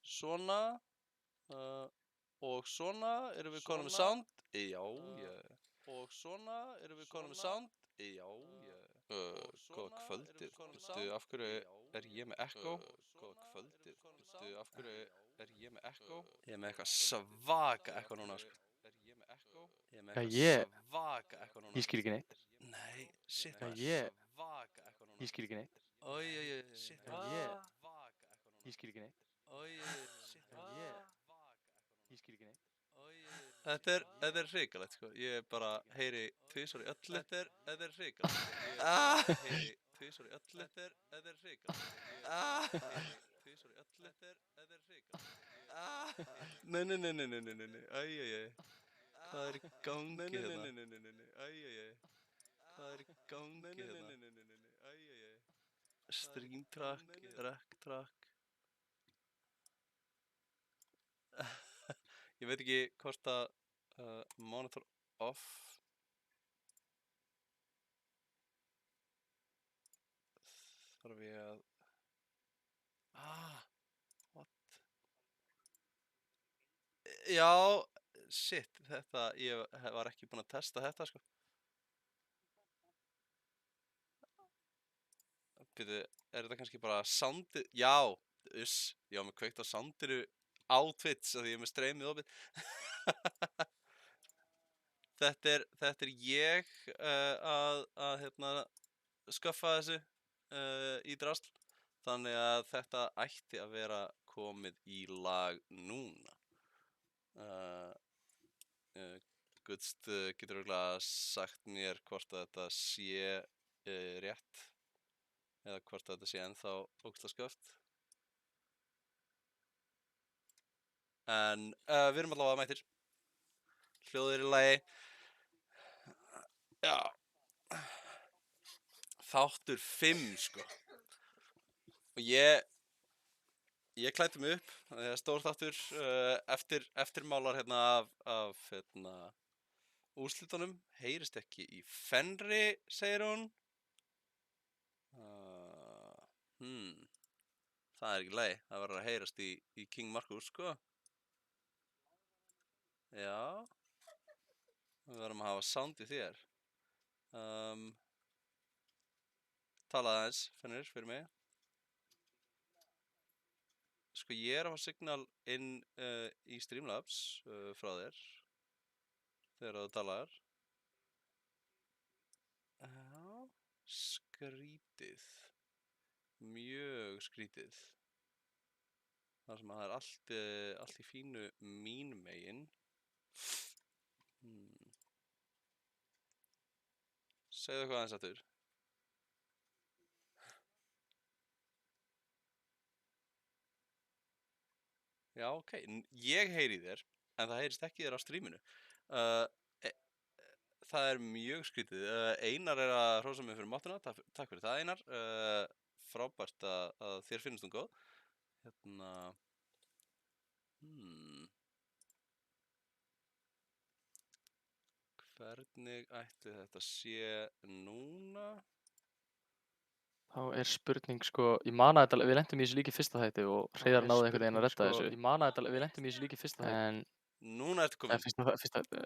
Svona og svona erum við konum með sound. Já, og svona erum við konum með sound. Já, góða kvöldið. Veitu, af hverju er ég með echo? Góða kvöldið. Veitu, af hverju er ég með echo? Ég er með eitthvað svaka echo núna, sko. Ég er með eitthvað svaka echo núna. Ég skil ekki neitt. Nei, shit, Já, maður. Svaka echo núna. Ég skil ekki neitt. Oj, shit, Já, ég skil ekki neitt. oj, shit, Ég skil ekki neitt. Þetta er hrikalegt, sko. Ég bara heyri tvisvar í öllu. Þetta er hrikalegt, sko. Ég bara heyri tvisvar í öllu. Þetta er hrikalegt, sko. Ég bara heyri tvisvar í öllu. Þetta er hrikalegt, sko. Nei. Æ. Hvað er í gangi hérna? Æ. Hvað er í gangi hérna? Æ. Stream track, rec track. Ég veit ekki hvort að monitor off. Þarf ég að... what? Já, shit, þetta, ég var ekki búinn að testa þetta, sko. Býtu, er þetta kannski bara soundið? Já, ég var með kveikt á soundinu á Twitch af því ég er með streymið opið. Þetta er ég að hérna, skaffa þessu í drasl. Þannig að þetta ætti að vera komið í lag núna. Gutst getur örugglega sagt mér hvort að þetta sé rétt eða hvort að þetta sé ennþá ógeðslega sköft. En við erum allavega mættir. Hljóðið er í lagi. Já. Þáttur 5, sko. Og ég klæddi mig upp. Það er stór þáttur eftirmálar hérna af hérna úrslitunum. Heyrist ekki í Fenri, segir hún. Það er ekki í lagi. Það verður að heyrast í King Marcus, sko. Já. Við verðum að hafa sound í þér. Talaðu aðeins, Fenrir, fyrir mig. Sko, ég er að fá signal inn í Streamlabs frá þér þegar þú talar. Já, skrítið. Mjög skrítið. Það sem að það er allt í fínu mín megin. Segðu eitthvað aðeins aftur. Já, ok. Ég heyri þér, en það heyrist ekki þér á streaminu. Það er mjög skrítið. Einar er að hrósa mig fyrir máttuna. Takk fyrir það, Einar. Frábært að þér finnst hún góð. Hérna... Hvernig ætti þetta sé núna? Þá er spurning, sko, ég man að við lentum í þessu líka í fyrsta þætti og Hreiðar náði einhvern veginn að redda þessu. Ég man að við lentum í þessu líka í fyrsta þætti. En... Núna ertu komin.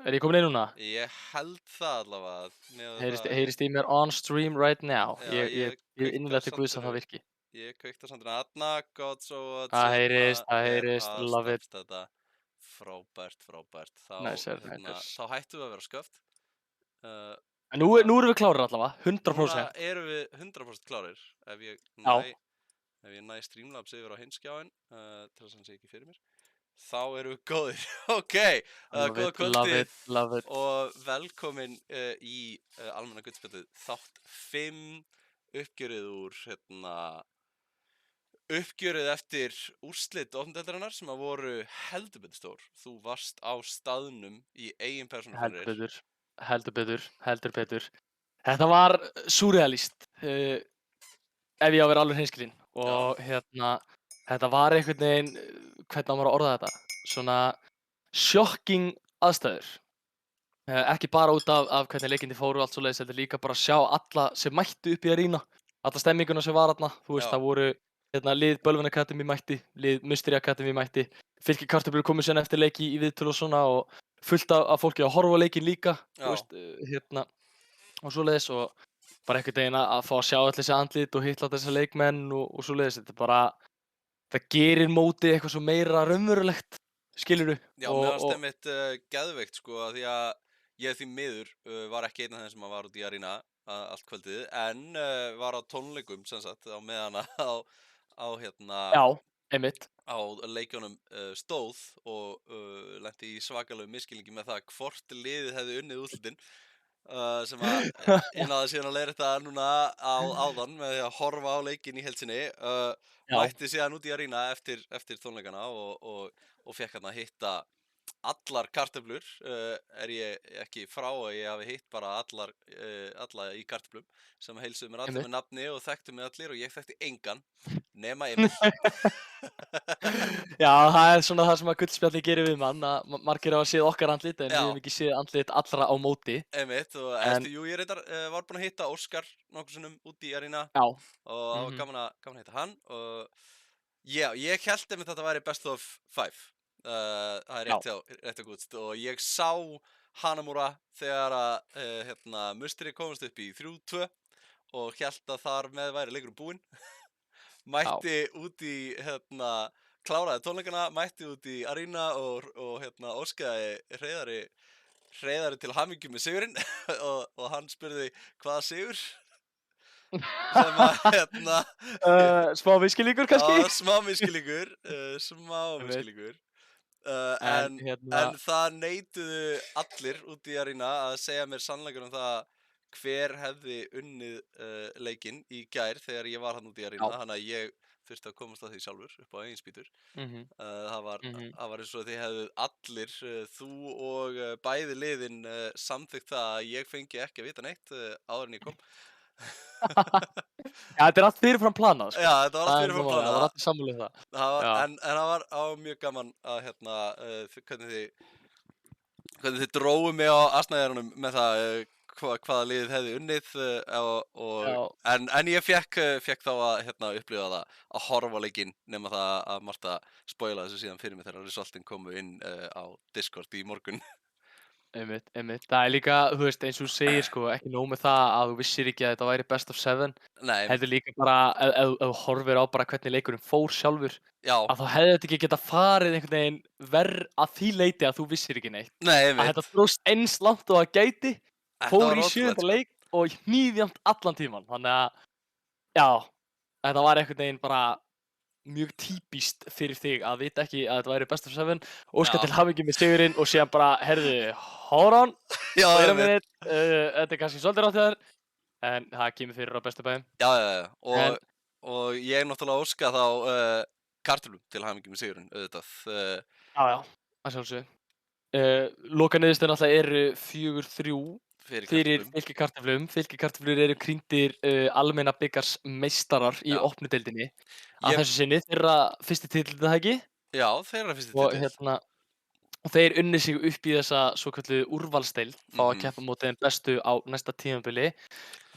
Er ég komin inn núna? Ég held það allavega. Heyrist í mér on stream right now. Ég innilega til Guðs að það virki. Ég kveikti á sandina aðna, gott svo að það heyrist, love it. Þetta. Frábært. Þá hættum við að vera sköft. En nú erum við klárir allavega, 100%. Núna erum við 100% klárir. Ef ég næ Streamlabs yfir á hinn skjáinn, til þess að hann sé ekki fyrir mér, þá erum við góðir. Ok, góða kvöldið og velkomin í Almenna Gullspjallið þátt 5, uppgjörið eftir úrslit opindeildarinnar sem að voru heldur betur stór. Þú varst á staðnum í eigin persónu fyrir. Heldur betur. Þetta var surrealist, ef ég á að vera alveg hreinskilinn. Og hérna, þetta var einhvern veginn, hvernig á maður að orða þetta, svona shocking aðstæður. Ekki bara út af hvernig leikindi fóru og allt svoleiðis, þetta líka bara að sjá alla sem mættu upp í arína, alla stemminguna sem var þarna. Þú veist, það voru lið Bölvun Academy mætti, lið Mystery Academy mætti, Fylkir Kartöflur komu síðan eftir leiki í viðtöl og svona og fullt af fólki að horfa á leikinn líka, þú Já. veist, og svoleiðis og bara einhvern veginn að fá að sjá öll þessi andlit og hitla þessa leikmenn og svoleiðis, þetta er bara, það gerir mótið eitthvað svo meira raunverulegt, skilurðu? Já, mér fannst einmitt geðveikt sko, að því að ég því miður var ekki einn af þeim sem var út í arína allt kvöldið, en var á tónleikum sem sagt á meðan á Já, einmitt. á leikjunum stóð og lenti í svakalegu misskilningi með það hvort liðið hefði unnið úrslitin sem að ég náði síðan að leiðrétta núna áðan með því að horfa á leikinn í heild sinni Já. mætti síðan út í arína eftir tónleikana og fékk hérna að hitta allar kartöflur ég ekki frá að ég hafi hitt bara alla í kartöflum sem heilsuðu mér allir Einmitt. með nafni og þekktu mig allir og ég þekkti engan nema Emil. Já, það er svona það sem að gullspjalli gerir við mann, að margir hafa séð okkar andlit en Já. við höfum ekki séð andlit allra á móti. Einmitt, og jú, ég reyndar var búinn að hitta Óskar nokkur sinnum út í arína Já. og það var gaman að hitta hann og já, ég held einmitt að þetta væri best of 5 það er rétt hjá Gúst og ég sá Hanamura þegar að Musteri komast upp í 3-2 og held að þar með væri leikurinn búinn mætti út í kláraði tónleikana, mætti út í arína og óskaði Hreiðari til hamingju með sigurinn og hann spurði hvaða sigur sem að Smá misskilningur kannski? Já, smá misskilningur en það neituðu allir út í arína að segja mér sannleikur um það hver hefði unnið leikinn í gær þegar ég var hann út í arína, þannig að ég þurfti að komast að því sjálfur upp á eigin spýtur. Það var eins og þið hefðu allir, þú og bæði liðin samþykkt það að ég fengi ekki að vita neitt áður en ég kom. Já, þetta er allt fyrirfram planað, sko. Já, þetta var allt fyrirfram planað. Það var allt sammála um það. En það var mjög gaman að hvernig þið dróðu mig á asnaðjarunum með það hvaða liðið hefði unnið en ég fekk þá að upplifa það að horfa leikinn nema það að Marta spoila þessu síðan fyrir mig þegar resultin komu inn á Discord í morgun. Einmitt. Það er líka, þú veist, eins og þú segir sko, ekki nóg með það að þú vissir ekki að þetta væri best of 7. Nei. Heldur líka bara, ef þú horfir á bara hvernig leikurinn fór sjálfur, Já. að þá hefði þetta ekki getað farið einhvern veginn verr að því leiti að þú vissir ekki neitt. Nei, einmitt. Að þetta dróst eins langt og að gæti, fór í 7. leik og hníðjamt allan tíman. Þannig að, já, þetta var einhvern veginn bara mjög típist fyrir þig að vita ekki að þetta væri best of 7, óska til hamingju með sigurinn og síðan bara, herðu, hold on, wait a minute, þetta er kannski svolítið rátt hjá þér, en það kemur fyrir á bestu bæðum. Já, og ég náttúrulega óska þá kartöflum til hamingju með sigurinn, auðvitað. Já, að sjálfsögðu. Lokaniðurstöður náttúrulega eru 4-3 fyrir Fylkir Kartöflum. Fylkir Kartöflur eru krýndir almenna bikarsmeistarar í opnu deildinni. Að þessu sinni, þeirra fyrsti titill, það ekki? Já, þeirra fyrsti titill. Og þeir unni sig upp í þessa svokölluðu úrvalsdeild, fá að keppa móti þeim bestu á næsta tímabili.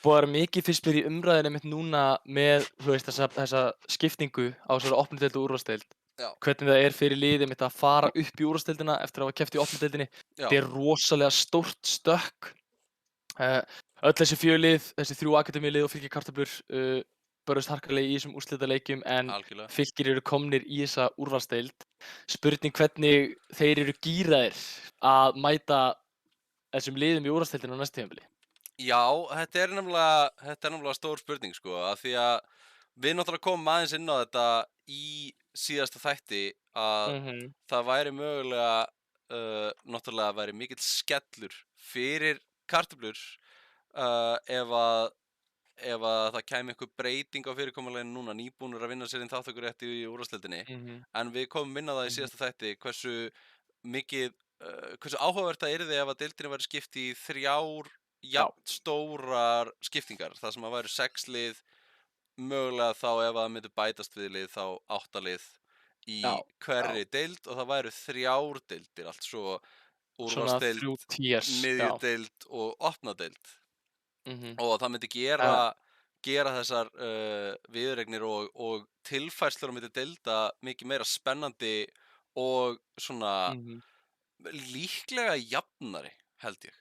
Búið að vera mikið fyrst fyrir umræðinni mitt núna með, þú veist, þessa skiptingu á þessari opnu deild og úrvalsdeild. Hvernig það er fyrir liðið mitt að fara upp í úrvalsdeildina eftir að hafa keppt í opnu deildinni. Þetta er rosalega stórt stökk. Öll þessi 4 lið, þessi 3 akademíulið og Fylkir Kartöflur börðust harkalega í þessum úrslitaleikjum en Fylkir eru komnir í þessa úrvalsdeild. Spurning hvernig þeir eru gíraðir að mæta þessum liðum í úrvalsdeildina á næsta tímabili. Já, þetta er nefnilega stór spurning sko, af því að við náttúrulega komum aðeins inn á þetta í síðasta þætti að það væri mögulega náttúrulega væri mikill skellur fyrir kartöflur ef að það kæmi einhver breyting á fyrirkomulaginu núna, nýbúnir að vinna sér inn þátttökurétt í úrvalsdeildinni en við komum inn á það í síðasta þætti hversu áhugavert það yrði ef að deildinni væri skipt í 3 jafn stórar skiptingar, það sem að væru 6 lið mögulega þá ef að það myndi bætast við lið þá 8 lið í hverri deild og það væru 3 deildir, allt svo úrvalsdeild, miðjudeild og opnadeild og það myndi gera gera þessar viðureignir og tilfærslur á milli deilda mikið meira spennandi og svona líklega jafnari, held ég.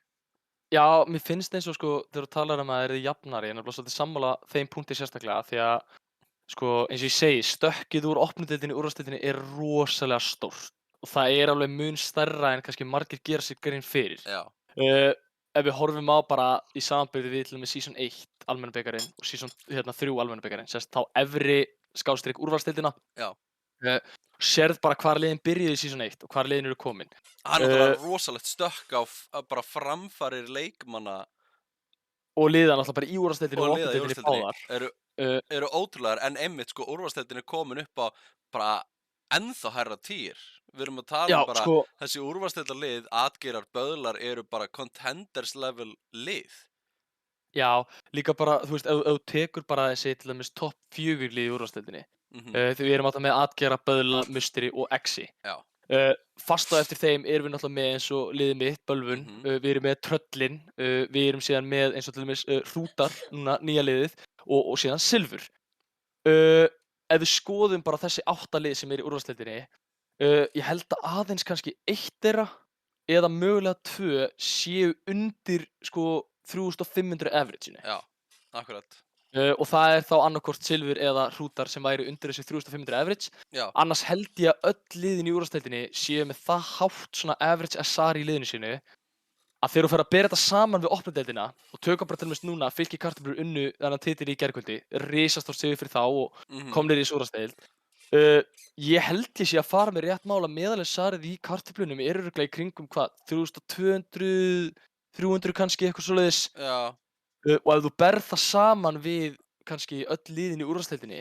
Já, mér finnst eins og sko, þegar þú talar að það jafnari, ég er nefnilega svolítið sammála þeim punkti sérstaklega, því að sko, eins og ég segi, stökkið úr opnudeildinni, úrvalsdeildinni er rosalega stórt og það er alveg mun stærra en kannski margir gera sér grein fyrir. Já. Ef við horfum á bara í samanburði við til og með season 1 almenna bikarinn og season 3 almenna bikarinn, sérst þá efri / úrvalsdeildina. Já. Sérð bara hvar liðin byrjuði í season 1 og hvar liðin eru komin. Það er náttúrulega rosalegt stökk á bara framfarir leikmanna og liða náttúrulega bara í úrvalsdeildinni og og opnudeildinni báðar. Eru ótrúlegar, en einmitt sko úrvalsdeildin er komin upp á bara ennþá hærra tier. Við erum að tala um bara þessi úrvalsdeildarlið, Atgerar, Böðlar eru bara contenders level lið. Já, líka bara, þú veist, ef þú tekur bara þessi til dæmis topp 4 lið í úrvalsdeildinni. Þegar við erum alltaf með Atgera, Böðla, Musteri og Exi. Já. Fast á eftir þeim erum við náttúrulega með eins og liðið mitt, Bölvun, við erum með Tröllin, við erum síðan með eins og til dæmis Hrútar, núna nýja liðið, og síðan Silfur. Ef við skoðum bara þessi 8 lið sem í úrvalsdeildinni, ég held að aðeins kannski 1 þeirra eða mögulega 2 séu undir sko 3500 average-inu. Já, akkurat. Og það þá annarkvort Silfur eða Hrútar sem væri undir þessi 3500 average. Já. Annars held ég að öll liðin í úrvalsdeildinni séu með það hátt svona average SR í liðinu sínu að þegar þú fer að bera þetta saman við opnudeildina og tökum bara til dæmis núna Fylki Kartöflur unnu þennan titil í gærkvöldi, risastórt sigur fyrir þá og komnir í þessu úrvalsdeild. Ég held ég sé að fara með rétt mál að meðalið SR-ið í Kartöflunum er örugglega í kringum hvað, 3200, 300 kannski, eitthvað svoleiðis. Já. Og ef þú berð það saman við kannski öll liðin í úrvalsdeildinni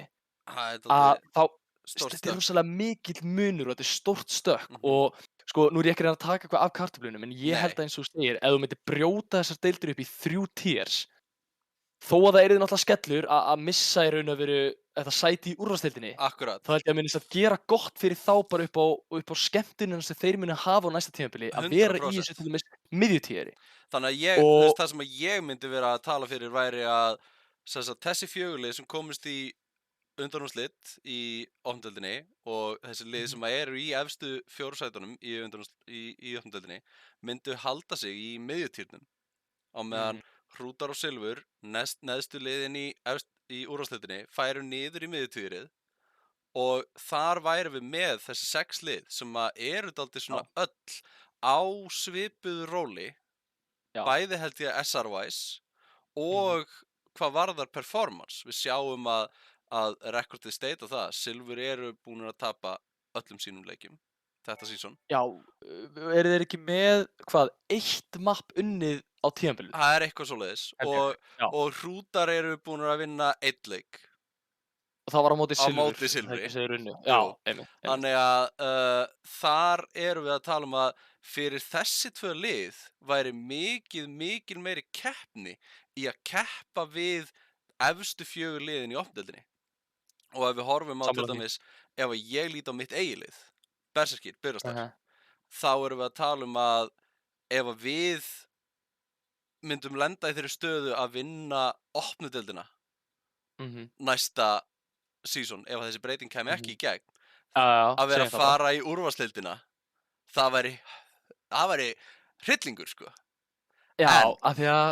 að þá þetta er rosalega mikill munur og þetta er stórt stökk og sko, nú er ég ekki að reyna að taka eitthvað af Kartöflunum en ég held að eins og þú segir, ef þú myndir brjóta þessar deildir upp í 3 tiers þó að það yrði náttúrulega skellur að missa í raun og veru þetta sæti í úrvalsdeildinni. Akkurat. Þá held ég að minnst að gera gott fyrir þá bara upp á skemmtunina sem þeir muni hafa á næsta tímabili að vera í þessu til dæmis miðjutieri. Þannig að það sem að ég myndi vera að tala fyrir væri að þessi 4 lið sem komist í undanúrslit í opnudeildinni og þessi lið sem eru í efstu 4 sætunum í opnudeildinni myndu halda sig í miðjutýrnum á meðan Hrútar og Silfur neðstu liðin í úrvalsdeildinni færu niður í miðjutýrið og þar værum við með þessi 6 lið sem að eru dálítið svona öll á svipuðu róli. Bæði held ég SR-wise og hvað varðar performance. Við sjáum að rekordið steita það. Silfur eru búin að tapa öllum sínum leikjum þetta season. Já, eru þeir ekki með hvað, 1 mapp unnið á tímabilinu? Það er eitthvað svoleiðis og Hrútar eru búin að vinna 1 leik. Og það var á móti Silfur. Á móti Silfri. Já, einmitt. Þannig að þar erum við að tala um að fyrir þessi 2 lið væri mikil meiri keppni í að keppa við efstu 4 liðin í opnudeildinni. Og ef við horfum á til dæmis, ef ég lít á mitt eigið lið, Berserkir, Byrjastar, þá erum við að tala um að ef við myndum lenda í þeirri stöðu að vinna opnudeildina næsta season, ef þessi breyting kæmi ekki í gegn, að vera að fara í úrvalsdeildina, það væri hryllingur, sko. Já, af því að,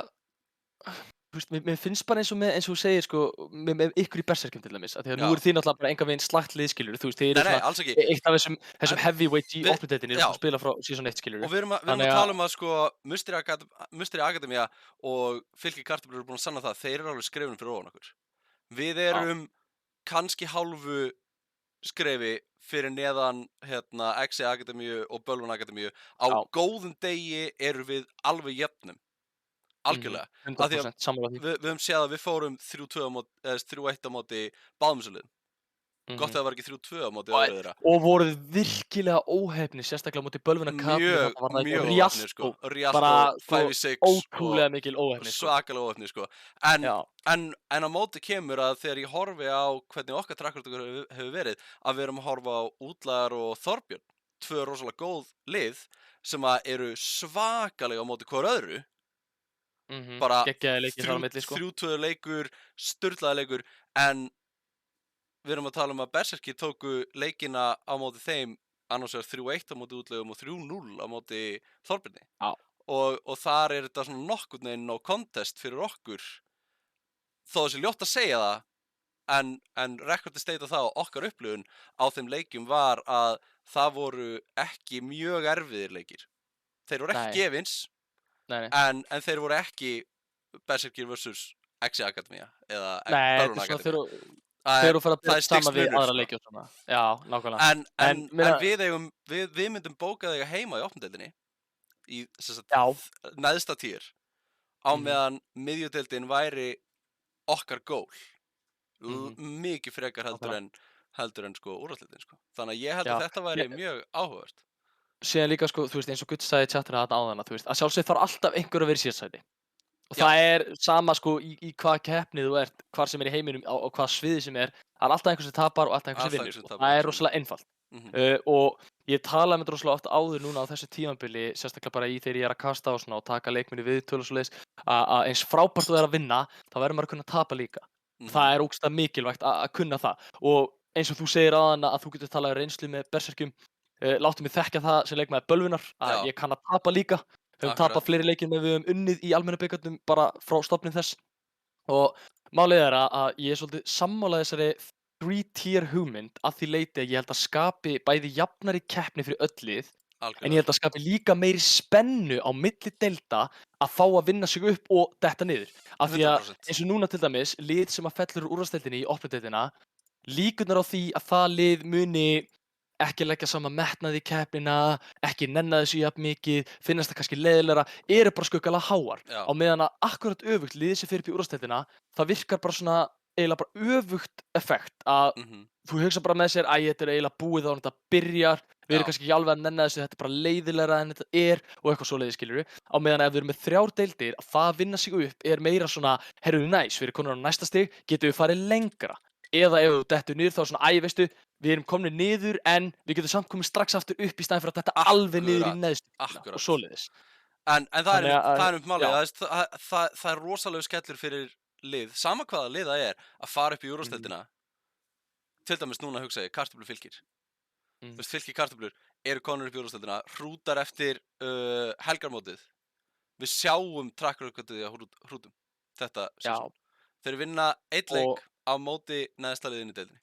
þú veist, mér finnst bara eins og þú segir, sko, með ykkur í Berserkjum til dæmis, af því að nú þið náttúrulega bara engan veginn slagt lið, skilur, þú veist, þið eru svona eitt af þessum heavyweight í opnudeildinni sem spila frá season 1, skilur. Og við erum að tala um að, sko, Musteri Akademía og Fylki Kartöflur eru búin að sanna það, þeir eru alveg skrefin fyrir ofan okkur. Við erum kannski hálfu skrefi fyrir neðan Exi Akademíu og Bölvun Akademíu. Á góðum degi eru við alveg jöfnum. Algjörlega. 100% sammála því. Við höfum séð að við fórum 3-1 á móti báðum þessum liðum. Gott að það var ekki 3-2 á móti öðru þeirra. Og voruð virkilega óheppnir, sérstaklega á móti Bölvun Akademíu. Mjög óheppnir, sko. Bara 5-6 ótrúlega mikil óheppnir. Svakalega óheppnir, sko. En á móti kemur að þegar ég horfi á hvernig okkar trakkvörður hefur verið, að við erum að horfa á Útlagar og Þorbjörn, 2 rosalega góð lið sem eru svakalega á móti hvor öðru. bara Geggjaðir leikir þar á milli, sko. 3-2 leikur, sturlaði leikur, en við erum að tala að Berserkir tóku leikina á móti þeim annars vegar 3-1 á móti Útlegum og 3-0 á móti Þorbirni. Já. Og þar þetta svona nokkurn veginn no contest fyrir okkur, þó þessi ljótt að segja það, en rekordi steita það og okkar upplifun á þeim leikjum var að það voru ekki mjög erfiðir leikir. Þeir voru ekki gefins, en þeir voru ekki Berserkir vs. Exi Akademía eða Bölvun Akademía. Þegar þú fyrir að byrja saman við aðra leiki og svona. Já, nákvæmlega. En við myndum bóka þig heima í opnadeildinni í neðsta tier á meðan miðjudeildin væri okkar gól. Mikið frekar heldur en sko úrvalsdeildin, sko. Þannig að ég held að þetta væri mjög áhugavert. Síðan líka, sko, þú veist, eins og Gutt sagði í chatinu þarna áðan, þú veist, að sjálfsögðu þarf alltaf einhver að vera í síðasæti. Og það sama, sko, í hvaða keppni þú ert, hvar sem í heiminum, á hvaða sviði sem það er alltaf einhver sem tapar og alltaf einhver sem vinnur, sko. Það rosalega einfalt. Og ég talaði með rosalega oft áður núna á þessu tímabili, sérstaklega bara þegar ég að kasta og svona og taka leikminni viðtöl og svoleiðis, að eins frábært þú að vinna, þá verður maður að kunna tapa líka. Það ógeðslega mikilvægt að kunna það. Og eins og þú segir áðan að þú getur talað reynslu með Berserkjum, láttu mig þekkja það sem leikmaður Bölvunar, að ég kann að tapa líka. Við höfum tapað fleiri leikir en við höfum unnið í almenna bikarnum bara frá stofnun þess. Og málið er að ég svolítið sammála þessari 3-tier hugmynd að því leyti að ég held að skapi bæði jafnari keppni fyrir öll lið, en ég held að skapi líka meiri spennu á milli deilda að fá að vinna sig upp og detta niður. Af því að eins og núna til dæmis, lið sem að fellur úr úrvalsdeildinni í opnudeildina, líkurnar á því að það lið muni ekki leggja saman metnað í keppnina, ekki nenna þessu jafn mikið, finnast það kannski leiðilegra, eru bara skuggalega háar. Á meðan að akkurat öfugt liðið sem fyrir upp í úrvalsdeildina, það virkar bara svona eiginlega bara öfugt effekt að þú hugsa bara með sér að þetta eiginlega búið þá þetta byrjar, við erum kannski ekki alveg að nenna þessu, þetta er bara leiðilegra en þetta og eitthvað svoleiðis, skilurðu. Á meðan ef við erum með 3 deildir, að það vinna sig upp meira svona, heyrðu næs, við erum komin á næsta stig, getum við farið lengra. Eða ef þú dettur niður þá svona, veistu, við erum komin niður en við getum samt komið strax aftur upp í staðinn fyrir að detta alveg niður í neðstu og svoleiðis. En það er málið, það er rosalega skellur fyrir lið, sama hvaða lið það að fara upp í úrvalsdeildina. Til dæmis núna hugsa ég, Kartöflur Fylkir. Þú veist, Fylkir Kartöflur eru konur upp í úrvalsdeildina, hrútar eftir helgarmótið. Við sjáum track-recordið á hrútum þetta season. Þeir vinna 1 leik á móti neðsta liðinu í deildinni.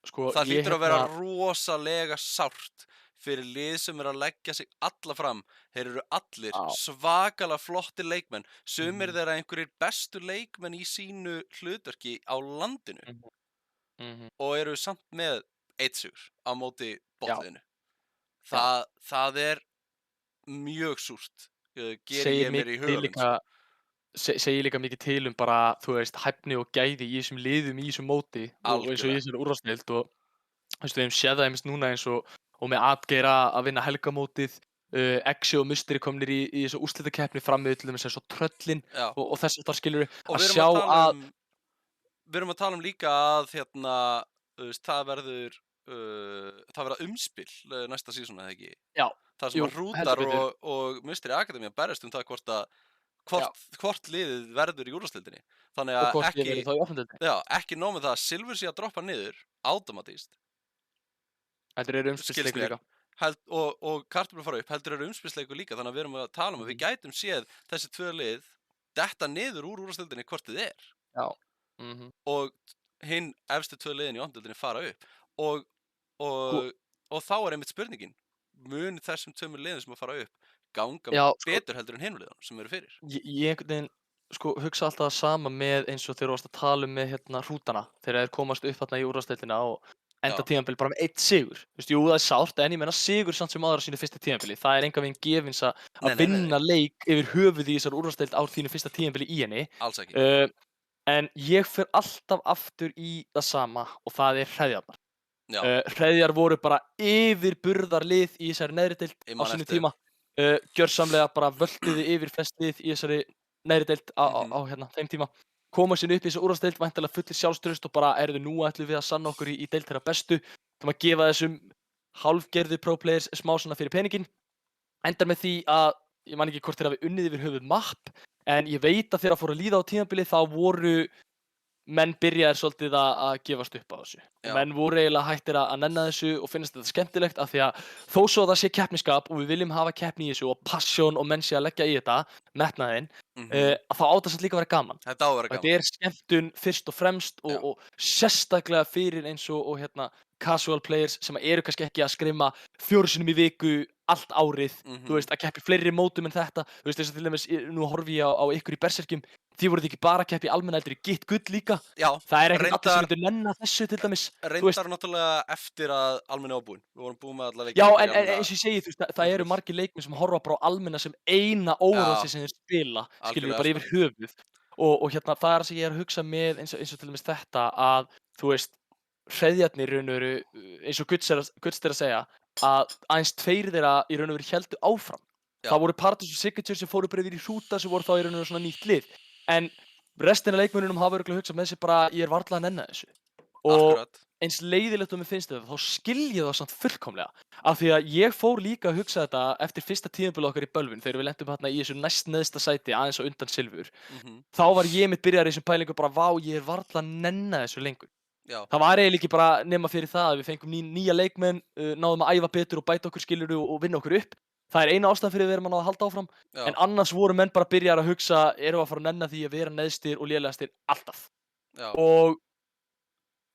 Sko, það hlýtur að vera rosalega sárt fyrir lið sem að leggja sig alla fram. Þeir eru allir svakalega flottir leikmenn, sumir þeirra einhverjir bestu leikmenn í sínu hlutverki á landinu og eru samt með 1 sigur á móti botliðinu. Það er mjög súrt, gerir ég mér í huganum. Segir líka mikið til bara, þú veist, hæfni og gæði í þessum liðum í þessum móti og eins og í þessari úrvalsdeild og þú veist, við hefum séð það einmitt núna eins og með Atgeir að vinna helgamótið, Exi og Musteri komnir í þessu úrslitakeppni fram með til dæmis eins og Tröllin og þess að skilur að sjá að við erum að tala líka að það verða umspil næsta season eða ekki? Já. Það sem að Hrútar og Musteri Akademía berjast það hvort liðið verður í úrvalsdeildinni. Þannig að ekki nóg með það að Silfur sé að droppa niður automatískt. Heldur eru umspilsleikur líka. Og Kartöflur fara upp, heldur eru umspilsleikur líka. Þannig að við erum að tala að við gætum séð þessi 2 lið detta niður úr úrvalsdeildinni hvort þið er. Já. Og hinn efstu 2 liðin í opnudeildinni fara upp. Og þá er einmitt spurningin, mun þessum 2 liðin sem að fara upp ganga betur heldur en hinum liðunum sem eru fyrir? Ég einhvern veginn, hugsa alltaf það sama með eins og þegar þú varst að tala með hrútana, þegar þeir komast upp þarna í úrvalsdeildina og enda tímabili bara með 1 sigur. Þú veist, jú, það er sárt, en ég meina sigur samt sem aðra á sínu fyrsta tímabili. Það er engan veginn gefins að vinna leik yfir höfuð í þessar úrvalsdeild á þínu fyrsta tímabili í henni. Alls ekki. En ég fer alltaf aftur í það sama og það er Hreðjarnar. Hreðjar voru bara yfirburðarlið í þessari neðri deild á sínu tíma. Gjörsamlega bara völduðu yfir flest lið í þessari neðri deild á þeim tíma. Koma sér upp í þessu úrvalsdeild, væntanlega fullir sjálfstraust og bara nú ætlum við að sanna okkur í deild þeirra bestu. Það að gefa þessum hálfgerðu pro-players smá svona fyrir peningin. Endar með því að, ég man ekki hvort þeir hafi unnið yfir höfuð mapp, en ég veit að þegar fór að líða á tímabilið þá voru menn byrjaðir svolítið að gefast upp á þessu og Já. menn voru eiginlega hættir að nenna þessu og finnst þetta skemmtilegt af því að þó svo það sé keppniskap og við viljum hafa keppni í þessu og passion og menn sé að leggja í þetta, metnaðinn, að þá átt það samt líka að vera gaman. Þetta á að vera Og gaman. þetta er skemmtun fyrst og fremst Já. og sérstaklega fyrir eins og casual players sem eru kannski ekki að skrimma 4 sinnum í viku allt árið, þú veist, að keppa í fleiri mótum en þetta, þú veist, þess að til dæmis, nú horfi ég á ykkur í Berserkjum, þið voruð ekki bara að keppa í almenna heldur í Git Gull líka, Já, það er ekkert allir sem myndir nenna þessu til dæmis, þú veist. reyndar náttúrulega eftir að almenni var búinn. Við vorum búin með alla leikina. Já, en eins og ég segi, þú veist, það eru margir leikmenn sem horfa bara á almenna sem eina óráðsi sem þeir spila, skilur bara yfir höfuð. Og það er það sem ég er að hugsa með eins og til dæmis þetta að, þú veist, hreðjarnir í raun og veru, eins og Guts er að segja, að aðeins 2 þeirra í raun og veru héldu áfram. Já. Það voru Paradox og Signature sem fóru bara yfir í hrúta sem voru þá í raun og veru svona nýtt lið. En restina af leikmönnunum hafa örugglega hugsað með sér bara, ég er varla að nenna þessu. Og Akkurat. eins leiðilegt og mér finnst þetta, þá skil ég það samt fullkomlega. Af því að ég fór líka að hugsa þetta eftir fyrsta tímabilið okkar í Bölvun, þegar við lentum þarna í þessu næst neðsta sæti aðeins á undan Silfur. Þá var ég mitt byrjaður í þessum pælingu bara, vá, ég er varla að nenna þessu lengur. Já. Það var eiginlega ekki bara nema fyrir það að við fengum nýja leikmenn, náðum að æfa betur og bæta okkur skiluru og vinna okkur upp. Það er eina ástæðan fyrir við erum að ná að halda áfram. Já. En annars voru menn bara byrjar að hugsa, erum við að fara að nenna því að vera neðstir og lélegastir alltaf. Já. Og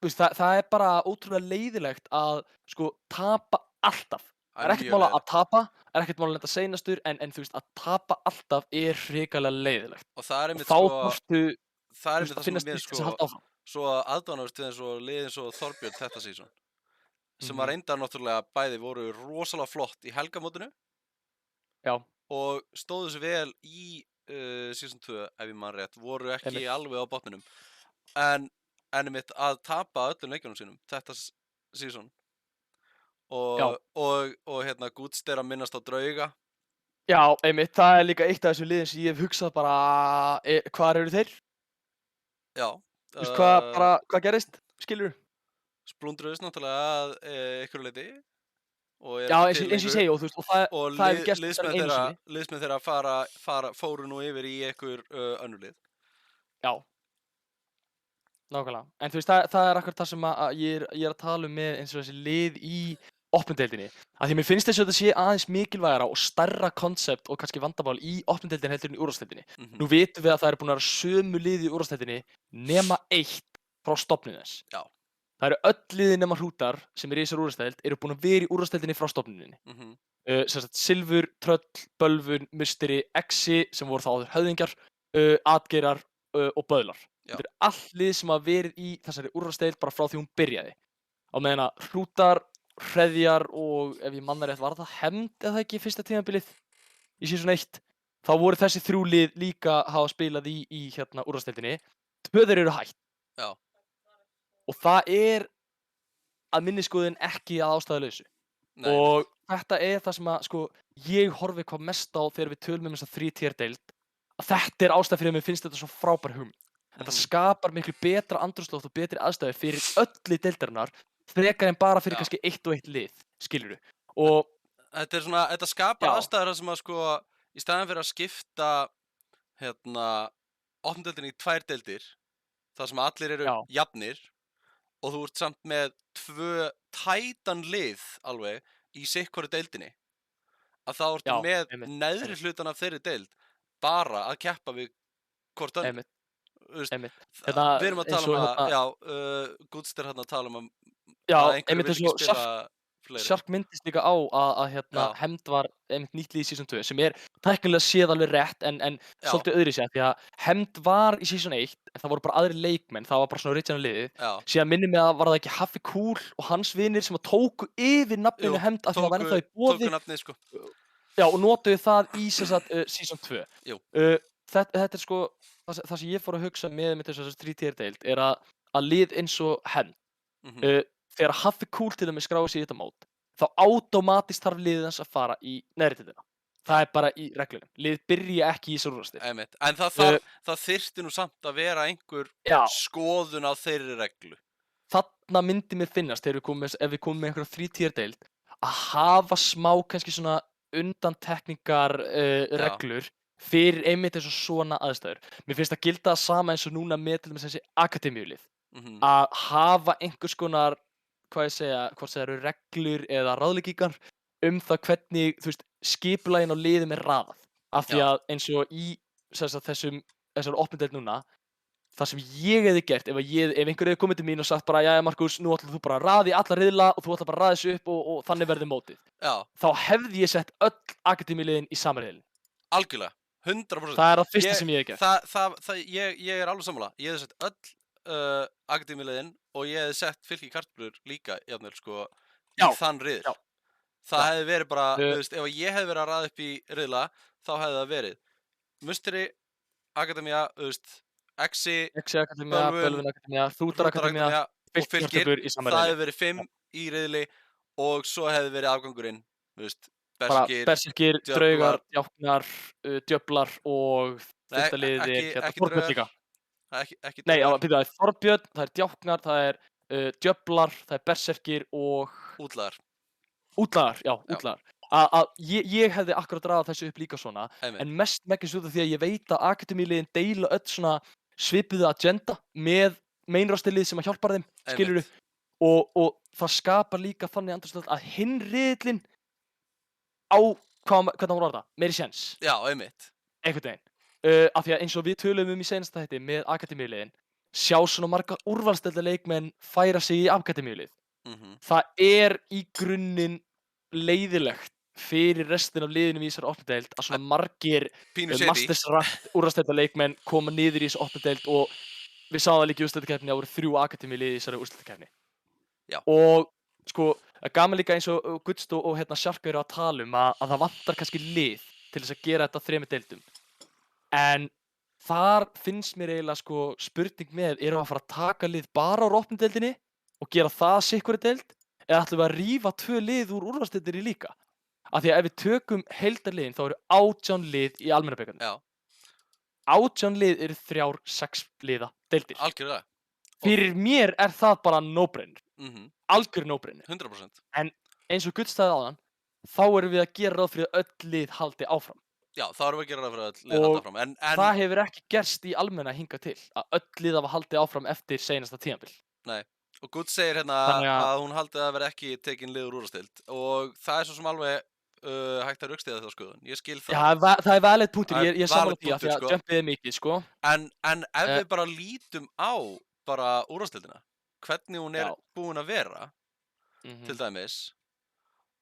veist, það er bara ótrúlega leiðilegt að sko tapa alltaf. Það er ekkert mál að tapa, það er ekkert mál að lenda seinastur, en þú veist, að tapa alltaf er hrikalega leiðilegt. Og það er einmitt þá sko, þarftu það er einmitt að það sem finna mér styrk til að halda áfram. svo aðdánaðust við eins og liðin svo Þorbjörn þetta season. Sem að reyndar náttúrulega bæði voru rosalega flott í helgamótinu. Já. Og stóðu sig vel í season 2, ef ég man rétt, voru ekki alveg á botninum. En einmitt að tapa öllum leikjunum sínum þetta season. Og Guts er að minnast á drauga. Já, einmitt, það er líka eitt af þessum liðin sem ég hef hugsað bara, hvar eru þeir? Já. Þú veist hvað gerist, skilurðu? Splundruðust náttúrulega að einhverju leyti. Já, eins og ég segi, og þú veist, og það hefur gerst liðsmenn einu sinni. Liðsmenn þeirra fóru nú yfir í einhver önnur lið. Já. Nákvæmlega. En þú veist, það er akkurat það sem ég er að tala um með eins og þessi lið í opnundeildinni. Af því mér finnst þess að þetta sé aðeins mikilvægara og stærra konsept og kannski vandamál í opnundeildinni heldur en í úrvalsdeildinni. Nú vitum við að það eru búin að vera sömu lið í úrvalsdeildinni nema 1 frá stofnun þess. Já. Það eru öll liðin nema hrútar sem eru í þessari úrvalsdeild eru búin að vera í úrvalsdeildinni frá stofnuninni. Sem sagt Silfur, Tröll, Bölvun, Musteri, Exi sem voru þá áður höfðingjar, Atgeirar og Böðlar. Þetta eru all lið sem hafa verið í þessari úrvalsdeild bara frá því hún byrjaði. Á meðan að hrútar, hreðjar og ef ég manna rétt var það Hefnd eða ekki fyrsta tímabilið í season 1. Þá voru þessi 3 lið líka hafa spilað í úrvalsdeildinni. 2 þeirra eru hætt. Já. Og það er að minni skoðun ekki að ástæðulausu. Og þetta er það sem að sko ég horfi hvað mest á þegar við tölum þessa 3-tier deild. Að þetta er ástæða fyrir að mér finnst þetta svo frábær hugmynd. Þetta skapar miklu betra andrúmsloft og betri aðstæður fyrir öll í deildarinnar frekar en bara fyrir kannski 1 og 1 lið, skilurðu. Og þetta skapar aðstæður sem að sko í staðinn fyrir að skipta opnundeildinni í 2 deildir þar sem allir eru jafnir og þú ert samt með 2 tætan lið alveg í sikkoru deildinni að þá ertu með neðri hlutan af þeirri deild bara að keppa við hvort önnur. Við erum að tala um Guts er að tala um að einhverju vil ekki spila fleiri. Shark myndist líka á að Hefnd var nýtt lið í season 2 sem er tæknilega séð alveg rétt en svolítið öðru séð því að Hefnd var í season 1 en það voru bara aðri leikmenn, það var bara svona original liðið. Síðan minnir mig að var það ekki Haffi Cool og hans vinir sem tóku yfir nafninu Hefnd af því að það var ennþá í boði. Tóku nafnið sko. Já, og notuðu það í season 2. Þetta er sko það sem ég fór að hugsa með þessari 3-tier deild er að lið eins og Hefnd þegar Haffi Cool til dæmis skráði sig í þetta mót þá automatist þarf liðið hans að fara í neðri deildina. Það er bara í reglunum. Lið byrja ekki í þessu úrvalsdeild. En það þyrfti nú samt að vera einhver skoðun á þeirri reglu. Þarna myndi mér finnast ef við komum með einhverja 3-tier deild að hafa smá kannski svona undantekningar reglur fyrir einmitt eins og svona aðstæður. Mér finnst að gilda það sama eins og núna með til dæmis þessi akademíulið. Að hafa einhvers konar, hvað ég segja, hvort það eru reglur eða ráðleggingar það hvernig, þú veist, skipulaginn á liðum er raðað. Af því Já. að eins og í þessar opnu deild núna, það sem ég hefði gert, ef einhver hefði komið til mín og sagt bara, jæja Markús, nú ætlar þú bara að raða í alla riðla og þú ætlar bara að raða þessu upp og þannig verður mótið. Já. Þá hefði ég sett öll akademíuliðin í sama riðlinn. Algjörlega, 100%. Það er það fyrsta sem ég hef gert. Ég er alveg sammála. Ég hefði sett öll akademíuliðin og ég hefði sett Fylki kartöflur líka, jafnvel, sko, í þann riðil. Já. Það hefði verið bara, þú veist, ef ég hefði verið að raða upp í riðla, þá hefði það verið Musteri, Akademía, þú veist, Exi Akademía, Bölvun Akademía, Hrútar Akademía, og Fylkir. kartöflur í sama Það riðli. hefði verið 5 í riðli og svo hefði verið afgangurinn, þú veist, Bara Berserkir, Draugar, Djáknar, Djöflar og fyrsta liðið Þorbjörn líka. Ekki Nei, það er Þorbjörn, það er Djáknar, það er Djöflar, það er Berserkir og Útlagar. Útlagar, já, útlagar. Ég hefði akkurat raðað þessu upp líka svona, en mest megnis út af því að ég veit að akademíuliðin deila öll svona svipuðu agenda með mainrosterlið sem að hjálpar þeim, skilurðu, og það skapar líka þannig andrúmsloft að hinn riðillinn á, hvernig hann voru orða, meiri séns. Já, einmitt. Einhvern veginn. Af því að eins og við tölum í seinasta þætti með akademíuliðin, sjá svona marga úrvalsdeilda leikmenn færa sig í akademíulið. Það er í grunninn leiðilegt fyrir restin af liðinum í þessari opnu deild að svona margir Masters Rank úrvalsdeilda leikmenn koma niður í þessu opnu deild og við sáum það líka í úrslitakeppninni að voru 3 akademíulið í þessari úrslitakeppni. Já. Og sko, gaman líka eins og Gudst og Sjarka eru að tala um að það vantar kannski lið til þess að gera þetta 3 deildum. En þar finnst mér eiginlega sko spurning með, erum við að fara að taka lið bara á opnu deildinni og gera það sikkuri deild, eða ætlum við að rífa 2 lið úr úrvalsdeildinni líka? Af því að ef við tökum heildarliðin þá eru 18 lið í almenna bikarnum. Já. 18 lið eru 3 6 liða deildir. Algjörlega. Fyrir mér er það bara no-brainer. Algjör no-brainer. 100%. En eins og Gutt sagði áðan, þá erum við að gera ráð fyrir að öll lið haldi áfram. Já, þá erum við að gera ráð fyrir að öll lið haldi áfram. En það hefur ekki gerst í almenna hingað til, að öll lið hafa haldið áfram eftir seinasta tímabil. Nei. Og Gutt segir hérna að hún haldi að vera ekki tekin lið úr úrvalsdeild og það er svo sem alveg hægt að rökstyðja þá skoðun. Ég skil það. Já, það er valið punktur, ég er sammála því að jumpið er mikið, sko. En ef við bara lítum á bara úrvalsdeildina, hvernig hún er búin að vera, til dæmis,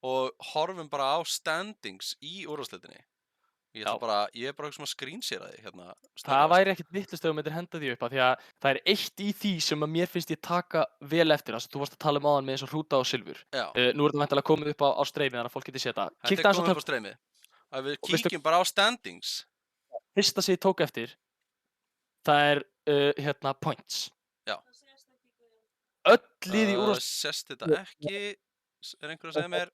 og horfum bara á standings í úrvalsdeildinni. Ég er bara að screenshare'a því hérna. Það væri ekkert vitlaust ef þú myndir henda því upp af því að það er eitt í því sem að mér finnst ég taka vel eftir. Þú varst að tala um áðan með eins og Hrúta og Silfur. Nú er þetta væntanlega komið upp á streymið þannig að fólk geti séð það. Þetta er komið upp á streymið. Að við kíkjum bara á standings. Fyrsta sem ég tók eftir, það er points. Já. Öll lið í úrvalsdeildinni. Sést þetta ekki? Er einhver að segja mér?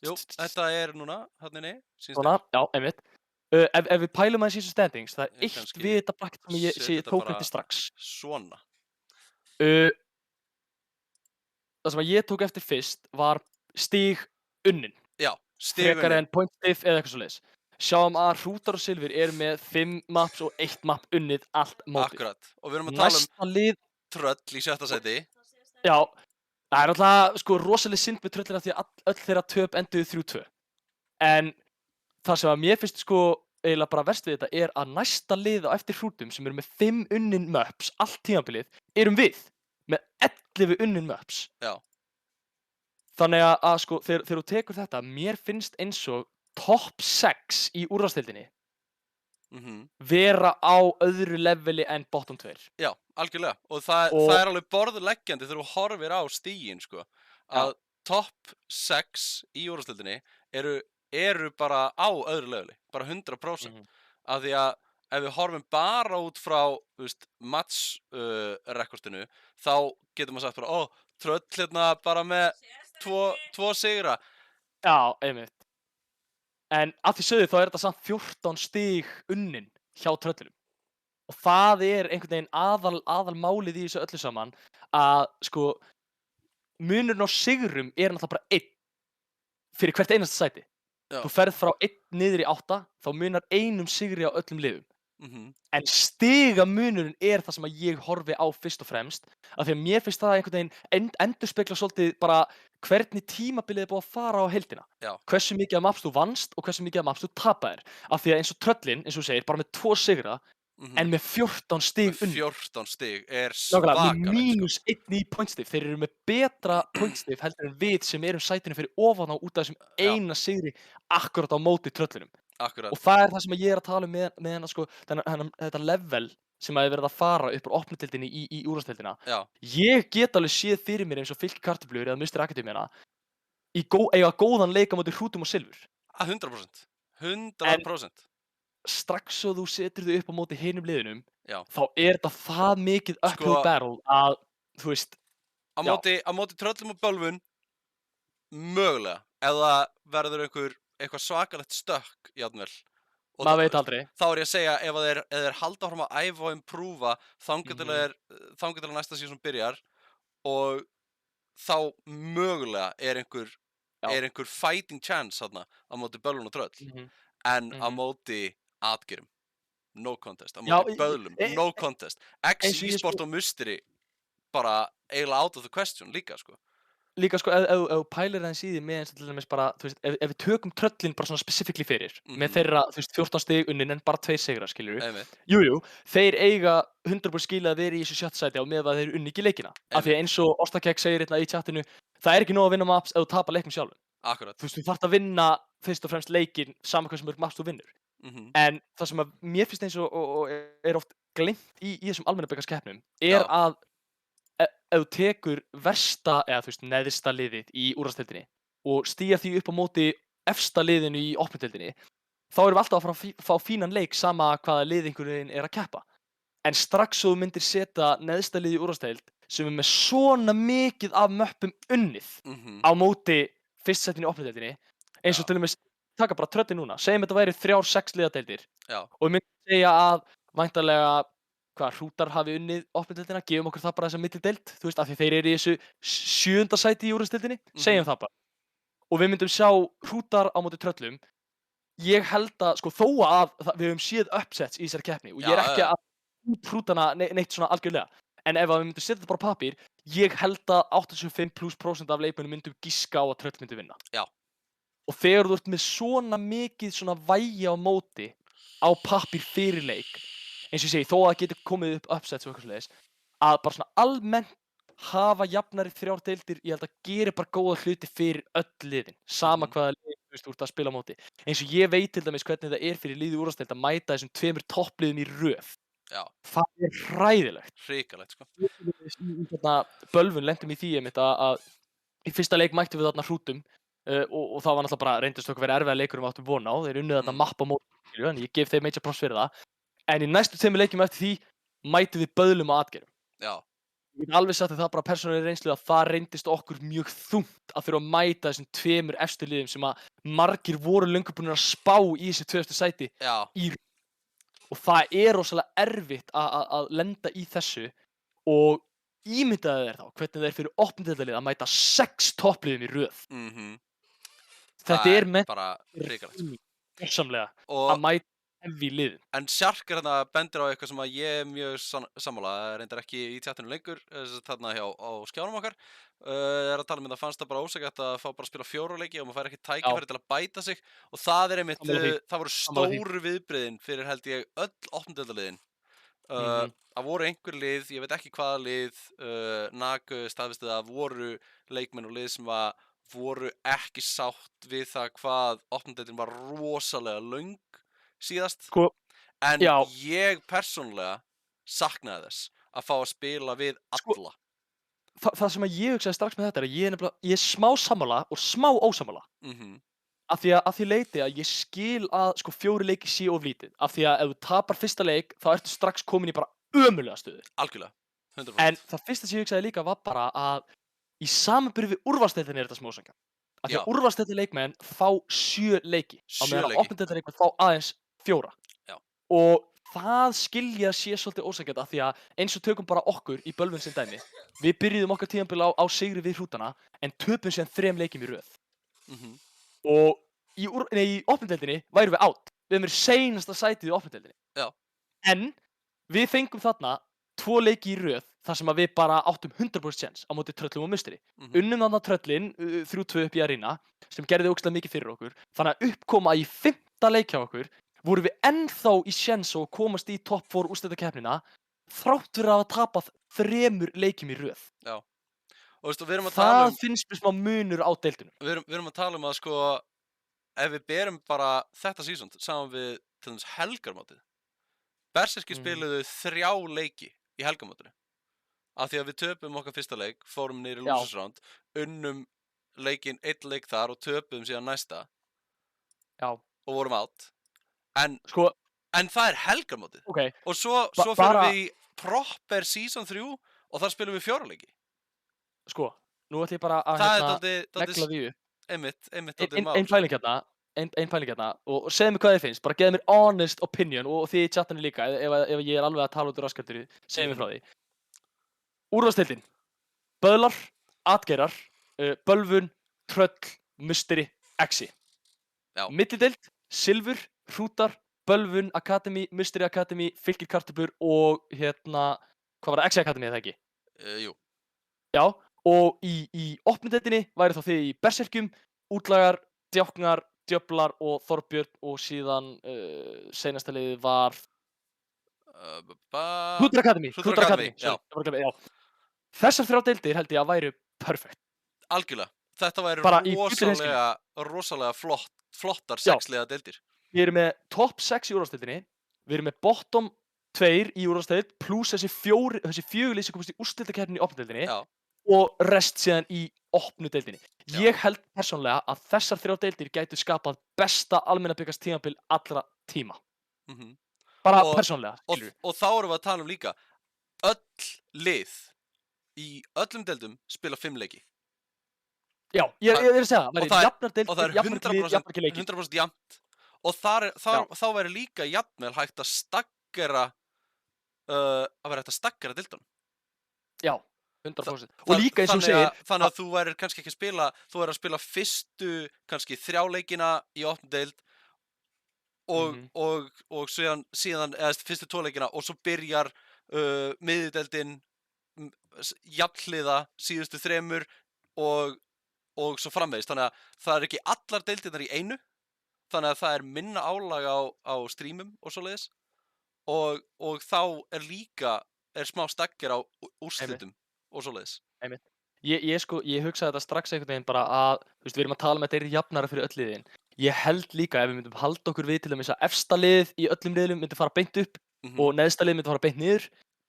Jú, þetta er núna, þannig svona, já, einmitt. Ef við pælum aðeins í þessu standings, það er eitt við þetta bracket sem ég tók eftir strax. Svona. Það sem ég tók eftir fyrst var stig unnin. Já, stig unnin. Frekar en point diff eða eitthvað svoleiðis. Sjáum að Hrútar og Silfur eru með 5 maps og 1 map unnið allt mótið. Akkurat. Og við erum að tala um Tröll í 7. sæti. Já. Það er alltaf sko rosalega synd með Tröllina því að öll þeirra töp enduðu 3-2. En það sem að mér finnst sko eiginlega bara verst við þetta er að næsta lið á eftir Hrútum sem eru með 5 unnin maps allt tímabilið erum við með 11 unnin maps. Já. Þannig að sko þegar þú tekur þetta, mér finnst eins og top 6 í úrvalsdeildinni vera á öðru leveli en bottom 2. Já, algjörlega. Og það er alveg borðleggjandi þegar þú horfir á stigin, sko. Að top 6 í úrvalsdeildinni eru bara á öðru leveli. Bara 100%. Af því að ef við horfum bara út frá, þú veist, match-rekordinu, þá getur maður sagt bara, Tröll hérna bara með 2 sigra. Já, einmitt. En að því sögðu þá er þetta samt 14 stig unnin hjá Tröllunum. Og það er einhvern veginn aðal málið í þessu öllu saman að sko munurinn á sigrum er náttúrulega bara 1 fyrir hvert einasta sæti. Já. þú ferð frá 1 niður í 8, þá munar einum sigri á öllum liðum. Mhm. En stigamunurinn það sem að ég horfi á fyrst og fremst, af því að mér finnst það einhvern veginn endurspegla svolítið bara hvernig tímabilið búið að fara á heildina. Já. Hversu mikið af maps þú vannst og hversu mikið af maps þú tapaðir. Af því að eins og tröllin, eins og þú segir, bara með 2 sigra, en með 14 stig Með unnið. 14 stig Nákvæmlega, með svakalegt, mínus 1 í pointstig. Þeir eru með betra pointstig heldur en við sem erum sætinu fyrir ofan á út af þessum eina sigri akkurat á móti tröllinum. Akkurat. Og það það sem ég að tala um með hennar sko, þetta level sem að verið að fara upp úr opnudeildinni í úrvalsdeildina. Já. Ég get alveg séð fyrir mér eins og Fylki Kartöflur eða Mr. Akademíuna eiga góðan leik á móti Hrútum og Silfur. 100%. 100%. Strax svo þú setur þau upp á móti hinum liðunum, Já. þá þetta það mikið uphill battle að, þú veist, á móti tröllum og bölvun, mögulega, ef það verður eitthvað svakalegt stökk, jafnvel. Maður veit aldrei. Þá ég að segja, ef þeir halda áfram að æfa og improva, þangað til næsta season byrjar, og þá mögulega einhver fighting chance þarna á móti bölvun og tröll. En á móti atgerum, no contest. Á móti böðlum, no contest. X-Esport og Musteri, bara eiginlega out of the question líka, sko. Líka sko, ef þú pælir aðeins í því með eins og til dæmis bara, þú veist, ef við tökum tröllin bara svona specifically fyrir, með þeirra, þú veist, 14 stig unnin en bara 2 sigrar, skilurðu. Jú, þeir eiga 100% skilið að vera í þessu 7. sæti á meðan þeir unni ekki leikina. Af því að eins og Ostakek segir hérna í chatinu, það ekki nóg að vinna maps ef þú tapar leiknum sjálfum. Akkurat. Þú veist, þú þarft að vinna fyrst og fremst leikinn saman hversu mörg maps þú vinnur. En það sem að mér finnst eins og oft gleymt í þessum almennabikarskeppnum að ef þú tekur versta eða þú veist neðsta liðið í úrvalsdeildinni og stíga því upp á móti efsta liðinu í opnudeildinni, þá erum við alltaf að fara að fá fínan leik sama hvaða lið einhverjum að keppa. En strax svo þú myndir setja neðsta lið í úrvalsdeild sem með svona mikið af möppum unnið á móti fyrstsætinu í opnudeildinni, eins og til dæmis taka bara tröllin núna, segjum þetta væri 3-6 liðadeildir og við myndum segja að væntanlega Hrútar hafi unnið opnudeildina, gefum okkur það bara þessa millideild, þú veist, af því þeir eru í þessu 7. sæti í úrvalsdeildinni, segjum það bara. Og við myndum sjá Hrútar á móti tröllum. Ég held að, sko, þó að við höfum séð upsets í þessari keppni og ég ekki að Hrútana neitt svona algjörlega. En ef við myndum setja þetta bara á pappír, ég held að 85% af leikmönnum myndum giska á að tröll myndi vinna. Já. Og þegar þú ert með svona mikið svona vægi á móti á pappír fyrir leik, eins og ég segi, þó að það getur komið upp upsets og eitthvað svoleiðis, að bara svona almennt hafa jafnari 3 deildir, ég held að gera bara góða hluti fyrir öll liðin, sama hvaða lið þú ert að spila á móti. Eins og ég veit til dæmis hvernig það fyrir liðið úrvalsdeild að mæta þessum 2 toppliðum í röð. Já. Það hræðilegt. Hrikalegt, sko. Bölvun lentum í því að í fyrsta leik mættum við þarna Hrútum og það var náttúrulega bara reyndist okkur verið erfiða leikur við áttum von á. Þeir unnið þarna mapp á móti, en ég gef þeim major props fyrir það. En í næstu 2 leikjum eftir því mætum við böðlum og atgerum. Já. Ég get alveg sagt það bara persónulega reynslu að það reyndist okkur mjög þungt að þurfa að mæta þessum 2 efstu liðum sem að margir voru löngu búnir að spá í þessi 2. sæti. Já. Og það rosalega erfitt að lenda í þessu og ímyndaðu þér þá hvernig það fyrir opnudeildarlið að mæta 6 toppliðum í röð. Þetta bara hrikalegt, sko. Gjörsamlega að mæta heavy liðin. En Shark þarna bendir á eitthvað sem að ég mjög sammála, reyndar ekki í tjatinu lengur, þarna á skjánum okkar. Að tala um það fannst það bara ósækjart að fá bara að spila 4 leiki og maður fær ekki tækifæri til að bæta sig og það einmitt, það voru stóru viðbrigðin fyrir held ég öll opnudeildarliðin. Það voru einhver lið, ég veit ekki hvaða lið, Nagu staðfesti það, voru leikmenn og lið sem voru ekki sátt við það hvað opnudeildin var rosalega löng síðast, en ég persónulega saknaði þess að fá að spila við alla. Það sem ég hugsaði strax með þetta að ég smá sammála og smá ósammála. Af því leiti að ég skil að 4 leiki sé of lítið, af því að ef þú tapar fyrsta leik þá ertu strax komin í bara ömurlega stöðu. Algjörlega, 100%. En það fyrsta sem ég hugsaði líka var bara að í samanburði við úrvalsdeildinni þetta smá ósanngjarnt. Af því að úrvalsdeildar leikmenn fá 7 leiki, á meðan að opnudeildar leikmenn fá aðeins 4. Já. Og það skilja sé svolítið ósanngjarnt af því að eins og tökum bara okkur í Bölvun sem dæmi. Við byrjuðum okkar tímabil á sigri við Hrútana en töpum síðan 3 leikjum í röð. Og í opnudeildinni værum við out. Við hefum verið seinasta sætið í opnudeildinni. Já. En við fengum þarna 2 leiki í röð þar sem að við bara áttum 100% chance á móti Tröllum og Musteri. Unnum þarna Tröllin 3-2 upp í Arena sem gerði ógeðslega mikið fyrir okkur. Þannig að uppkoma í 5. leik hjá okkur vorum við ennþá í chance og komast í top 4 úrslitakeppnina þrátt fyrir að hafa tapað 3 leikjum í röð. Já. Og veistu, við erum að tala Það finnst mér smá munur á deildunum. Við erum að tala að sko, ef við berum bara þetta season saman við til dæmis helgarmótið. Berserkir spiluðu 3 leiki í helgarmótinu. Af því að við töpum okkar fyrsta leik, fórum niður í losers round, unnum leikinn 1 leik þar og töpum síðan næsta. Já. Og vorum out. En það er helgarmótið. Okay. Og svo fyrir við í proper season 3 og þar spilum við 4 leiki. Sko, nú ætlum ég bara að negla því upp. Einmitt Ein pæling hérna og segðu mér hvað þið finnst, bara geðu mér honest opinion og þið í chatinu líka, ef ég er alveg að tala út úr raskaturu, segðu mér frá því. Úrvalsdeildin, Böðlar, Atgeirar, Bölvun, Tröll, Musteri, Exi. Já. Millideild, Silfur, Hrútar, Bölvun, Academy, Musteri Academy, Fylkir Kartöflur og hvað var það, Exi Academy eða ekki? Jú. Já, og í opnudeildinni væri þá þið í Berserkjum, Útlagar, Djáknar, Djöflar og Þorbjörn og síðan seinasta liðið var Hrútar Academy, já. Þessar 3 deildir held ég að væru perfect. Algjörlega. Þetta væri rosalega flottar 6 liða deildir. Við erum með top 6 í úrvalsdeildinni, við erum með bottom 2 í úrvalsdeild pluss þessi 4 lið sem komast í úrslitakeppninni í opnudeildinni. Já. Og rest síðan í opnudeildinni. Ég held persónlega að þessar 3 deildir gætu skapað besta almennabikars tímabil allra tíma. Bara persónlega, skilur við. Og þá erum við að tala líka, öll lið í öllum deildum spila 5 leiki. Já, ég er að segja, það væri jafnar deildir, og það er 100% jafnt. Og þá væri líka jafnvel hægt að staggera deildunum. Já. 100%. Og líka eins og segir þannig að þú værir kannski ekki að spila, þú værir að spila fyrstu kannski 3 leikina í opnudeild og síðan eða fyrstu 2 leikina og svo byrjar miðjudeildin jafnhliða síðustu 3 og svo framvegis. Þannig að það er ekki allar deildirnar í einu, þannig að það er minna álag á streamum og svoleiðis og þá er smá staggir á úrslitum og svoleiðis. Ég hugsaði þetta strax einhvern veginn bara að, við erum að tala um að þetta er jafnara fyrir öll liðin. Ég held líka ef við myndum halda okkur við til dæmis að efsta lið í öllum liðum myndi fara beint upp og neðsta lið myndi fara beint niður,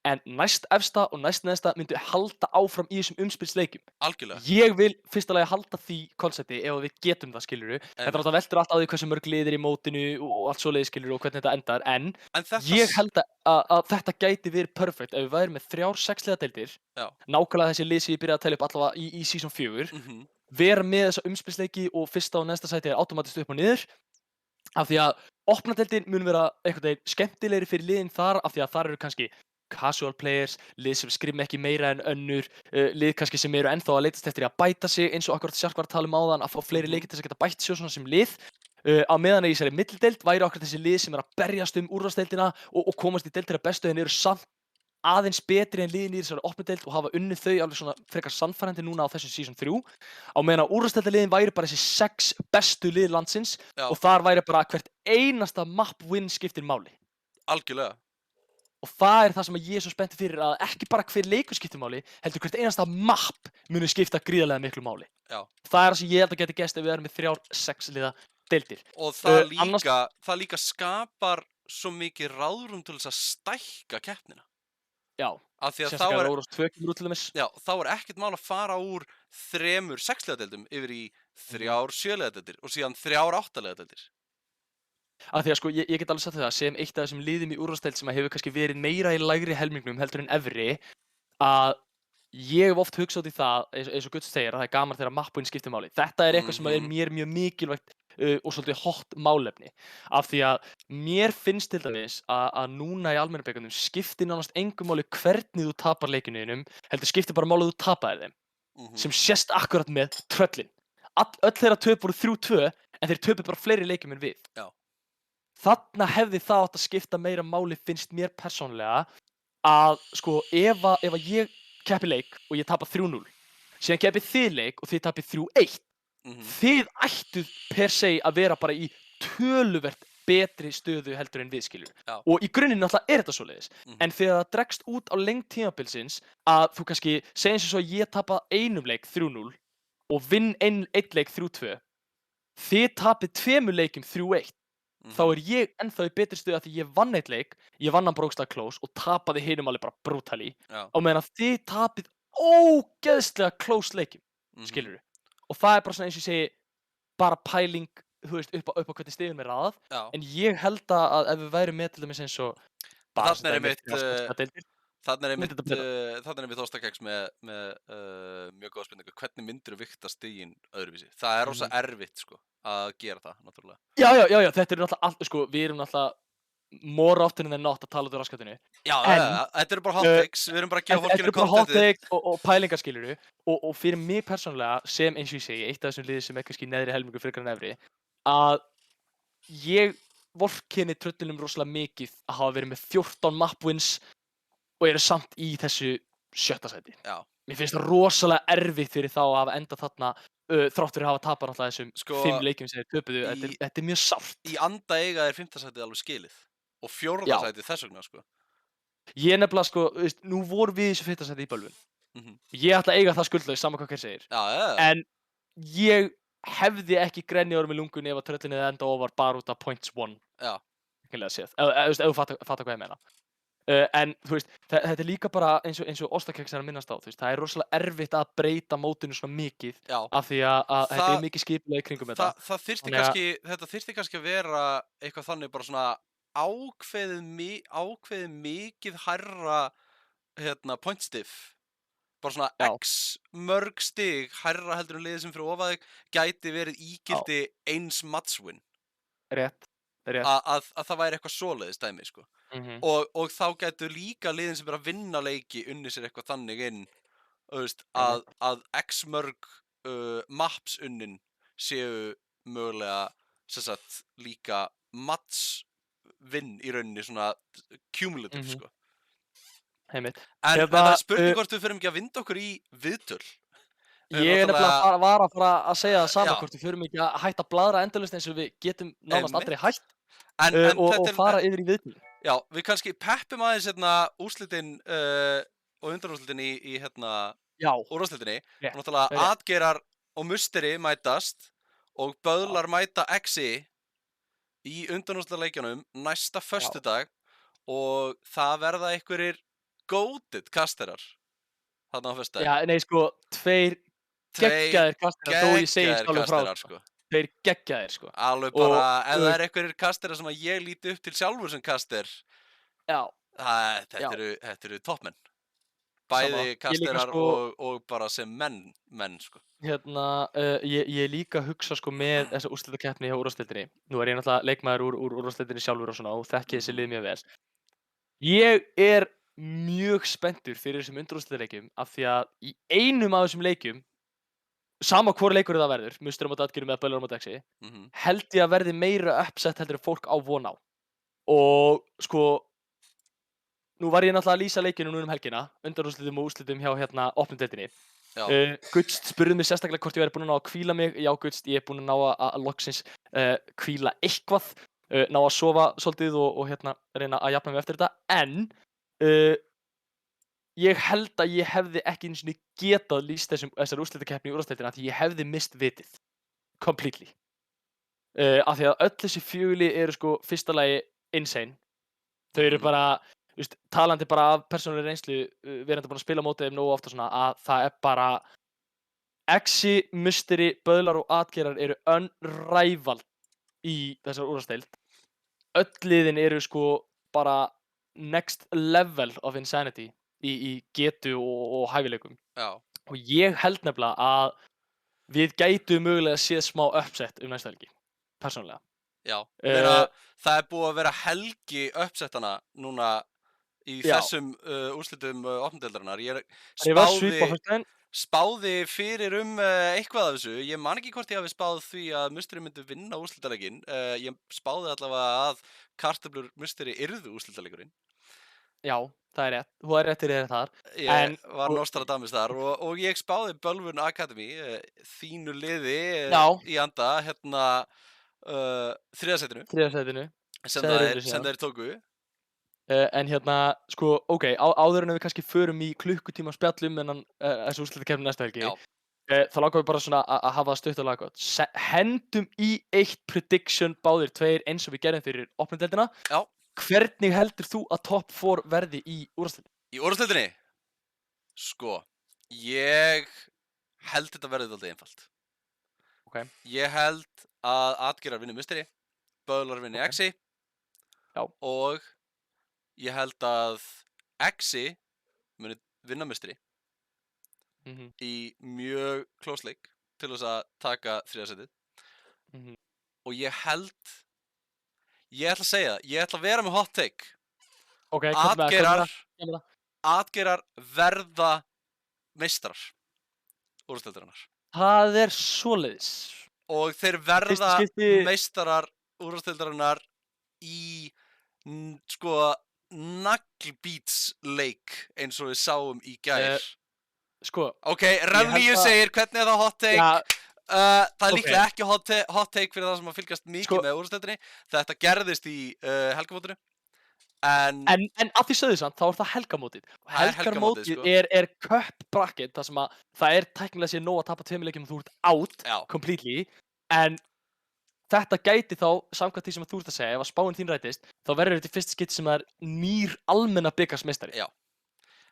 en næst efsta og næst neðsta myndi halda áfram í þessum umspilsleikjum. Algjörlega. Ég vil fyrsta lagi halda því konsepti ef við getum það, skilurðu. Þetta er alltaf veltur allt á því hversu mörg lið er í mótinu og allt svoleiðis, skilurðu, og hvernig þetta endar, en ég held að þetta gæti verið perfect ef við værum með 3 6 liða deildir, nákvæmlega þessi lið sem ég byrjaði að tala upp allavega í season 4, vera með þessa umspilsleiki og fyrsta og næsta sæti er automatist upp og niður, af því að opnadeildin mun vera einhvern veginn skemmtilegri fyrir liðin þar, af því að þar eru kannski casual players, lið sem skrimmi ekki meira en önnur, lið kannski sem eru ennþá að leitast eftir að bæta sig, eins og akkurat Sjark var að tala um áðan, að fá fleiri leiki til þess að geta bætt sig svona sem lið. Á meðan í þessari milldeild væri akkurat þessi lið sem er að berjast úrvalsdeildina og komast í deildir að bestu, en eru samt aðeins betri en liðin í þessari opnudeild og hafa unnið þau alveg svona frekar sannfærandi núna á þessu season 3. Á meðan að úrvalsdeildarliðin væri bara þessi 6 bestu lið landsins og þar væri bara hvert einasta map win skiptir máli. Algjörlega. Og það er það sem ég er svo spenntið fyrir, að ekki bara hver leikur skiptir máli, heldur hvert einasta map muni skipta gríðarlega miklu máli. Já. Það er það sem ég held að geti gest ef við erum með 3 6 liða deildir. Og það líka skapar svo mikið ráðrúm til þess að stækka keppnina. Já. Af því að þá er ekkert mál að fara úr 3 6 liða deildum yfir í 3 7 liða deildir og síðan 3 8 liða deildir. Af því að sko, ég get alveg sagt það, sem eitt af þessum liðum í úrvalsdeild sem hefur kannski verið meira í lægri helmingnum heldur en efri, að ég hef oft hugsað út í það, eins og Guðs segir, að það er gaman þegar mappuinn skiptir máli. Þetta er eitthvað sem er mér mjög mikilvægt og svolítið hot málefni. Af því að mér finnst til dæmis að núna í almennabikarnum skiptir nánast engu máli hvernig þú tapar leikinuðinum, heldur skiptir bara máli að þú tapaðir þeim. Sem sést akkurat með Tröllin. Öll þeirra töp voru 3-2, en þeir töpu bara fleiri leikjum en við. Já. Þarna hefði það átt að skipta meira máli, finnst mér persónulega, að sko ef að ég keppi leik og ég tapa 3-0, síðan keppið þið leik og þið tapið 3-1, þið ættuð per se að vera bara í töluvert betri stöðu heldur en við, skilur. Já. Og í grunninn náttúrulega er þetta svoleiðis. En þegar það dregst út á lengd tímabilsins að þú kannski segir eins og svo að ég tapa einum leik 3-0 og vinn einn leik 3-2, þið tapið 2 leikjum 3-1, þá er ég ennþá í betri stöðu að því ég vann eitt leik, ég vann hann brókstað close og tapaði hinum alveg bara brutally, á meðan að þið tapið ógeðslega close leikjum, skilurðu. Og það er bara svona eins og ég segi, bara pæling, þú veist, upp á hvernig stigum er raðað, en ég held að ef við værum með til dæmis eins og Þarna er einmitt Ostakeks með mjög góða spurningu. Hvernig myndirðu vigta stigin öðruvísi? Það er rosa erfitt, sko, að gera það, náttúrulega. Já, þetta er náttúrulega allt, sko, við erum náttúrulega more often than not að tala út úr raskatinu. Já, þetta eru bara hot takes, við erum bara að gefa fólkinu contentið. Þetta eru bara hot takes og pælingar, skilurðu, og fyrir mig persónulega, sem eins og ég segi, eitt af þessum liði sem er kannski neðri helmingur frekar en efri, að ég vorkenni tröllunum rosalega mikið að hafa verið með 14 map wins og eru samt í þessu 7. sæti. Já. Mér finnst það rosalega erfitt fyrir þá að hafa endað þarna þrátt fyrir að hafa tapað náttúrulega þessum 5 leikjum sem þeir töpuðu. Þetta er mjög sárt. Í anda eiga er 5. sætið alveg skilið og 4. sætið þess vegna, sko. Ég nefnilega, sko, veist, nú vorum við í þessu 5. sæti í bölvun. Ég ætla að eiga það skuldlaust, sama hvað hver segir. En ég hefði ekki grenjað með lungunni ef að tröllin hefði endað ofar bara út af points won. Já. Ef þú fattar hvað ég meina. En þú veist, þetta er líka bara eins og Ostakeks er að minnast á, þú veist, það er rosalega erfitt að breyta mótinu svona mikið af því að þetta er mikið skipulega í kringum þetta. Þetta þyrfti kannski að vera eitthvað þannig bara svona ákveðið mikið hærra pointstif, bara svona x mörg stig hærra heldur en liðið sem fyrir ofað þig gæti verið ígildi eins matchwin. Rétt. Að það væri eitthvað svoleiðis dæmi, sko. Og þá gætu líka liðin sem er að vinna leiki unni sér eitthvað þannig inn, að x mörg maps unnin séu mögulega líka match vinn í rauninni svona cumulative, sko. En það er spurning hvort við förum ekki að vinda okkur í viðtöl. Ég er nefnilega var að fara að segja það sama hvort við förum ekki að hætta að bladra endalaust eins og við getum nánast aldrei hætt og fara yfir í viðtöl. Já, við kannski peppum aðeins úrslitin og undanúrslitin í úrvarslitinni. Náttúrulega Atgerar og Musteri mætast og Böðlar mæta Exi í undanúrslitaleikjunum næsta föstudag og það verða einhverjir goated kasterar þarna á föstudag. Já, nei, sko, 2 geggjaðir kasterar, þó ég segi alveg frá, sko. 2 geggjaðir, sko. Alveg bara, ef það er einhverjir kasterar sem ég líti upp til sjálfur sem kaster, þetta eru toppmenn. Bæði kasterar og bara sem menn, sko. Ég líka hugsa, sko, með þessa úrslitakeppni hjá úrvalsdeildinni. Nú er ég náttúrulega leikmaður úr úrvalsdeildinni sjálfur og svona og þekki þessi lið mjög vel. Ég er mjög spenntur fyrir þessum undanúrslitaleikjum af því að í einum af þessum leikjum, sama hvor leikur það verður, Musteri á móti Atgerum eða Böðlar á móti Exi, held ég að verði meira upset heldur en fólk á von á. Og sko, nú var ég náttúrulega að lýsa leikinu núna helgina, undanúrslitum og úrslitum hjá opnum deildinni. Gutst spurði mig sérstaklega hvort ég væri búinn að ná að hvíla mig. Já, Gutst, ég er búinn að ná að loksins hvíla eitthvað, ná að sofa svolítið og reyna að jafna mig eftir þetta. En ég held að ég hefði ekki einu sinni getað lýst þessar úrslitakeppni í úrvalsdeildinni af því ég hefði mist vitið. Completely. Af því að öll þessi 4 lið eru, sko, fyrsta lagi insane. Þau eru bara, talandi bara af persónulegri reynslu, verandi búin að spila mótið þeim nógu ofta svona, að það er bara Exi, Musteri, Böðlar og Atgerar eru unrivaled í þessar úrvalsdeild. Öll liðin eru, sko, bara next level of insanity í getu og hæfileikum. Og ég held nefnilega að við gætum mögulega séð smá upset næsta helgi, persónulega. Já, það er búið að vera helgi uppsettana núna í þessum úrslitum opndeildarinnar. Ég var svip á föstudaginn. spáði fyrir eitthvað af þessu. Ég man ekki hvort ég hafi spáð því að Musteri myndi vinna úrslitaleikin. Ég spáði allavega að kartöflur Musteri yrðu úrslitaleikurinn. Já, það er rétt. Þú er réttir þér þar. Ég var Nostradamus þar og ég spáði Bölvun Academy, þínu liði í anda, hérna þriðasætinu. Sem þeir tóku. En hérna, sko, ok, áður en við kannski förum í klukkutíma spjallum en þessu úrslitakeppni næsta helgi. Þá langar við bara svona að hafa það stutt og laggott. Hendum í eitt prediction báðir tveir eins og við gerðum fyrir opnundeldina. Já. Hvernig heldur þú að top 4 verði í úrslitakeppni? Í úrslitakeppni? Sko, ég held þetta verði dálítið einfalt. Ok. Ég held að Atgerar vinni Musteri, Böðlar vinni Exi. Já. Og ég held að Exi muni vinna Musteri. Í mjög close leik til þess að taka þriðasætið. Og ég ætla að segja það, ég ætla að vera með hot take. Ok, Atgerar verða meistarar úrvalsdeildarinnar. Það er svoleiðis. Og þeir verða meistarar úrvalsdeildarinnar í sko naglbítsleik eins og við sáum í gær. Sko, ok, Revnýju segir hvernig er það hot take? Ja, það er líklega ekki hot take fyrir það sem að fylgjast mikið með úrvalsdeildinni. Þetta gerðist í helgamótinu. En að því sögðu samt, þá er það helgamótið. Helgamótið er cup bracket, þar sem að það er tæknilega sér nóg að tapa 2 leikjum og þú ert out completely. En þetta gæti þá, samkvæmt því sem þú ert að segja, ef að spáin þín rætist, þá verður þetta í fyrsta skipti sem það er nýr almenna bikarsmeistari. Já.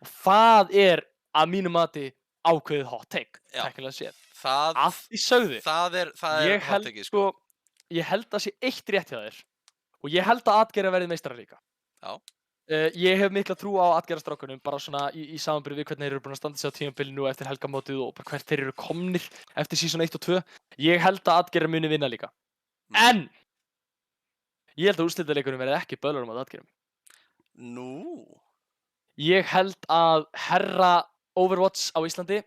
Og það er að mínu mati ákveðið hot take, tæknilega séð. Að því sögðu, það er hot take, sko. Ég held að sé eitt rétt hjá þér og ég held að Atgerar verði meistarar líka. Já. Ég hef mikla trú á Atgerarstrákunum, bara svona í samanburði við hvernig þeir eru búin að standa sig á tímabilinu eftir helgamótið og bara hvert þeir eru komnir eftir season 1 og 2. Ég held að Atgerar muni vinna líka. En ég held að úrslitaleikurinn verði ekki Böðlarum á Atgerum. Nú? Ég held að herra Overwatch á Íslandi,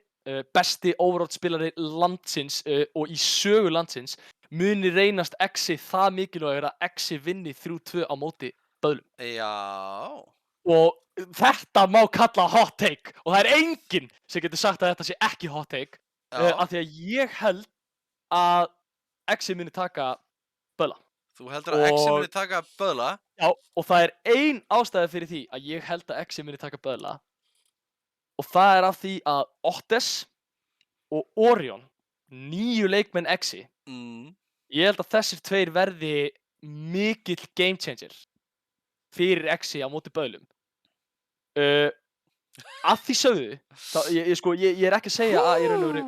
besti Overwatch spilari landsins og í sögu landsins, muni reynast Exi það mikilvægur að Exi vinni 3-2 á móti Böðlum. Já. Og þetta má kalla hot take og það er enginn sem getur sagt að þetta sé ekki hot take af því að ég held að Exi muni taka Böðla. Þú heldur að Exi muni taka Böðla? Já, og það er ein ástæða fyrir því að ég held að Exi muni taka Böðla og það er af því að Ottes og Orion, 9 leikmenn Exi, ég held að þessir tveir verði mikill game changer fyrir Exi á móti Böðlum. Að því sögðu, ég er ekki að segja að í raun og veru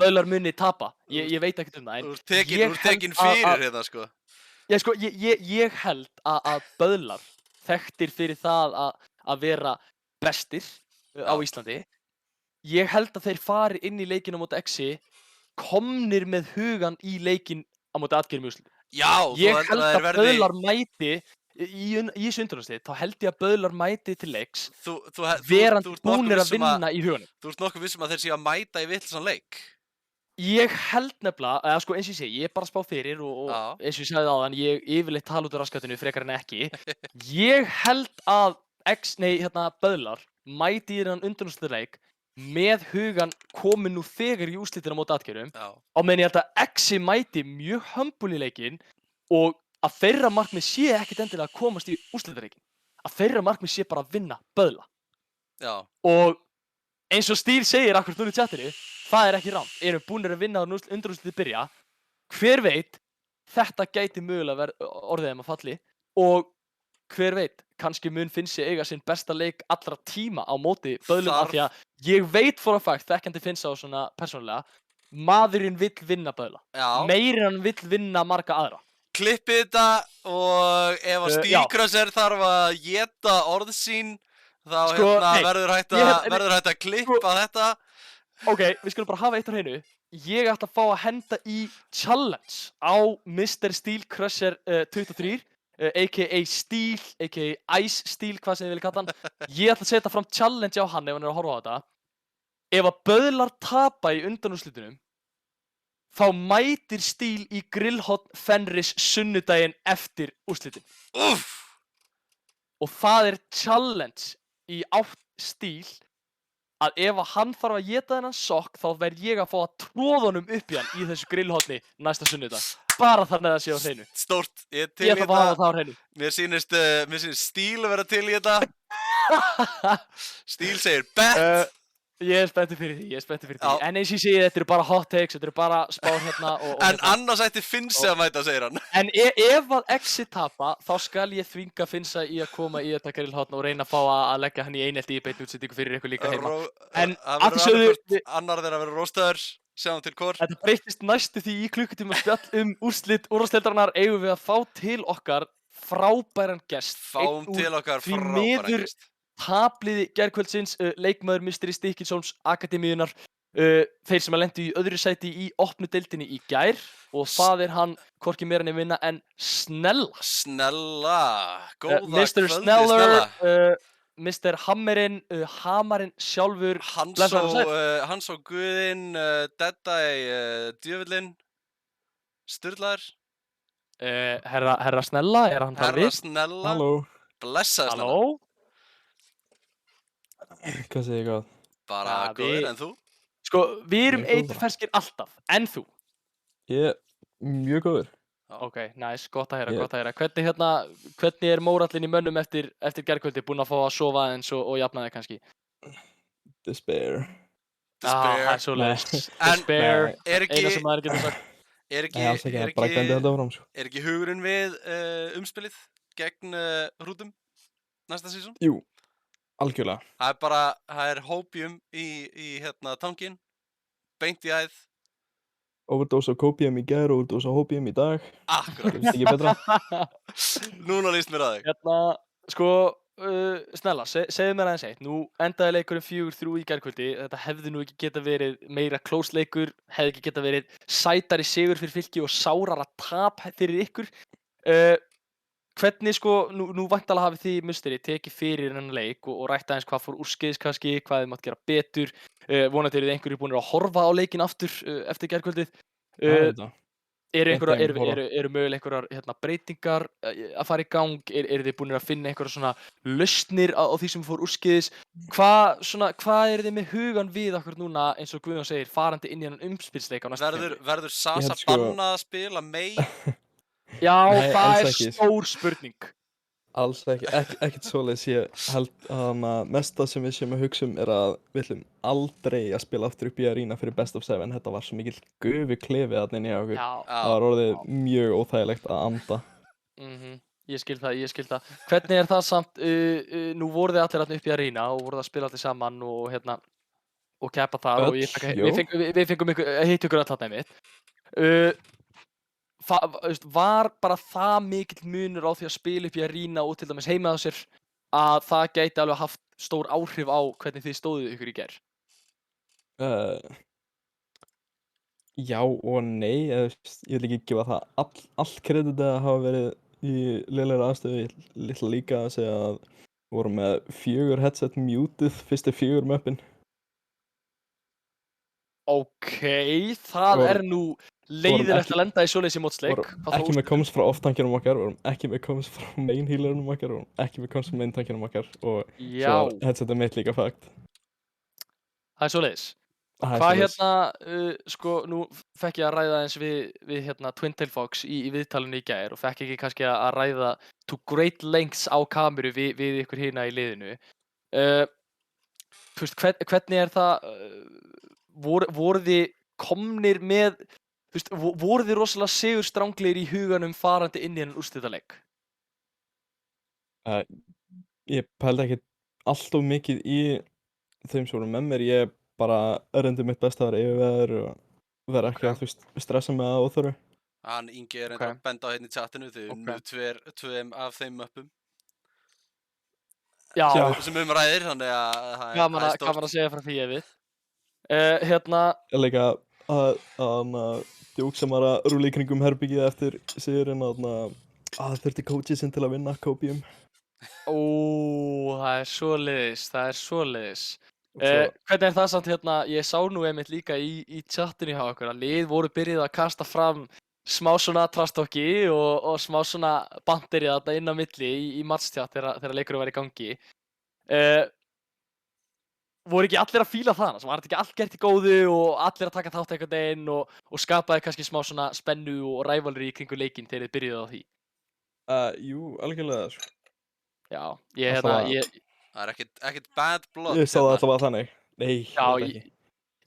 Böðlar muni tapa, ég veit ekkert um það. Þú ert tekin fyrir hérna, sko. Ég held að Böðlar, þekktir fyrir það að vera bestir á Íslandi, ég held að þeir fari inn í leikinn á móti Exi, komnir með hugan í leikinn á móti Atgerum í úrslitum. Já, ég held að Böðlar mæti í þessu undanúrslit, þá held ég að Böðlar mæti til leiks verandi búnir að vinna í huganum. Þú ert nokkuð vissum að þeir séu að mæta í vitlausan leik? Ég held nefnilega, eða sko eins og ég segi, ég er bara að spá fyrir og eins og ég sagði áðan, ég yfirleitt tala út úr raskatinu frekar en ekki. Ég held að Böðlar mæti í þennan undanúrslitaleik með hugan komin nú þegar í úrslitina móti Atgerum á meðan ég held að Exi mæti mjög humble í leikinn og að þeirra markmið sé ekkert endilega að komast í úrslitaleikin. Að þeirra markmið sé bara að vinna Böðla. Já. Og eins og Stíl segir akkurat núna í chatinu, það er ekki rangt. Erum búinir að vinna og undanúrslitið byrja. Hver veit, þetta gæti mögulega orðið þeim að falli og hver veit, kannski mun Finnsi eiga sinn besta leik allra tíma á móti Böðlum af því að ég veit for a fact, þekkjandi Finnsa og svona persónulega, maðurinn vill vinna Böðla. Meira en hann vill vinna marga aðra. Klippið þetta og ef að Stílkrösser þarf að éta orð sín, þá verður hægt að klippa þetta. Ok, við skulum bara hafa eitt á hreinu. Ég ætla að fá að henda í challenge á Mr. Stílkrösser 23. A.k.a. Stíl, a.k.a. Ice Stíl, hvað sem þið vilja kalla hann. Ég ætla að setja fram challenge á hann ef hann er að horfa á þetta. ef að Böðlar tapa í undanúrslitunum, þá mætir Stíl í Grillhotn Fenris sunnudaginn eftir úrslitin. Úff! Og það challenge í átt Stíl að ef að hann þarf að éta þennan sokk, þá verð ég að fá að tróða honum upp í hann í þessu grillhotni næsta sunnudag. Bara þannig að það sé á hreinu. Stórt, ég til í Ég þarf að hafa það á hreinu. Mér sýnist Stíl að vera til í þetta. Stíl segir bet. Ég er spenntur fyrir því, En eins og ég segi, þetta eru bara hot takes, þetta eru bara spár hérna og En annars ætti Finnsi að mæta, segir hann. En ef að Exi tapa, þá skal ég þvinga Finnsa í að koma í þetta grillhotn og reyna að fá að leggja hann í einelti í beinni útsendingu fyrir ykkur líka heima. En að því sögðu... Annar þeirra verður róstaður, sjáum til hvor. Þetta breytist næstu því í klukkutíma spjall úrslit úrvalsdeildarinnar eigum við að fá til okkar frábæran gest. Fáum til okkar frábæran gest. Tapliði gærkvöldsins, leikmaður Mystery Stickinsons Akademíunar, þeir sem að lendu í öðru sæti í opnu deildinni í gær og það hann hvorki meira en minna en Snella. Snella, góða Mr. kvöldi Sneller, Mr. Hammerinn, Hamarinn sjálfur. Hans og Guðinn, Deadeye, Djöfullinn, Sturlaður. Herra Snella, hann þar við? Herra Snella. Halló. Blessaður Snella. Halló. Hvað segir ég góð? Bara góður, en þú? Sko, við erum eiturferskir alltaf, en þú? Ég er mjög góður. Ok, nice, gott að heyra. Hvernig mórallinn í mönnum eftir gærkvöldi? Búinn að fá að sofa aðeins og jafna þig kannski? Despair. Það er svoleiðis. Despair. Eina sem maður getur sagt. Er ekki hugurinn við umspilið gegn Hrútum næsta sísón? Jú. Algjörlega. Það er hópjum í tankinn, beint í æð. Overdose á kópíum í gær, overdose á hópíum í dag. Akkurat. Gerist ekki betra. Núna líst mér að þig. Snella, segðu mér aðeins eitt. Nú endaði leikurinn 4-3 í gærkvöldi. Þetta hefði nú ekki geta verið meira close leikur, hefði ekki geta verið sætari sigur fyrir Fylki og sárara tap fyrir ykkur. Hvernig nú væntanlega hafið þið Mystery tekið fyrir þennan leik og rætt aðeins hvað fór úrskeiðis kannski, hvað þið mátt gera betur. Vonandi eru einhverjir búinir að horfa á leikinn aftur eftir gærkvöldið. Eru mögulega einhverjar breytingar að fara í gang? Eru þið búinir að finna einhverjar svona lausnir á því sem fór úrskeiðis? Hvað eru þið með hugan við okkur núna, eins og Guðjón segir, farandi inn í þennan umspilsleik á næsta tímabili? Verður Sasa bannað að spila Mei? Já, það stór spurning. Alls ekki, ekkert svoleiðis. Ég held að mesta sem við séum að hugsa er að við ætlum aldrei að spila aftur upp í Arena fyrir Best of 7. Þetta var svo mikill gufuklefið þarna inni hjá okkur. Það var orðið mjög óþægilegt að anda. Ég skil það. Hvernig er það samt, nú voruð þið allir þarna upp í Arena og voruð að spila allir saman og keppa þar og við fengum hitt ykkur öll þarna einmitt. Var bara það mikill munur á því að spila upp í Arena og til dæmis heima á sér að það gæti alveg haft stór áhrif á hvernig þið stóðuð ykkur í gær? Já og nei. Ég vil ekki gefa það allt kredit að hafa verið í lélegri aðstöðu. Ég ætla líka að segja að við vorum með 4 headset muted fyrstu 4 möppin. Ok, það er nú leiðilegt að lenda í svoleiðis í mótsleik. Ekki með komst frá off-tankinum okkar, vorum ekki með komst frá main healerunum okkar, vorum ekki með komst frá main tankinum okkar og svo headsetum mitt líka fakt. Það er svoleiðis. Hvað nú fekk ég að ræða eins við Twintail Fox í viðtalinu í gær og fekk ekki kannski að ræða to great lengths á kameru við ykkur hérna í liðinu. Hvernig er það, voruð þið komnir með, voruð þið rosalega sigurstranglegir í huganum farandi inn í þennan úrslitaleik? Ég pældi ekki alltof mikið í þeim sem voru með mér. Ég bara reyndi mitt besta að vera yfirvegaður og vera ekki að stressa með það óþörfu. Hann Ingi er að benda á hérna í chatinu, þau unnu tveim af þeim möppum. Já. Sem ræðir, þannig að það er stórt. Gaman að segja frá því ef við. Ég líka að djók sem var að rúla í kringum herbyggið eftir sigurinn að þurfti coachesinn til að vinna kópíum. Það er svoleiðis. Og svo, Hvernig er það samt hérna, ég sá nú einmitt líka í chatinu hjá okkur að lið voru byrjuð að kasta fram smá svona trastokki og smá svona banteri þarna inn á milli í matchtjátt þegar leikurinn var í gangi. Voru ekki allir að fíla það annars? Var þetta ekki allt gert í góðu og allir að taka þátt einhvern veginn og skapaði kannski smá svona spennu og rivalry í kringu leikinn þegar þið byrjuðu á því? jú, algjörlega, sko. Já, ég Það er ekkert bad blood Ég sá það allavega þannig. Nei, Já, auðvitað ekki.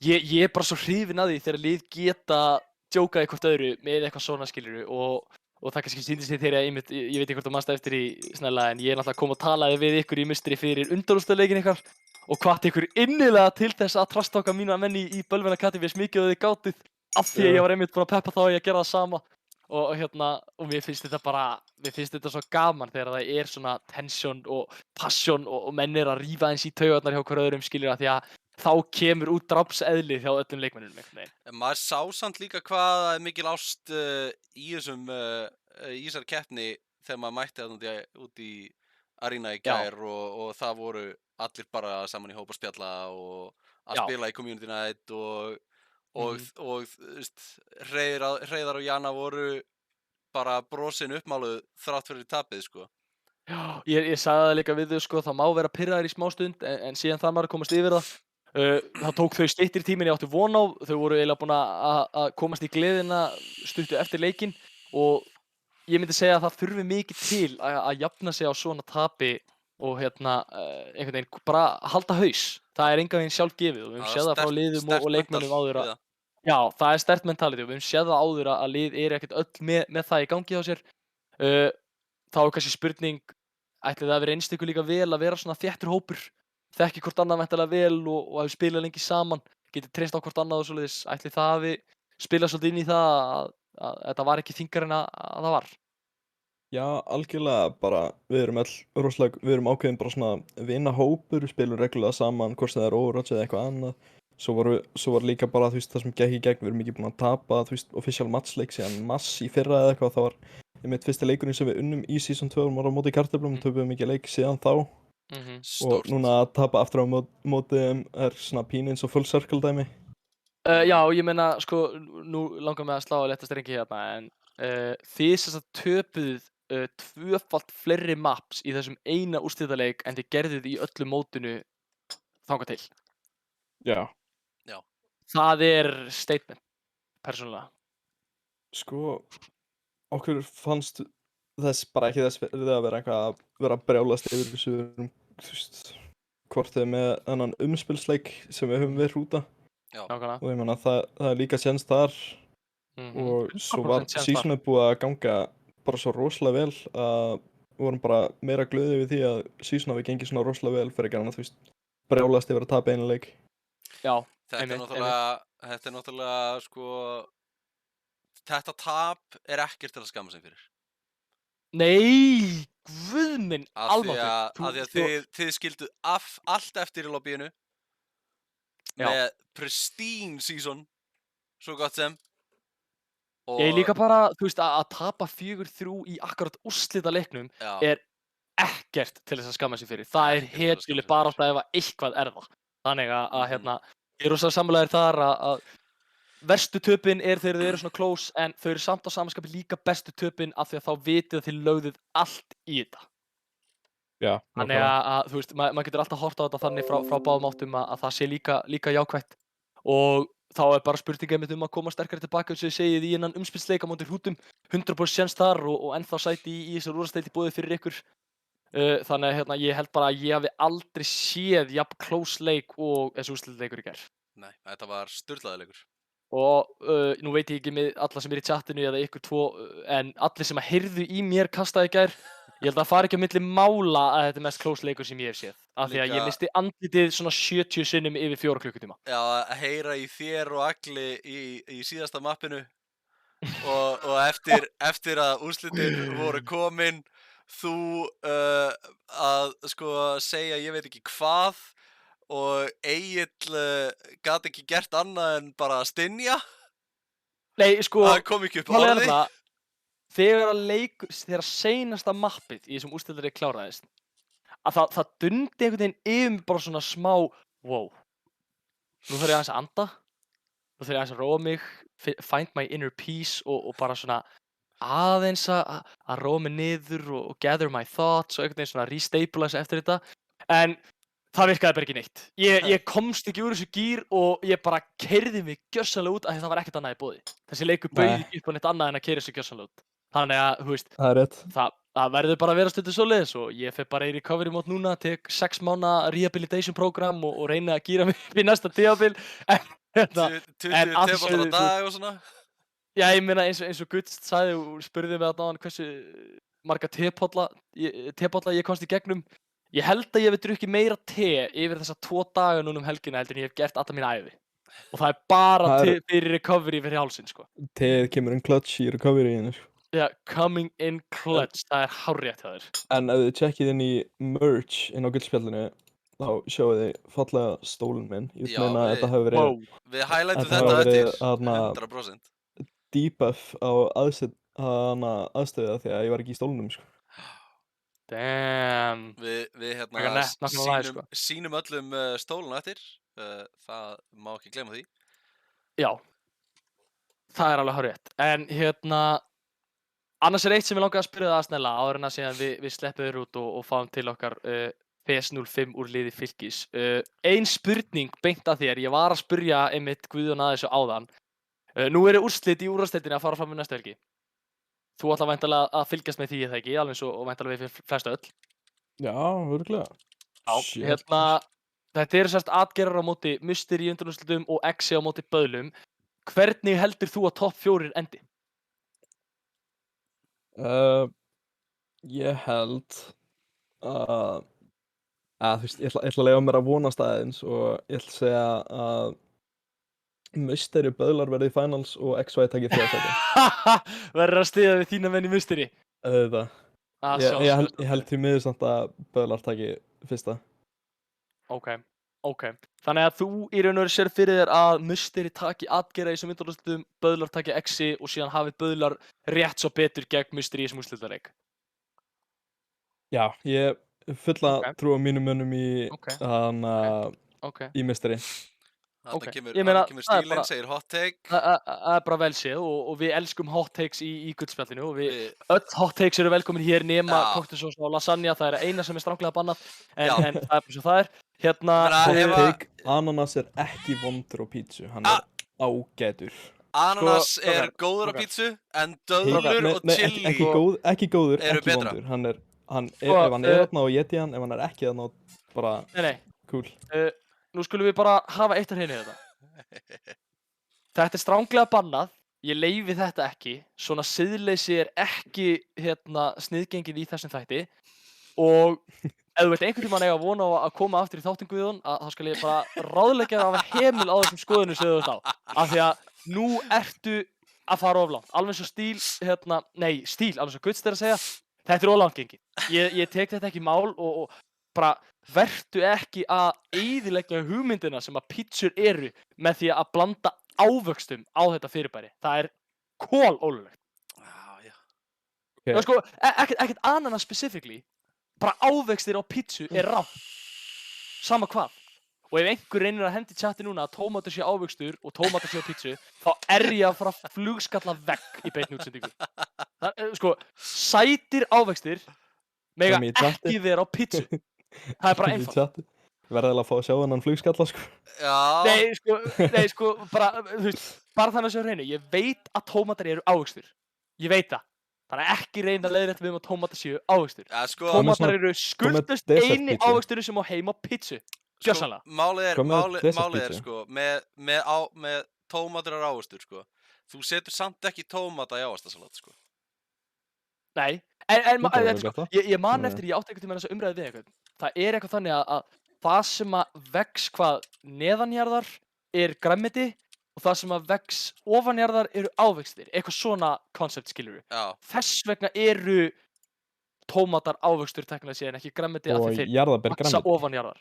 ég er bara svo hrifinn að því þegar lið geta djókað í hvort öðru með eitthvað svona skiluru og það kannski sýndist þegar ég veit ekki hvort þú manst eftir í snælla en ég er náttúrulega kom og talaði við ykkur í mustri fyrir undanúrslitaleikin ykkar og hvatti ykkur innilega til þess að trastalka mína menn í Bölvun Academy eins mikið og þið gátuð af því að ég var einmitt búinn að peppa þá í að gera það sama og mér finnst þetta svo gaman þegar það er svona tension og passion og menn er að rífa eins í taugarnar hjá hver öðrum skilur að því að þá kemur út drapseðli hjá öllum leikmennunum einhvern veginn. En maður sá samt líka hvað það er mikil ást í þessari keppni þegar maður mætti það út í arína í gær og það voru allir bara saman í hóp að spjalla og að spila í community night og Hreiðar og Jana voru bara brosin uppmáluð þrátt fyrir tapið, sko. Já, ég sagði það líka við þau, sko, það má vera pirraðir í smá stund en síðan það maður komast yfir það. Það tók þau styttri tíminn ég átti von á, þau voru eiginlega búin að komast í gleðina stuttu eftir leikinn og ég myndi segja að það þurfi mikið til að jafna sig á svona tapi og einhvern veginn bara halda haus. Það er engan veginn sjálfgefið og við höfum séð það frá liðum og leikmönnum áður að já, það er sterkt mentality og við höfum séð það áður að lið er ekkert öll með það í gangi á sér. Þá er kannski spurning, ætli það að vera einstöku líka vel að vera svona þéttur hópur, þekki hvort annað væntanlega vel og hafi spilað lengi saman, geti treyst á hvort annað og svoleiðis, ætli það hafi spilað svolítið inn í það að þetta var ekki þyngra en að það var? Já, algjörlega bara, við erum ákveðin bara svona vinahópur, við spilum reglulega saman, hvort sem það er Overwatch eða eitthvað annað. Svo var líka bara, þú veist, það sem gekk í gegn, við erum ekki búin að tapa, þú veist, official matchleik síðan mass í fyrra eða eitthvað, það var einmitt fyrsti leikurinn sem við unnum í season 2 var á móti Kartöflum, töpuðum ekki leik síðan þá. Og núna að tapa aftur á móti er svona pínu eins og full circle dæmi. Já, ég meina, sko, nú langar mig að slá á létta strengi hérna, en þið sem sagt töpuð tvöfalt fleiri maps í þessum eina úrslitaleik en þið gerðuð í öllu mótinu þangað til. Já. Það er statement, persónulega. Sko, okkur fannst þess bara ekki þess verið að vera eitthvað að vera að brjálast yfir þessu, þú veist, hvort þið með þennan umspilsleik sem við höfum verið út af. Nákvæmlega. Og ég meina það er líka séns þar og svo var seasonið búið að ganga bara svo rosalega vel að við vorum bara meira glöðið við því að seasonið hafi gengið svona rosalega vel fyrir ekki annað, þú veist, brjálast yfir að tapa einu leik. Já, þetta er náttúrulega, sko, þetta tap er ekkert til að skamma sig fyrir. Nei, guð minn, almáttugur. Af því að þið skilduð allt eftir í lobbyinu með pristine season, svo gott sem. Ég líka bara, þú veist, að tapa 4-3 í akkurat úrslitaleiknum er ekkert til þess að skamma sig fyrir. Það er hetjuleg barátta ef eitthvað er það. Þannig að ég er rosalega sammálaður þar að verstu töpin þegar þau eru svona close en þau eru samt á samanskapi líka bestu töpin af því að þá vitið að þið lögðuð allt í þetta. Já, þannig að þú veist, maður getur alltaf hort á þetta þannig frá báðum áttum að það sé líka jákvætt og þá er bara spurning einmitt að koma sterkari tilbaka eins og ég segið í innan umspilsleik á móti Hrútum, 100% séns þar og ennþá sæti í þessari úrvalsdeild í boði fyrir ykkur. Þannig að ég held bara að ég hafi aldrei séð jafn close leik og þessi úrslitaleikur í gær. Nei, þetta var sturlaður leikur. Og nú veit ég ekki með alla sem er í chatinu eða ykkur tvo, en allir sem að heyrðu í mér kastaði í gær, ég held að það fari ekki á milli mála að þetta er mest close leikur sem ég hef séð. Af því að ég misti andlitið svona 70 sinnum yfir 4 klukkutíma. Já, að heyra í þér og Agli í síðasta mappinu og eftir að úrslitin voru komin, þú að sko segja ég veit ekki hvað og Egill gat ekki gert annað en bara að stynja. Nei, sko, það kom ekki upp orði. Þegar seinasta mappið í þessum úrslitaleik kláraðist, að það dundi einhvern veginn yfir bara svona smá wow, nú þarf ég aðeins að anda, nú þarf ég aðeins að róa mig, find my inner peace og bara svona aðeins að róa mig niður og gather my thoughts og einhvern veginn svona restabilize eftir þetta, en það virkaði bara ekki neitt. Ég komst ekki úr þessu gír og ég bara keyrði mig gjörsamlega út af því það var ekkert annað í boði. Þessi leikur bauð ekki upp á neitt annað en að keyra sig gjörsamlega út. Þannig að, þú veist, Það er rétt. það verður bara að vera stundum svoleiðis og ég fer bara í recovery mót núna, tek 6 mánaða rehabilitation program og reyni að gíra mig upp í næsta tímabil. En 20 tefallar á dag og svona. Já, ég meina eins og Guts sagði og spurði mig þarna áðan hversu marga tepalla ég komst í gegnum. Ég held að ég hef drukkið meira te yfir þessa 2 daga núna helgina heldur en ég hef gert alla mína ævi. Og það er bara fyrir recovery fyrir hálsinn, sko. Teið kemur clutch í recovery-inu, sko. Já, coming in clutch, það er hárrétt hjá þér. En ef þið checkið inn í merch inn á gullspjallinu, þá sjáu þið fallega stólinn minn. Ég Já, meina að þetta hafi verið Við highlightum Þetta þetta hafi verið, eftir, þarna, 100%. debuff á aðstöðu því að ég var ekki í stólnum, sko. Damn. Við Frekar nett, nákvæmlega, sko. sýnum öllum stóluna eftir, það má ekki gleyma því. Já, það er alveg hárrétt. En annars er eitt sem ég langaði að spyrja það að snella áður en að síðan við sleppum þér út og fáum til okkar PS05 úr liði Fylkis. Ein spurning beint að þér, ég var að spyrja einmitt Guðjón að þessu áðan. Nú eru úrslit í úrvalsdeildinni að fara fram næstu helgi. Þú ætlar væntanlega að fylgjast með því, eða ekki, alveg eins og væntanlega við flest öll. Já, örugglega. Já, þetta eru sérst atgerrar á móti Mystery í undanúrslitum og Exi á móti Böðlum. Hvernig heldur þú að topp 4 endi? Ég held að þú veist, ég ætla að leyfa mér að vonast aðeins og ég ætla að segja að Mystery Böðlar verði í finals og XY takið 3. sæti. Verður að styðja við þína menn í Mystery? Auðvitað. Ég held því miður samt að Böðlar takið 1. Ok. Þannig að þú í raun og veru sér fyrir þér að Mystery taki atgerra í þessum undanúrslitum, Böðlar taki Exi og síðan hafi Böðlar rétt svo betur gegn Mystery í þessum úrslitaleik. Já, ég fulla trú á mínum mönnum í í Mystery. Þarna kemur Ég meina, stílinn, segir hot take. Það er bara vel séð og við elskum hot takes í gullspjallinu og öll hot takes eru velkomin hér nema kokteilsós og lasagna, það er eina sem er stranglega bannað en það er bara svo það er. Hot take, ananas er ekki vondur á pítsu, hann er ágætur. Ananas er góður á pítsu en döðlur og chili ekki góður, eru ekki betra. vondur. Ef hann er þarna og éti hann, ef hann er ekki þarna bara cool. Nú skulum við bara hafa eitt á hreinu þetta. Þetta er stranglega bannað, ég leyfi þetta ekki, svona siðleysi er ekki sniðgengið í þessum þætti og ef þú vilt einhvern tímann eiga vona á að koma aftur í þáttinn Guðjón, þá skal ég bara ráðleggja þér að hafa hemil á þessum skoðunum sem þú ert á. Af því að nú ertu að fara of langt, alveg eins og Stíl, alveg eins og Guts er að segja, þetta er of langt gengið. Ég tek þetta ekki í mál og bara vertu ekki að eyðileggja hugmyndina sem að pítsur eru með því að blanda ávöxtum á þetta fyrirbæri. Það er kolólulegt. Sko, ekkert ananas specifically, bara ávextir á pítsu er rangt. Sama hvað. Og ef einhver reynir að hendi í chati núna að tómatur sé ávöxtur og tómatur sé á pítsu, þá er ég að fara að flugskalla vegg í beinni útsendingu. Sko, sætir ávextir mega ekki vera á pítsu. Það er bara einfalt. Verðilega að fá að sjá þennan flugskalla, sko. Já. Nei, sko, bara þannig að sjá hreinu. Ég veit að tómatar eru ávöxtur. Ég veit það. Þannig að ekki reyna að leiðrétta við að tómatar séu ávöxtur. Ja, sko, tómatar eru skuldust eini ávöxturinn sem á heima á pítsu. Gjörsamlega. Málið er, sko, með tómatar eru ávöxtur, sko. Þú setur samt ekki tómata í ávaxtasalat, sko. Nei. Ég man eftir, ég átti einhvern tímann þess að umræða við eitthvað. Það er eitthvað þannig að það sem að vex neðanjarðar er grænmeti og það sem að vex ofanjarðar eru ávextir. Eitthvað svona koncept, skilur við. Þess vegna eru tómatar ávextur teknilega séð en ekki grænmeti að þeir vaxa ofanjarðar.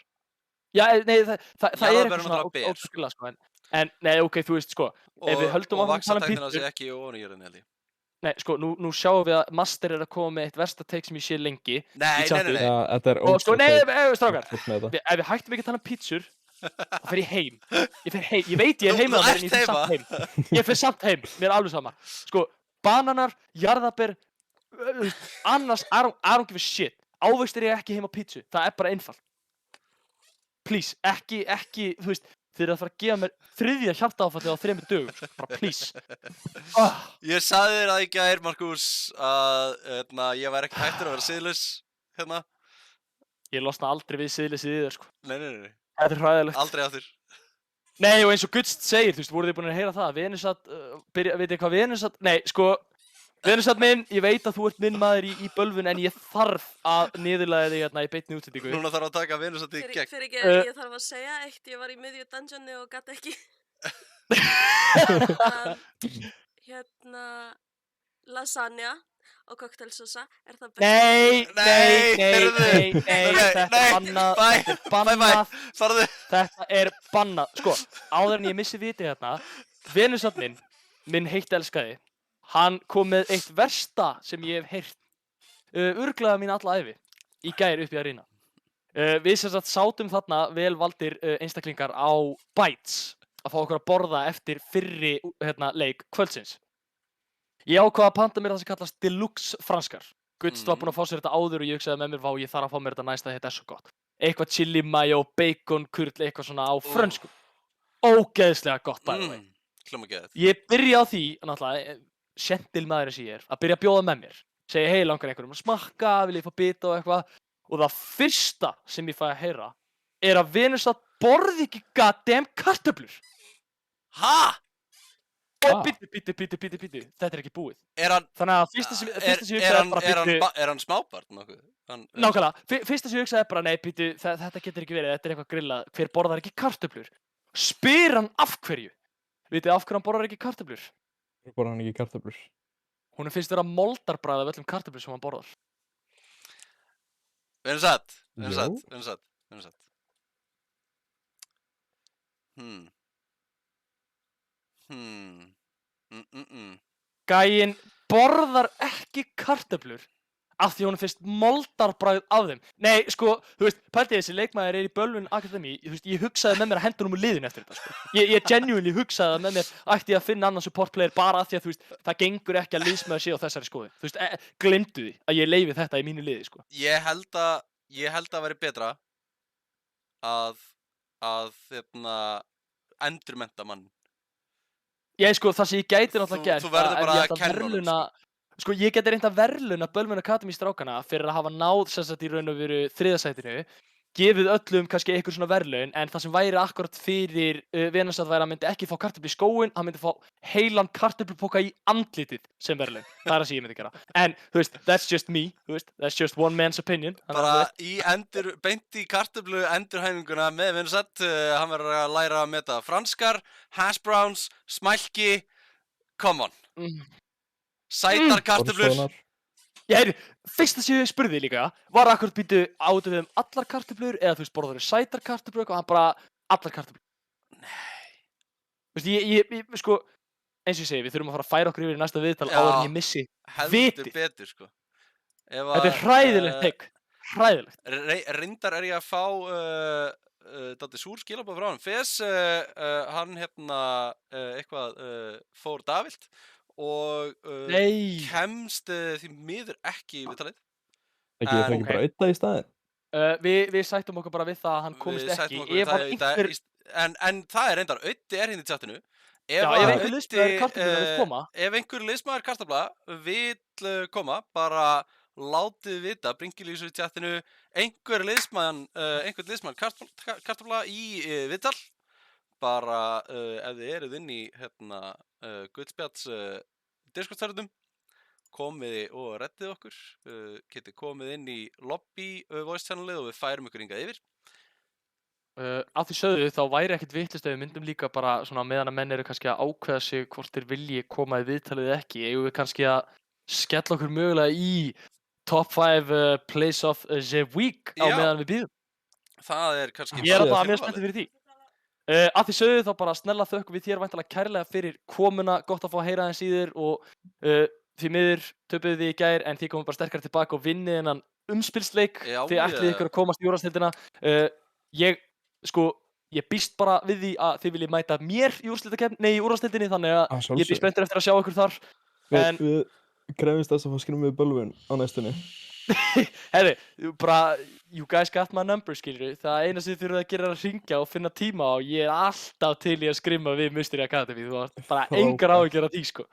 Já, nei, það er eitthvað svona ótrúlega, sko. En, nei, ok, þú veist, sko. Og vaxa teknilega séð ekki ofanjarðin, held ég. Nei, sko, nú sjáum við að Master er að koma með eitt versta take sem ég sé lengi. Nei. Þetta er og sko, nei, strákar, ef við hættum ekki að tala um pítsur, þá fer ég heim. Ég veit ég er heima þar en ég fer samt heim. Ég fer samt heim, mér er alveg sama. Sko, bananar, jarðarber, annars, I don't give a shit. Ávextir ég ekki heim á pítsu, það er bara einfalt. Please, ekki, þú veist, þið eru að fara að gefa mér 3. hjartaáfallið á 3 dögum, sko, bara please. Ég sagði þér að í gær, Markús, að ég væri ekki hættur að vera siðlaus hérna. Ég losna aldrei við siðleysið í þér, sko. Nei. Þetta er hræðilegt. Aldrei aftur. Nei, og eins og Gutst segir, þú veist, voruð þið búin að heyra það? Venusat, veit ég hvað Venusat? Nei, sko, Venusat minn, ég veit að þú ert minn maður í bölvun, en ég þarf að niðurlæða þig hérna í beinni útsendingu. Núna þarf að taka Venusat í gegn. Fyrir ekki, ég þarf að segja eitt, ég var í miðju dungeoni og gat ekki að, lasagna og cocktailsósa, er það best? Nei, þetta er bannað, Farðu. Þetta er bannað, sko, áður en ég missi viti hérna, Venusat minn heitt elskaði, hann kom með eitt versta sem ég hef heyrt, urglaða mín alla ævi, í gær uppi að rýna. Við sem sagt sátum þarna vel valdir einstaklingar á Bites að fá okkur að borða eftir fyrri leik kvöldsins. Ég ákvað að panta mér það sem kallast deluxe franskar. Gutst var búinn að fá sér þetta áður og ég hugsaði með mér, vá, ég þarf að fá mér þetta næst að þetta er svo gott. Eitthvað chili mayo, bacon, kurl, eitthvað svona á frönsku. Ógeðslega gott bæði veginn. Hljóma geðið. Ég byrja á því, náttúrulega, sentil maður sem ég er, að byrja að bjóða með mér. Segja, hei, langar einhverjum að smakka, vil ég fá bita og eitthvað. Og það fyrsta sem ég fæ að heyra er að Venusat borði ekki goddamn kartöflur. Ha? Og bíddu, þetta er ekki búið. Þannig að fyrsta sem ég hugsaði bara bíddu. Er hann smábarn nokkuð? Nákvæmlega, fyrsta sem ég hugsaði bara nei, bíddu, þetta getur ekki verið, þetta er eitthvað grillað. Hver borðar ekki kartöflur? Spyr hann af hverju? Vitið af hverju hann borðar ekki kartöflur? Borðar hann ekki kartöflur? Honum finnst vera moldarbragð af öllum kartöflur sem hann borðar. Venusat. Gæinn borðar ekki kartöflur af því honum finnst moldarbragð af þeim. Nei, sko, þú veist, pælti þessi leikmaður er í Bölvun Akademi, þú veist, ég hugsaði með mér að henda honum úr liðinu eftir þetta, sko. Ég genuinely hugsaði með mér ætti ég að finna annan support player bara af því að, þú veist, það gengur ekki að liðsmaður sé á þessari skoðun. Þú veist, gleymdu því að ég leyfi þetta í mínu liði, sko. Ég held að veri betra að endurmennta mann. Ég, sko, það sem ég gæti náttúrulega gert, þú verður bara að kenna honum, sko. Sko, ég geti reynt að verðlauna Bölvun Akademi strákana fyrir að hafa náð sem sagt í raun og veru 3. sætinu, gefið öllum kannski einhver svona verðlaun, en það sem væri akkurat fyrir Venusat væri að hann myndi ekki fá kartöflu í skóinn, hann myndi fá heilan kartöflupoka í andlitið sem verðlaun. Það er það sem ég myndi gera. En, þú veist, that's just me, þú veist, that's just one man's opinion. Bara beint í kartöflu endurhæfinguna með Venusat, hann verður að læra að meta franskar, hash browns, smælki, come on. Sætar kartöflur. Fyrsta sem ég spurði líka var akkurat býtu áttu við allar kartöflur eða þú veist borðar þau sætar kartöflur og hann bara allar kartöflur. Nei. Þú veist ég sko eins og ég segi við þurfum að fara að færa okkur yfir í næsta viðtal áður en ég missi vitið. Heldur betur sko. Þetta er hræðilegt teik. Hræðilegt. Reyndar er ég að fá dálítið súr skilaboð frá hann. Fes hann eitthvað fór davilt. Og kemst því miður ekki í viðtalið. Ekki bara auðvitað í staðinn? Við sættum okkur bara við það að hann komist ekki. En það er reyndar, auðvitað er hérna í chatinu. Ef einhver liðsmaður kartöflur vill koma. Ef einhver liðsmaður kartöfla vill koma, bara látið vita, Bringilísu í chatinu, einhver liðsmaður kartöfla í viðtal. Bara ef þið eruð inn í Guldspjalls Discord-serverunum, komið og reddið okkur, getið komið inn í lobby voice channelið og við færum ykkur hingað yfir. Af því sögðu þá væri ekkert vitlaust ef við myndum líka bara svona meðan að menn eru kannski að ákveða sig hvort þeir vilji koma í viðtalið eða ekki, eigum við kannski að skella okkur mögulega í top 5 plays of the week á meðan við bíðum. Það er kannski Ég er bara mjög spenntið fyrir því. Af því sögðu þá bara snella þökkum við þér væntanlega kærlega fyrir komuna, gott að fá að heyra aðeins í þér og því miður töpuðu þið í gær en þið komum bara sterkar tilbaka og vinnið þennan umspilsleik, þið ætlið ykkur að komast í úrvalsdeildina. Ég, sko, ég býst bara við því að þið viljið mæta mér í úrvalsdeildinni, þannig að Að ég sjálfsögðu. býst spenntur eftir að sjá ykkur þar. En, Við krefumst þess að fá skrumið bölvun á næstunni. herri, bara, you guys got my number, skilur. Það eina sem þið þurfið að gera er að hringja og finna tíma og ég er alltaf til í að skrimma við Mystery Academy. Þú varst bara engar áhyggjur af því, sko.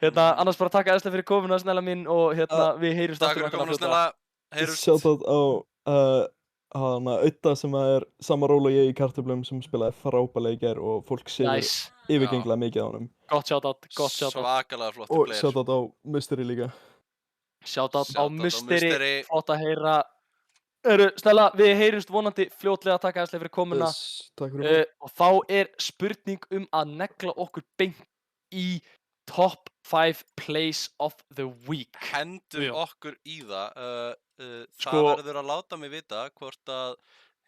Annars bara takk aðeinslega fyrir komuna, Snella mín, og við heyrjumst Takk fyrir komuna, Snella. Heyrumst. Shoutout á Audda sem er sama ról og ég í kartöflum sem spilaði frábærlega í gær og fólk sér Nice. yfirgengilega mikið á honum. Gott shoutout, gott shoutout. Svakalega flottur Og player. shoutout á Mystery líka. Shoutout á Shoutout á Mystery, Mystery. flott að heyra. Snella, við heyrjumst vonandi fljótlega, takk aðeinslega fyrir komuna. Takk fyrir mig. Og þá er spurning að negla okkur beint í top 5 plays of the week. Hendum Já. okkur í það. Það Sko- verður að láta mig vita hvort að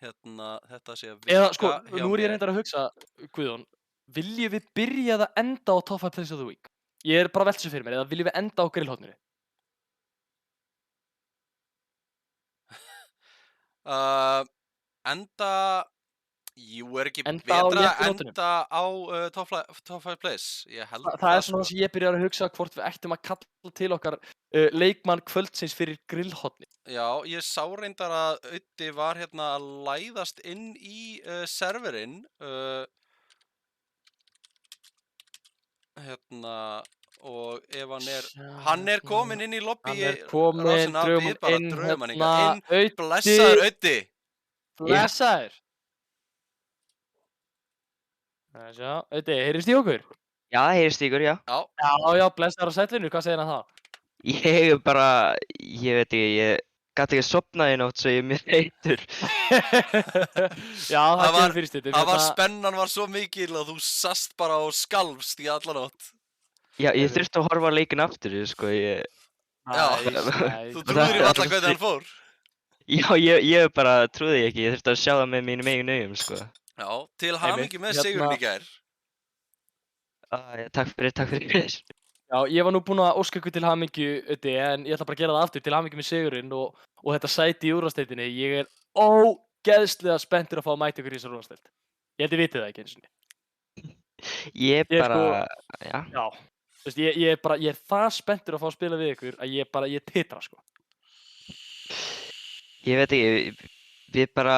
þetta sé að Eða, virka sko, hjá nú er ég mér. reyndar að hugsa, Guðjón, viljum við byrja að enda á top 5 plays of the week? Ég er bara að velta þessu fyrir mér, eða viljum við enda á grillhotninu? Jú, er ekki Enda á betra léttu að nótunum. enda á top 5 plays? Ég held Það er svona sko. það sem ég byrjar að hugsa hvort við ættum að kalla til okkar leikmann kvöldsins fyrir grillhotni. Já, ég sá reyndar að Auddi var hérna að læðast inn í serverinn og ef hann er kominn inn í lobby Hann er kominn, drögum hann hingað inn, Auddi, blessaður Auddi. blessaður. Það sjá, Auddi, heyrðist í okkur? Já, heyrist ykkur, já. Já, blessaður á sætlinu, hvað segir hann þá? Ég er bara, ég veit ekki, ég gæti ekki að sofna í nótt svo ég er mjög heitur. Já, það kemur fyrir stundum. Spennan var svo mikil að þú sast bara og skalfst í alla nótt. Já, ég þurfti að horfa á leikinn aftur, sko, ég... Þú trúðir í alla hvernig hann fór. Já, ég bara trúði ekki, ég þurfti að sjá það með mínum eigin augum, sko. Já, til hamingju með sigurinn í gær. Takk fyrir. Já, ég var nú búinn að óska ykkur til hamingju, Auddi, en ég ætla bara að gera það aftur, til hamingju með sigurinn og þetta sæti í úrvalsdeildinni. Ég er ógeðslega spenntur að fá að mæta ykkur í þessar úrvalsdeild. Ég held ég vitið það ekki eins og niður. Ég bara, já. Já, þú veist, ég er það spenntur að fá að spila við ykkur að ég titra, sko. Ég veit ekki, við bara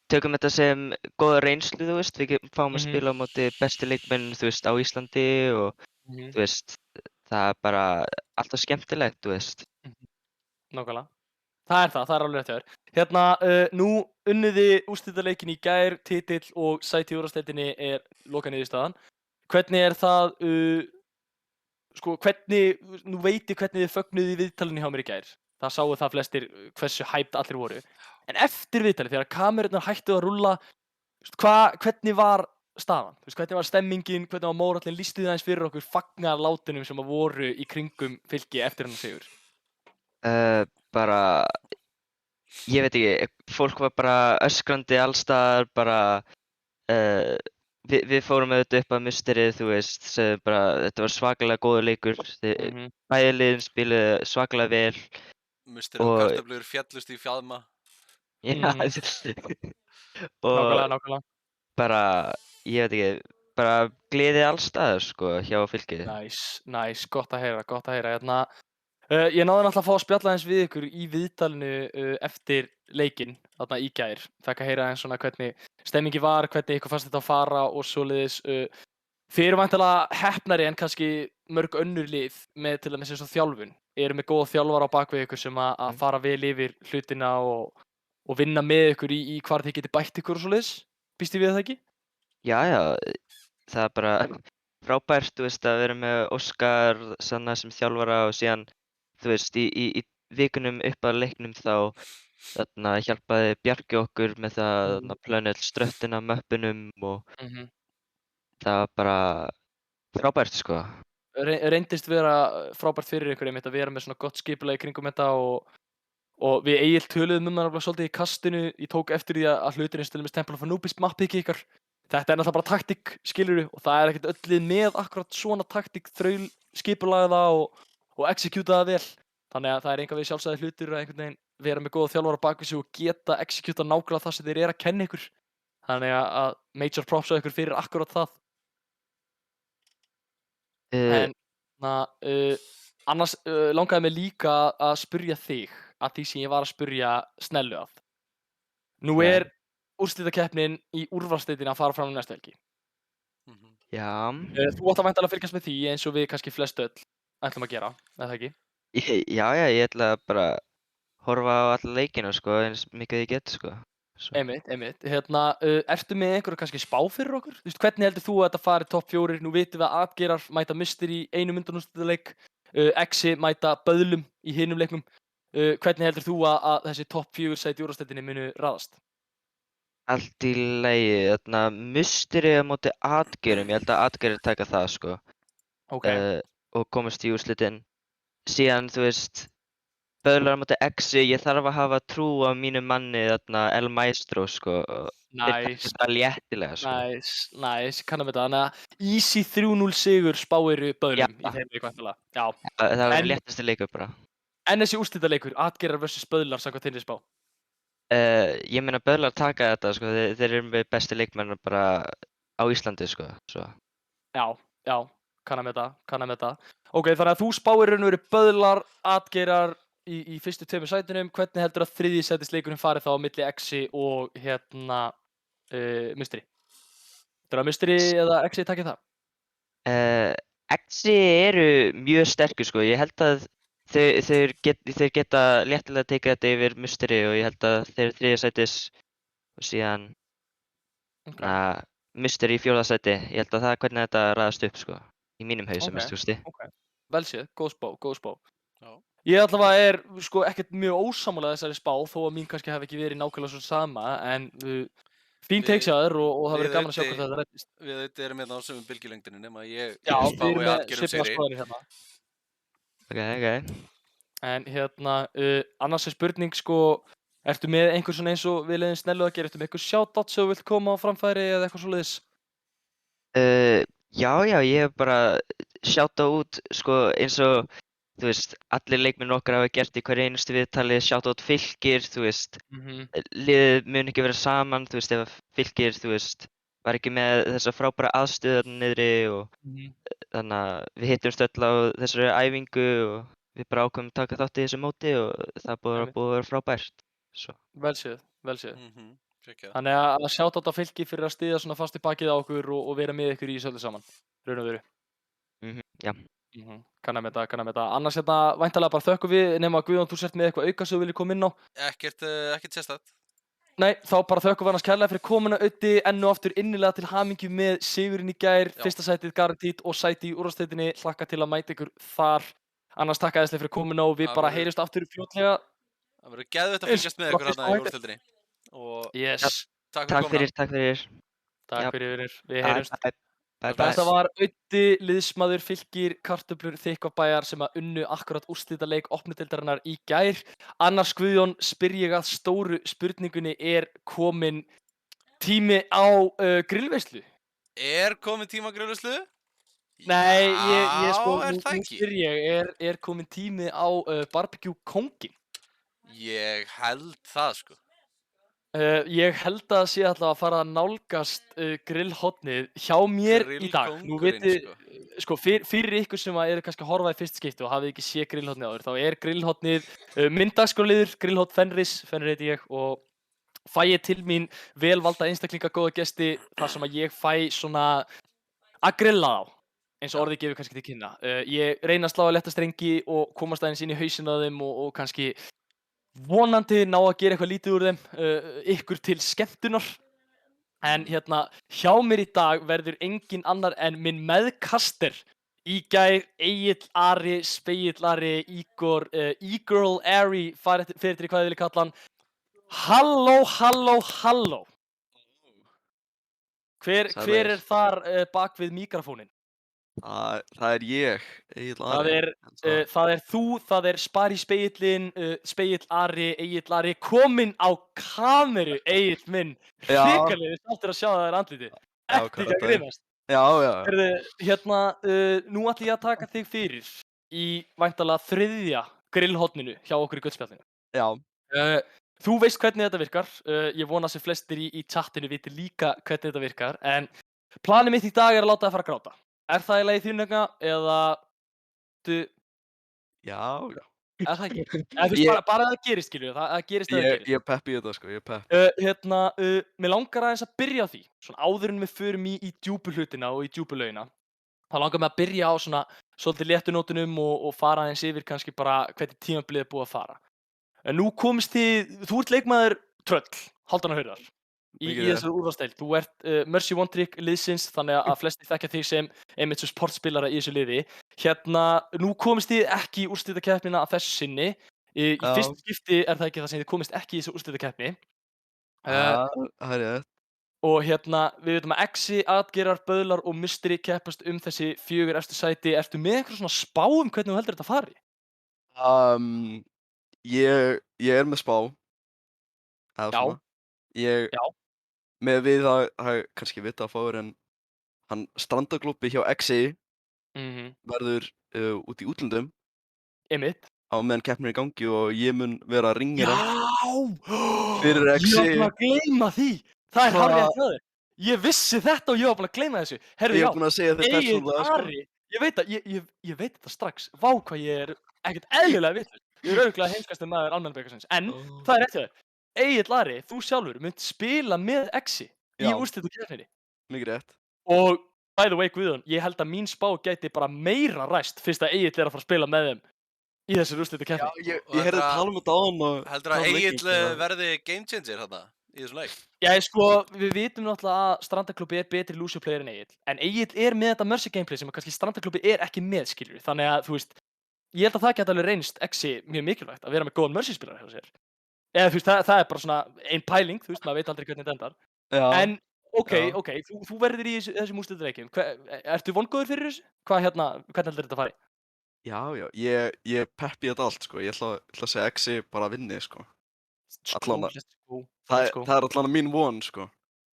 tökum þetta sem góða reynslu, þú veist, við fáum að spila á móti bestu leikmenn, þú veist, á Íslandi og þú veist, það er bara alltaf skemmtilegt, þú veist. Nákvæmlega. Það er alveg rétt hjá þér. Hérna, nú unniði úrslitaleikin í gær, titill og sæti í úrvalsdeildinni er lokaniðurstaðan. Hvernig er það, nú veit ég hvernig þið fögnuðu í viðtalinu hjá mér í gær. Það sáu það flestir hversu hyped allir voru. En eftir viðtalið, þegar kamerurnar hættu að rúlla, hvernig var staðan? Hvernig var stemmingin, hvernig var mórallin, lýstu þið aðeins fyrir okkur fagnaðarlátunum sem voru í kringum Fylki eftir hennar sigur? Bara, ég veit ekki, fólk var bara öskrandi allstaðar, bara, við fórum auðvitað upp að Mystery, þú veist, bara, þetta var svakalega góður leikur, bæði liðin spiluðu svakalega vel. Mystery og kartöflur fjallust í fjadma. Já, Nákvæmlega. Bara, ég veit ekki, bara gleði allstaðar, sko, hjá Fylki. Nice, gott að heyra. Hérna, ég náði náttúrulega að fá að spjalla aðeins við ykkur í viðtalinu eftir leikinn, þarna í gær. Fekk að heyra aðeins svona hvernig stemmingi var, hvernig ykkur fannst þetta að fara og svoleiðis. Þið eru væntanlega heppnari en kannski mörg önnur lið með til dæmis eins og þjálfun. Eru með góða þjálfara á bakvið ykkur sem að fara vel yfir hlutina og vinna með ykkur í hvar þið getið bætt ykkur og svoleiðis. Býst þið við það ekki? Já, það er bara frábært, þú veist, að vera með Óskar Sanna sem þjálfara og síðan, þú veist, í vikunum upp að leiknum þá þarna hjálpaði Bjarki okkur með það að plana öll ströttina, möppinum og það var bara frábært, sko. Reyndist vera frábært fyrir ykkur einmitt að vera með svona gott skipulag í kringum þetta og við Egill töluðum það svolítið í kastinu. Ég tók eftir því að hluturinn til dæmis Temple of Anubis mappið ekki ykkar. Þetta er náttúrulega bara taktík, skilurðu, og það er ekkert öll lið með akkurat svona taktík, þraul skipulagða það og execúta það vel. Þannig að það er engan veginn sjálfsagður hlutur að einhvern veginn vera með góða þjálfara bak við sig og geta execúta nákvæmlega það sem þeir eru að kenna ykkur. Þannig að major props á ykkur fyrir akkurat það. Uh, En annars langaði mig líka að spyrja þig að því sem ég var að spyrja Snellu að. Nú Ok. er úrslitakeppnin í úrvalsdeildinni að fara fram næstu helgi. Mhm. já, Þú átt að væntanlega að fylgjast með því eins og við kannski flest öll ætlum að gera, eða ekki? já, ég ætla að bara horfa á alla leikina, sko, eins mikið ég get, sko. Svo. Einmitt. Ertu með einhverja kannski spá fyrir okkur? Þú veist, hvernig heldur þú að þetta fari topp 4? Nú vitum við að Atgerar mæta Mystery í einum undanúrslitaleik, Exi mæta Böðlum í hinum leiknum. Hvernig heldur þú að þessi topp 4 sæti í úrvalsdeildinni munu raðast? Allt í lagi, þarna, Mystery á móti Atgerum, ég held að Atgerir taka það, sko. Ok, Og komast í úrslitin. Síðan, þú veist, Böðlar á móti Exi, ég þarf að hafa trú á mínu manni, þarna, El Maestro, sko. nice. Það léttilega, sko. Nice, kannan með það. Þannig að easy 3-0 sigur spáiru Böðlum í Já. þeim leik væntanlega. Já, Það var En- léttasti leikur bara. en þessi úrslitaleikur, Atgerar vs Böðlar samkvæmt þinni spá. Ég meina Böðlar taka þetta, sko, þeir eru með bestu leikmenn bara á Íslandi, sko. Svo. Já, kannan með það. Ok, þannig að þú spáir raun og veru Böðlar, Atgerar í fyrstu tveimur sætunum. Hvernig heldur að þriðji sætisleikurinn fari þá á milli Exi og Mystery? Heldur að Mystery eða Exi takki það? Exi eru mjög sterkur, sko. Ég held að þeir geta léttilega tekið þetta yfir Mystery og ég held að þeir þriðja sætis og síðan Ok, Mystery í fjórða sæti. Ég held að það er hvernig þetta raðast upp, sko. Í mínum hausum, Ok. minnst þú sti. vel séð, góð spá. Já. Ég allavega er sko ekkert mjög ósammála þessari spá þó að mín kannski hef ekki verið nákvæmlega svo sama en fín Við- takes á þér og það við verður gaman að sjá Auddi- hvort þetta reddist. Við þetta erum hérna á sömu bylgjulengdinni nema ég Já, við spái erum með Atgerum svipaða sigri. skoðanir hérna. Ok. En annars er spurning sko, ertu með einhver svona eins og við leiðum Snellu að gera, ertu með einhver shoutout sem þú vilt koma á framfæri eða eitthvað svoleiðis? Já, ég hef bara sjáta út, sko, eins og, þú veist, allir leikmenn okkar hafa gert í hverju einustu viðtali, sjáta út Fylkir, þú veist, liðið mun ekki vera saman, þú veist, ef Fylkir, þú veist, var ekki með þessa frábæra aðstöðu þarna niðri og þannig að við hittumst öll á þessari æfingu og við bara ákveðum að taka þátt í þessu móti og það er búið að vera frábært. Svo. Vel séð. Fekja það. Þannig að shoutout á Fylki fyrir að styðja svona fast í bakið á okkur og vera með ykkur í þessu öllu saman, raun og veru. Já. Kannan með það. Annars væntanlega bara þökkum við nema Guðjón, þú sért með eitthvað auka sem þú viljið koma inn á. Ekkert sérstætt. Nei, þá bara þökkum við annars kærlega fyrir komuna Auddi enn og aftur innilega til hamingju með sigurinn í gær, Já. fyrsta sætið garantít og sæti í úrvalsdeildinni, hlakka til að mæta ykkur þar. Annars takk æðislega fyrir komuna og við Það bara verður- heyrjumst aftur fljótlega. Það verður geðveikt að Eins fylgjast með bara ykkur fyrst hérna í á úrstildinni. Og Yes, takk fyrir Takk komuna. fyrir. takk Já. fyrir vinir, við heyrjumst. Bye. Þetta var Auddi, liðsmaður Fylkir, Kartöflur, Þykkvabæjar sem að unnu akkurat úrslitaleik opnudeildarinnar í gær. Annars Guðjón, spyr ég að stóru spurningunni, er kominn tími á grillveislu? Er komið tíma grillveislu? Nei, ég sko, Já, er nú það ekki? spyr ég, er kominn tími á barbecue kóngin? Ég held það, sko. Ég held að það sé alltaf að fara að nálgast grillhotnið hjá mér í dag. Nú Grillkóngurinn, viti, sko, fyrir ykkur sem eru kannski að horfa í fyrst skipti og hafið ekki séð grillhotnið áður, þá er grillhotnið minn dagskrárliður, grillhot Fenris heiti ég, og fæ ég til mín velvalda einstaklinga góða gesti þar sem að ég fæ svona að grilla þá, eins og orðið gefur kannski til kynna. Ég reyna að slá að letta strengi og komast aðeins inn í hausinn á þeim og kannski vonandi ná að gera eitthvað lítið úr þeim, ykkur til skemmtunar. En hérna, hjá mér í dag verður engin annar en minn meðkaster í gær, Egill Ari, Spegill Ari, Igor, E-Girl Ari, fyrir til hvað þið vilja kalla hann. Halló. Hver Sælir. er þar bak við mikrofónin? Það er ég, Egill Það Ari. er, það er þú, það er Spari Spegill, Spegill Ari, Egill Ari, kominn á kameru, Egill minn. Já. Hrikalega stoltur að sjá það þér andliti. Já, Ekki hvað að er það? grínast. Já. Herðu, hérna, nú ætlum ég að taka þig fyrir í væntanlega þriðja grillhotninu hjá okkur í gullspjallinu. Já. þú veist hvernig þetta virkar. Ég vona sem flestir í chatinu viti líka hvernig þetta virkar. En planið mitt í dag að láta það fara að gráta. Er það í lagi þín vegna eða Já, já. Er það ekki? Eða þú veist bara það gerist, skilju. Það gerist eða það gerist. Ég er pepp í þetta, sko, ég er pepp. Mér langar aðeins að byrja á því. Svona áður en við förum í djúpu hlutina og í djúpu lögina. Það langar mig að byrja á svona svolítið léttu nótunum og fara aðeins yfir kannski bara hvernig tímabilið er búið að fara. En nú komist þú ert leikmaður Tröll, Hálfdán Hurðar, í þessari úrvalsdeild. Þú ert Mercy One Trick liðsins, þannig að flestir þekkja þig sem einmitt sem sportspilara í þessu liði. Nú komist þið ekki í úrslitakeppnina að þessu sinni. Í fyrsta skipti er það ekki það sem þið komist ekki í þessu úrslitakeppni. Það er rétt. Og við veitum að Exi, Atgerar, Böðlar og Mystery keppast þessi 4 efstu sæti. Ertu með einhver svona spá hvernig þú heldur þetta fari? Ég er með spá. Já. Já. Með við það kannski vita að fáur en hann strandaglúbbi hjá Exi verður út í útlöndum. Einmitt. Á meðan keppnin er í gangi og ég mun vera ringera. Já! Fyrir Exi. Ég var búinn að gleyma því. Það er hárrétt hjá þér. Ég vissi þetta og ég var búinn að gleyma þessu. Herðu, Ég er búinn að segja þetta persónulega, sko. Ari, ég veit það, ég veit þetta strax. Vá hvað ég er ekkert eðlilega vitlaus. Ég er örugglega heimskasti maður almennabikarsins. En það er rétt hjá þér. Egill Ari, þú sjálfur munt spila með Exi í úrslitakeppninni. Mikið rétt. Og by the way, Guðjón, ég held að mín spá gæti bara meira ræst fyrst að Egill er að fara að spila með þeim í þessari úrslitakeppni. Já, ég heyrði tala um þetta áðan og... Heldur að Egill verði game changer þarna í þessum leik? Já, sko, við vitum náttúrulega að Strandaklúbbi er betri Lucio player en Egill. En Egill er með þetta Mercy gameplay sem kannski Strandaklúbbi er ekki með, skiljur. Þannig að, þú veist, ég held að það geti alveg reynst Exi mjög mikilvægt að vera með góðan Mercy spilara hjá sér. Eða, þú veist, það er bara svona ein pæling, þú veist, maður veit aldrei hvernig þetta endar. Já. En, ok, þú verður í þessum úrslitaleikjum. Ertu vongóður fyrir þessu? Hvernig heldur þetta að fari? Já, ég peppi þetta allt, sko. Ég ætla að segja Exi bara vinni, sko. Það er allan mín von, sko.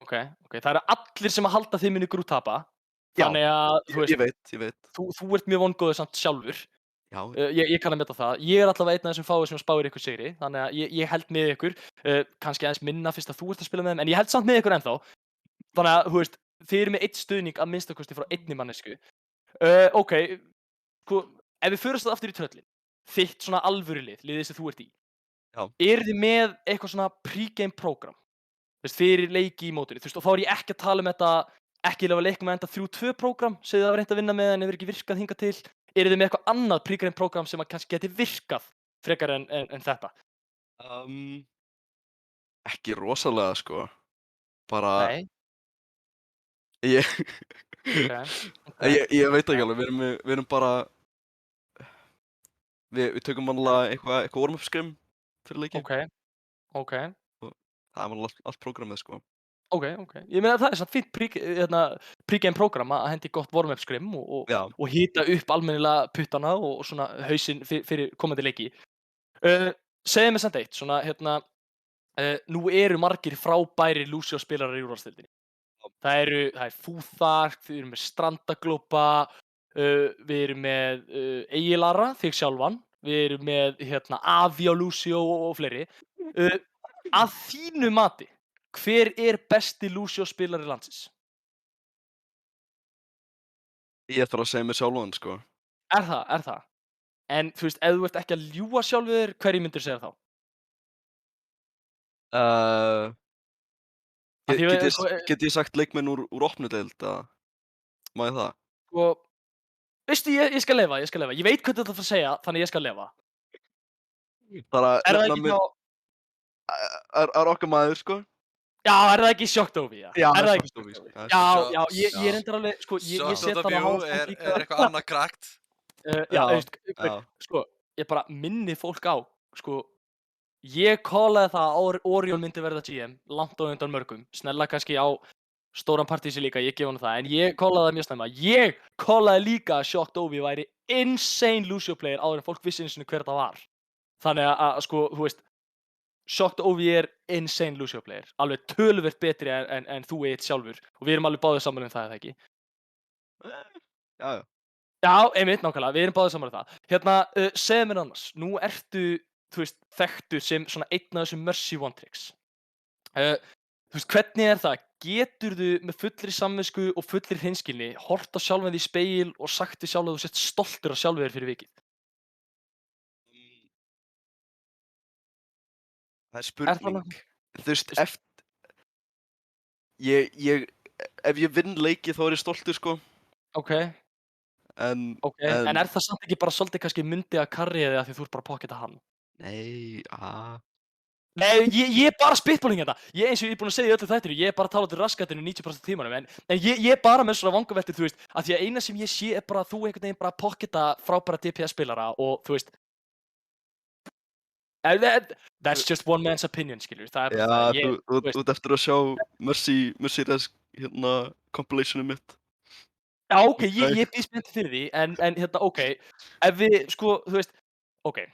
Ok, það eru allir sem að halda þið muni grúttapa. Þannig að, þú veist, ég veit. Þú ert mjög vongóður samt sjálfur. Já. Ég kann að meta það. Ég er allavega einn af þessum fáið sem spáir ykkur sigri. Þannig að ég held með ykkur. Kannski aðeins minna fyrst að þú ert að spila með þeim. En ég held samt með ykkur ennþá. Þannig að, þú veist, þið eru með 1 stuðning að minnstakosti frá einni mannesku. Ok, sko, ef við förum aftur í Tröllin. Þitt svona alvöru liðið sem þú ert í. Já. Eru þið með eitthvað svona pre-game program? Þú veist, fyrir leiki í mótinu. Þú veist, og þá er ég ekki að tala um þetta ekki lefa leikum að enda 3-2 program sem þið hafa reynt að vinna með en hefur ekki virkað hingað til. Eru þið með eitthvað annað pre-game program sem að kannski geti virkað frekar en þetta? Ekki rosalega, sko. Bara... Nei. Ég veit ekki alveg, við erum bara... Við tökum vanlega eitthvað warm-up scrim fyrir leiki. Ok. Það er vanlega allt prógramið, sko. Ok. Ég meina það er svona fínt pre-game program að hendi gott warm-up scrim og hita upp almennilega puttana og svona hausinn fyrir komandi leiki. Segðu mér samt eitt, svona nú eru margir frábærir Lucio spilarar í úrvalsdeildinni. Það er Fúþark, við erum með Strandaglópa, við erum með Egill Ara, þig sjálfan, við erum með Avi og Lucio og fleiri. Að þínu mati, hver er besti Lucio spilari landsins? Ég þarf að segja mér sjálfan, sko. Er það? En þú veist, ef þú ert ekki að ljúga sjálfur þér, hverju myndir segja þá? Get ég sagt leikmenn úr opnudeild, eða? Má ég það? Sko, veistu, ég skal leyfa. Ég veit hvað þetta að segja, þannig ég skal leyfa. Er það ekki þá... Er okkar maður, sko? Já, er það ekki Shocked Ovi, já? Já, er það ekki Shocked Ovi, sko. Já, ég reyndar alveg, sko, ég set það á er eitthvað annað krakt. Sko, ég bara minni fólk á, sko, ég callaði það að Orion myndi verða GM, langt á undan mörgum, snella kannski á stóran partísi líka, ég gef hann það, en ég callaði það mjög snemma. Ég callaði líka að Shocked Ovi væri insane Lucio player áður en fólk vissi einu sinni hver það var. Þannig að sko, þú veist, Shocked Ovi er insane Lucio player, alveg töluvert betri en þú eitt sjálfur, og við erum alveg báðir saman það, eða ekki? Já. Já, einmitt, nákvæmlega, við erum báðir saman það. Segðu mér annars, nú ertu, þú veist, þekktur sem svona einn af þessum mercy one tricks. Þú veist, hvernig það? Geturðu með fullri samvisku og fullri hreinskilni hort á sjálfan þig í spegil og sagt við sjálf að þú sért stoltur af sjálfu þér fyrir vikið? Það er það spurning. nokkuð? Þú veist, ef ég vinn leiki þá er ég stoltur, sko. Ok, En en það samt ekki bara svolítið kannski myndi að karriði þig af því þú ert bara að pocketa hann? Nei, Nei, ég er bara spitballing hérna. Eins og ég er búinn að segja í öllu þættinu, ég er bara að tala út raskatinu 90% af tímanum, en ég er bara með svona vangaveltur, þú veist, að því að eina sem ég sé er bara að þú einhvern veginn bara að pocketa frábæra DPS-spilara og þú veist, that's just one man's opinion, skilur, það er bara það, þú ert eftir að sjá Mercy Res, compilationið mitt. Já, ok, ég býð spenntið fyrir því, en hérna, ok, ef við, sko, þú veist, ok,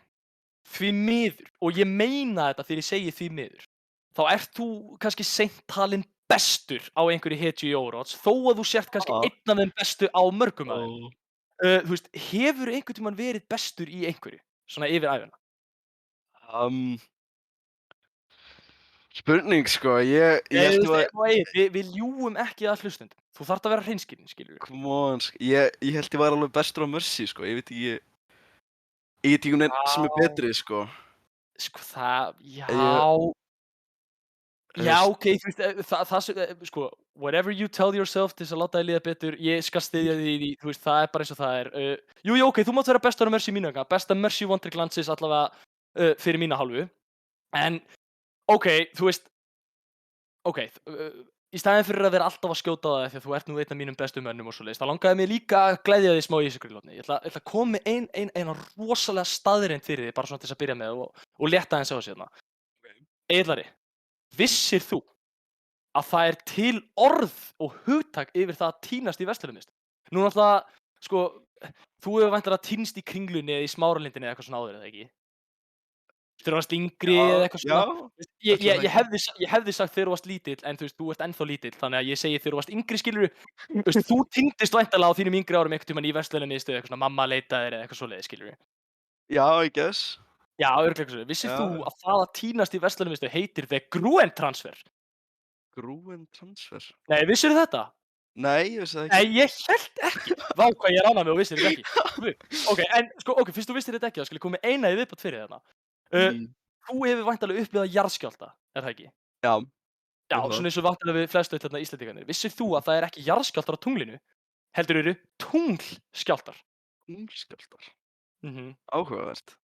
því miður, og ég meina þetta þegar ég segi því miður, þá ert þú kannski seint talinn bestur á einhverju hetju í Overwatch, þó að þú sért kannski einn af þeim bestu á mörgum af þeim. Þú veist, hefur einhvern tímann verið bestur í einhverju, svona yfir ævina? Spurning, sko, ég held Við ljúgum ekki að hlustendum. Þú þarft að vera hreinskilinn, skilur við. Come on, sko, ég held ég var alveg bestur á Mercy, sko, ég veit ekki um neinn sem er betri, sko. Sko, já, ok, þú veist, sko, whatever you tell yourself til þess að láta þig líða betur, ég skal styðja því, þú veist, það er bara eins og það er. Jú, ok, þú mátt vera bestur á Mercy mínu vegna, besta Mercy one trick landsins allavega fyrir mína hálfu, en, ok, þú veist, ok, í staðinn fyrir að vera alltaf að skjóta á það því að þú ert nú einn af mínum bestu mönnum og svoleiðis, þá langaði mér líka að gleðja þig smá í þessu grillotni. Ég ætla að koma með eina rosalega staðreynd fyrir þig, bara svona til þess að byrja með og létta aðeins á þessu hérna. Eðlari, vissir þú að það er til orð og hugtak yfir það að týnast í verslunarmiðstöð? Nú náttúrulega, sko, þú hefur væntanlega týnst í Kringlunni eða í Smáralindinni eða eitthvað svona áður, eða ekki? Þegar þú varst yngri eða eitthvað svona. Ég hefði sagt þegar þú varst lítill, en þú veist, þú ert ennþá lítill, þannig að ég segi þegar þú varst yngri, skilurðu. Þú veist, þú týndist væntanlega á þínum yngri árum einhvern tímann í verslunarmiðstöð, eitthvað svona mamma leitaði þér eða eitthvað svoleiðis, skilurðu. Já, I guess. Já, örugglega eitthvað svoleiðis. Vissir þú að það að týnast í verslunarmiðstöð heitir The Gruen-transfer? Gruen-transfer? Nei, vissirðu þetta? Nei, ég vissi það ekki. Nei, ég held ekki. Vá, hvað ég ránaði mig og vissir þetta ekki. Ok, fyrst þú vissir þetta ekki, þá skal ég koma með eina í viðbót fyrir þarna. Þú hefur væntanlega upplifað jarðskjálfta, er það ekki? Já. Já, svona eins og væntanlega við flestu þarna Íslendingarnir. Vissir þú að það er ekki jarðskjálftar á tunglinu? Heldur eru tunglskjálftar. Tunglskjálftar? Já, Áhugavert.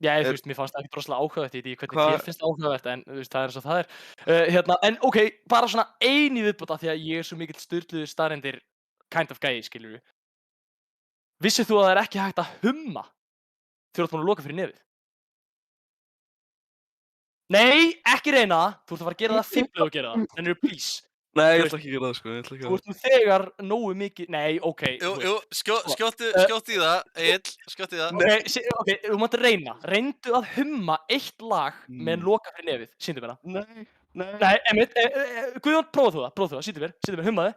þú veist, mér fannst það ekki droslega áhugavert í því hvernig þér finnst áhugavert, en þú veist, það er eins og það er. En ok, bara svona ein í viðbót af því að ég er svo mikill sturluður staðreyndir kind of gæi, skilurðu. Vissir þú að það er ekki hægt að humma þegar þú ert búin að loka fyrir nefið? Nei, ekki reyna það. Þú ert að fara að gera það fíblega að gera það. En please. Nei, ég ætla ekki að gera það, sko. Þú ert nú þegar nógu mikið. Nei, ok. Jú, skjóttu í það, Egill, skjóttu í það. Ok, þú mátt reyna. Reyndu að humma eitt lag með loka fyrir nefið. Sýndu mér það. Nei, einmitt. Guðjón, prófa þú það. Sýndu mér, hummaði.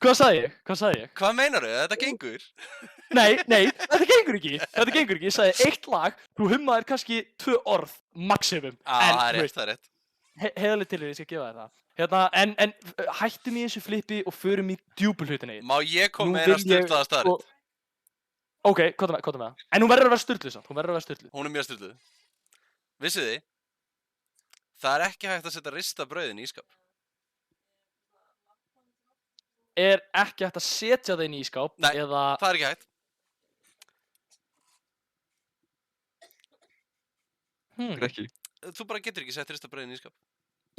Hvað sagði ég? Hvað meinarðu? Þetta gengur? Nei, þetta gengur ekki. Ég sagði eitt lag, þú hummaðir kannski 2 orð, maximum. Það er rétt. Heiðarlega til þér, ég skal gefa þér það. En hættum í þessu flippi og förum í djúpu hlutina. Má ég koma með eina sturlaða staðreynd? Ok, hvað er með það? En hún verður að vera sturluð samt, Hún er mjög sturluð. Vissuð þið? Það er ekki hægt að setja rista brauðin í ískáp. Er ekki hægt að setja það inn í ískáp? Nei, það er ekki hægt. Ekki. Þú bara getur ekki sett rista brauðin í ískáp.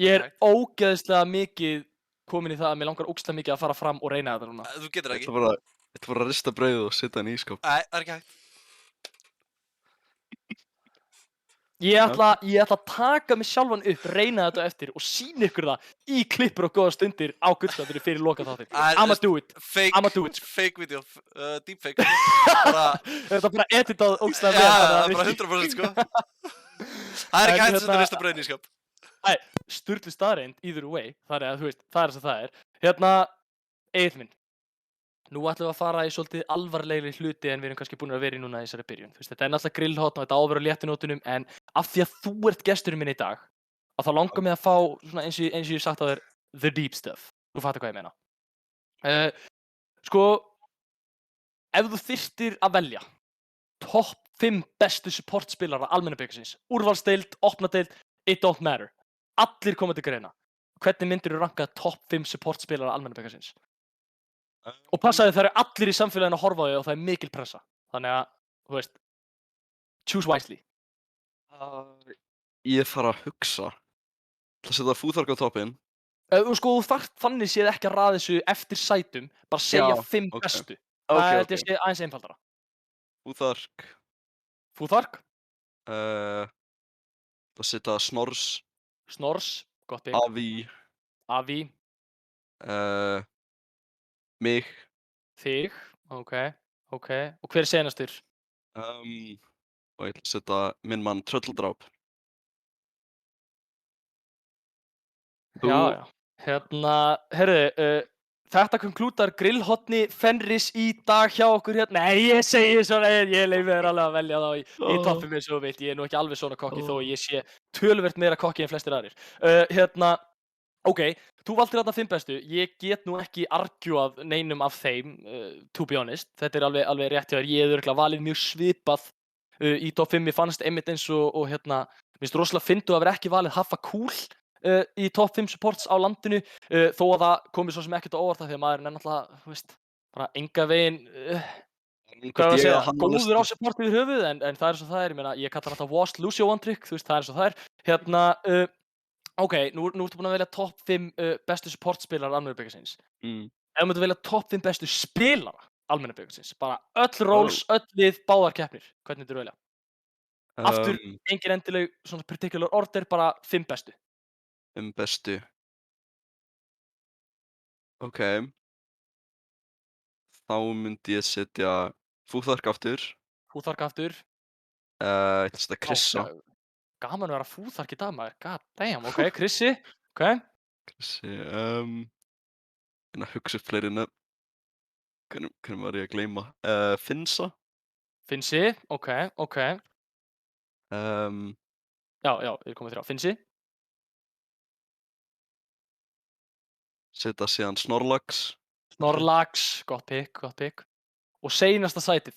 Ég er ógeðslega mikið komin í það að mér langar ógeðslega mikið að fara fram og reyna þetta núna. Þú getur ekki. Ég ætla bara að rista brauðið og setja hann í ískáp. Nei, það er ekki hægt. Ég ætla að taka mig sjálfan upp, reyna þetta eftir og sýna ykkur það í klippur og góða stundir á gullstafinu fyrir loka þáttir. I'ma do it. Fake video, deepfake. Þetta er bara editað ógeðslega vel. Já, það er bara 100% sko. Það er ekki hægt að setja rista brauðin í ískáp. Æ, sturlu staðreynd, either way, það er að þú veist, það er þess að það er. Egill minn, nú ætlum við að fara í svolítið alvarlegri hluti en við erum kannski búin að vera í núna í þessari byrjun. Þú veist, þetta náttúrulega grillhotn og þetta á að vera á léttunótunum, en af því að þú ert gesturinn minn í dag, að þá langar mig að fá svona eins og ég hef sagt á þér, the deep stuff. Þú fattar hvað ég meina. Sko, ef þú þyrftir að velja topp 5 bestu supportspilara almennabikarsins, úrvalsdeild, opnadeild, it don't matter. Allir koma til greina. Hvernig myndir þú ranka topp 5 supportspilara almennabikarsins? Og passaði það eru allir í samfélaginu að horfa á þig og það er mikil pressa. Þannig að, þú veist, choose wisely. Ég þarf að hugsa. Það setja Fúþark á toppinn. Sko, þú þarft þannig séð ekki að raða þessu eftir sætum, bara segja 5 bestu. Það er þetta sé aðeins einfaldara. Fúþark. Fúþark? Það setja Snors. Snors, gott bygg. Avi. Mig. Þig, ok. Og hver er senastur? Og ég ætla að setja minn mann Trölldráp. Já. Heyrðu, þetta konklútar grillhotni Fenris í dag hjá okkur hérna. Nei, ég segi svona, ég leyfi þér alveg að velja þá í toppum eins og þú vilt. Ég er nú ekki alveg svona kokki þó ég sé töluvert meira kokki en flestir aðrir. Ok, þú valdir þarna 5 bestu. Ég get nú ekki argjúað neinum af þeim, to be honest. Þetta er alveg rétt hjá þér. Ég hef örugglega valið mjög svipað í topp 5. Mér fannst einmitt eins og mér finnst rosalega fyndið að vera ekki valið Haffa Cool í topp 5 supports á landinu, þó að það komi svo sem ekkert á óvart af því að maðurinn er náttúrulega, þú veist, bara enga veginn, hvað að segja, góður á support yfir höfuð, en það er eins og það er, ég meina, ég kallar þetta Washed Lucio One Trick, þú veist, það er eins og það er. Ok, nú ertu búin að velja topp 5 bestu supportspilarar almennabikarsins. Ef þú myndir velja topp 5 bestu spilara almennabikarsins, bara öll roles, öll lið, báðar keppnir, hvernig myndirðu velja? Aftur, engin endileg svona particular order, bara 5 bestu. 5 bestu. Ok. Þá myndi ég setja Fúþark aftur. Ég ætla að setja Krissa. Gaman að vera Fúþark í dag, maður. God damn, ok, Krissi. Ok. Krissi, að hugsa upp fleiri nöfn. Hvernig var ég að gleyma? Finnsa. Finnsi, ok. Já, ég er komið 3. Finnsi. Setja síðan Snorlax. Gott pick. Og seinasta sætið.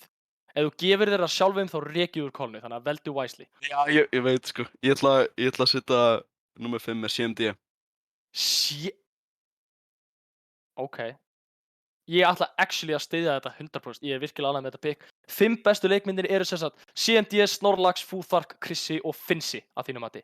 Ef þú gefur þér það sjálfum þá rekið úr kolnu, þannig að veldu wisely. Já, ég veit sko. Ég ætla að setja nummer 5 með CMD. Ok. Ég ætla actually að styðja þetta 100%. Ég er virkilega ánægður með þetta pick. 5 bestu leikmyndir eru sem sagt CMD, Snorlax, Fúþark, Krissi og Finnsi að þínu mati.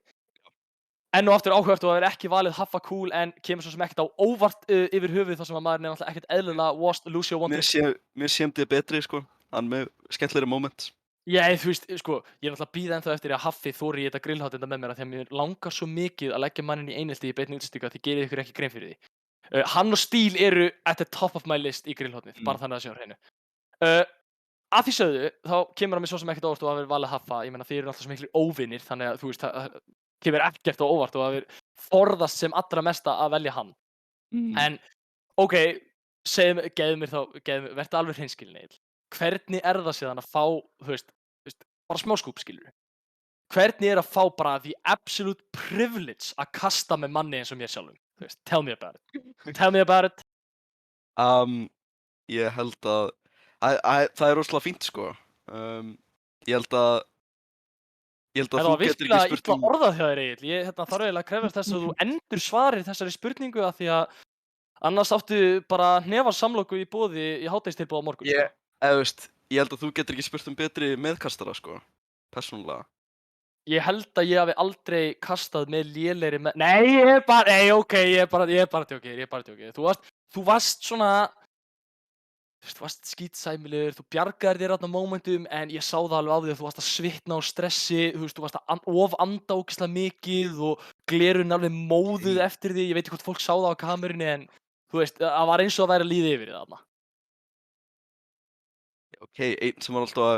Enn og aftur áhugavert og það er ekki valið Haffa Cool en kemur svo sem ekkert á óvart yfir höfuð þar sem að maðurinn er náttúrulega ekkert eðlilega Washed Lucio One Trick. Mér CMD betri sko. Hann með skemmtilegri moment. Já, þú veist, sko, ég er náttúrulega að bíða ennþá eftir að Haffi þori í þetta grillhot með mér af því að mér langar svo mikið að leggja mannin í einelti í beinni útsendingu að þið gerið ykkur ekki grein fyrir því. Hann og Stíl eru at the top of my list í grillhotnið, bara þannig að það sé á hreinu. Að því sögðu, þá kemur að mér svo sem ekkert óvart og að vera valið Haffa. Ég meina, þið eru alltaf svo miklu óvinir, þannig að þú veist, það kemur ekkert á óvart og að vera forðast sem allra mesta að velja hann. En, ok, vertu alveg hreinskilinn, Egill. Hvernig er það síðan að fá, þú veist, bara smá skúp, skilurðu? Hvernig er að fá bara the absolute privilege að kasta með manni eins og mér sjálfum? Þú veist, tell me about it. Ég held að það er rosalega fínt, sko. Ég held að þú getur ekki spurt Það var virkilega illa orðað hjá þér, Egill. Ég þarf eiginlega að krefjast þess að þú endur svarir þessari spurningu af því að annars áttu bara hnefarsamloku í boði í hádegistilboð á morgun. Ég held að þú getur ekki spurt betri meðkastara, sko. Persónulega. Ég held að ég hafi aldrei kastað með lélegri með... Nei, ég er bara tjókið. Þú varst svona... Þú varst skítsæmilegur, þú bjargaðir þér þarna momentum en ég sá það alveg á því að þú varst að svitna á stressi, þú varst að ofanda ógeðslega mikið og glerun alveg móðuð eftir því. Ég veit ekki hvort fólk sá það á kamerunni en þú veist, það var eins og að væri að líða yfir því þarna. Ok, einn sem var alltaf að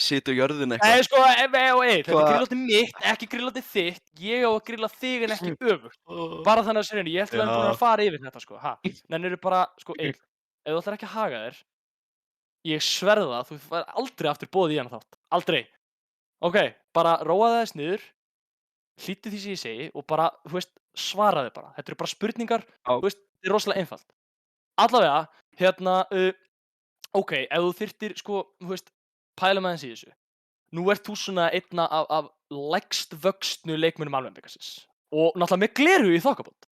sitja á jörðinni eitthvað. Nei, sko, þetta er grillotið mitt, ekki grillotið þitt. Ég á að grilla þig en ekki öfugt. Bara þannig að sér henni, ég ætla að vera búin að fara yfir þetta, sko. Nennirðu bara, sko, ef þú ætlar ekki að haga þér, ég sverða það, þú fær aldrei aftur boðið í hana þátt. Aldrei. Ok, bara róa það þess niður, hlýddu því sem ég segi og bara, þú veist, svaraðu bara. Þetta eru bara spurningar, Já. þú veist, þetta er rosalega einfalt. Allavega, hérna, ok, ef þú þyrftir, sko, þú veist, pæla með þess í þessu. Nú ert þú svona einna af lægst vöxnu leikmönnum Almenningarsins og náttúrulega með gleraugu í þokkabót.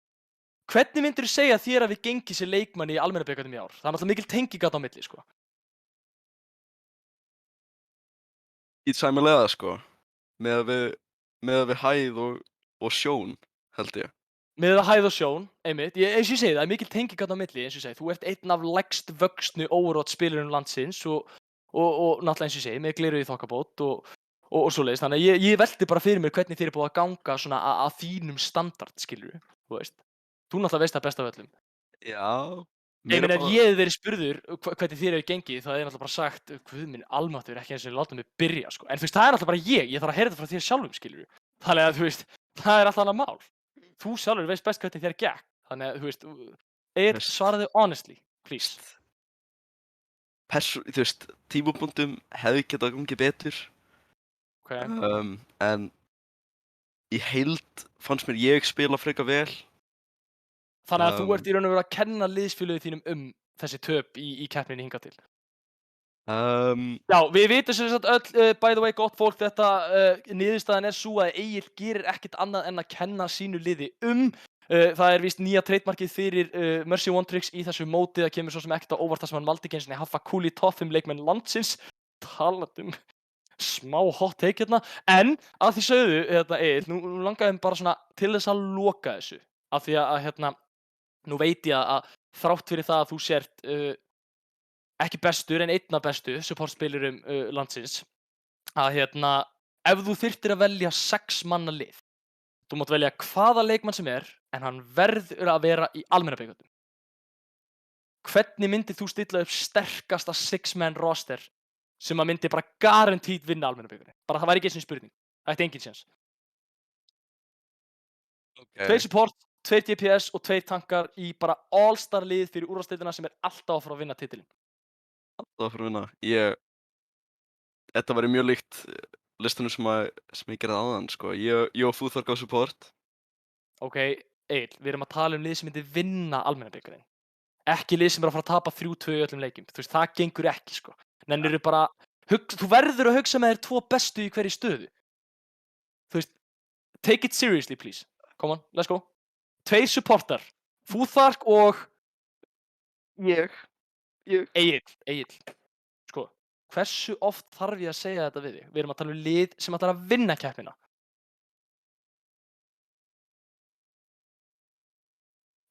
Hvernig myndirðu segja þér að við gengi sér leikmanni í Almenningarsum í ár? Það er náttúrulega mikil tengingat á milli, sko. Í sæmilega, sko. Með við hæð og sjón, held ég. Með að hæð og sjón, einmitt, eins og ég segi, það er mikil tengingat á milli, eins og ég segi, þú ert einn af lægst vöxnu Overwatch spilurum landsins og náttúrulega eins og ég segi, með gleraugu í þokkabót og svoleiðis, þannig að ég velti bara fyrir mér hvernig þér er búið að ganga svona að þínum standard, skilurðu, þú veist. Þú náttúrulega veist það best af öllum. Já. Ég meina, ef ég hef verið spurður hvernig þér hefur gengið, þá hef ég náttúrulega bara sagt, guð minn almáttugur, ekki eins og láta mig byrja, sko. En þú veist, það er náttúrulega bara ég þarf að heyra þetta frá þér sjálfum, skilurðu. Þannig að, þú veist, það er alltaf annað mál. Þú sjálfur veist best hvernig þér gekk. Þannig að, þú veist, Egill, svaraðu honestly, please. Þú veist, tímapunktum hefði getað gengið betur. Ok. En í heild fannst mér ég spila frekar vel. Þannig að þú ert í raun og veru að kenna liðsfélögum þínum þessi töp í keppninni hingað til. Já, við vitum sem sagt öll, by the way, gott fólk, þetta niðurstaðan er svo að Egill gerir ekkert annað en að kenna sínu liði það er víst nýja trademarkið fyrir Mercy One Tricks í þessu móti, það kemur svo sem ekkert á óvart þar sem hann valdi ekki eins og haffa cool í top 5 leikmenn landsins, talandum smá hot take hérna, en að því sögðu, Egill, nú langaði mér bara svona til þess að loka þessu, af því að hérna, nú veit ég að þrátt fyrir það að þú sért ekki bestur en einn af bestu supportspilurum landsins, að hérna, ef þú þyrftir að velja 6 manna lið, þú mátt velja hvaða leikmann sem er, en hann verður að vera í almenna bikarnum. Hvernig myndir þú stilla upp sterkasta 6-man roster sem að myndi bara guaranteed vinna almenna bikarnum? Bara það væri ekki eins og spurning, það ætti engin séns. 2 support, 2 DPS og 2 tankar í bara all-star lið fyrir úrvalsdeildina sem er alltaf að fara að vinna titilinn. Alltaf að fara að vinna. Þetta væri mjög líkt listanum sem ég gerði áðan, sko. Ég og Fúþorg á support. Ok, Egill, við erum að tala lið sem myndi vinna almenna bikarinn. Ekki lið sem er að fara að tapa 3-2 í öllum leikjum. Þú veist, það gengur ekki, sko. Nennirðu bara, þú verður að hugsa með þér 2 bestu í hverju stöðu. Þú veist, take it seriously, please. Come on, let's go. 2 supportar, Fúþorg og Ég. Egill. Sko, hversu oft þarf ég að segja þetta við þig? Við erum að tala lið sem ætlar að vinna keppnina.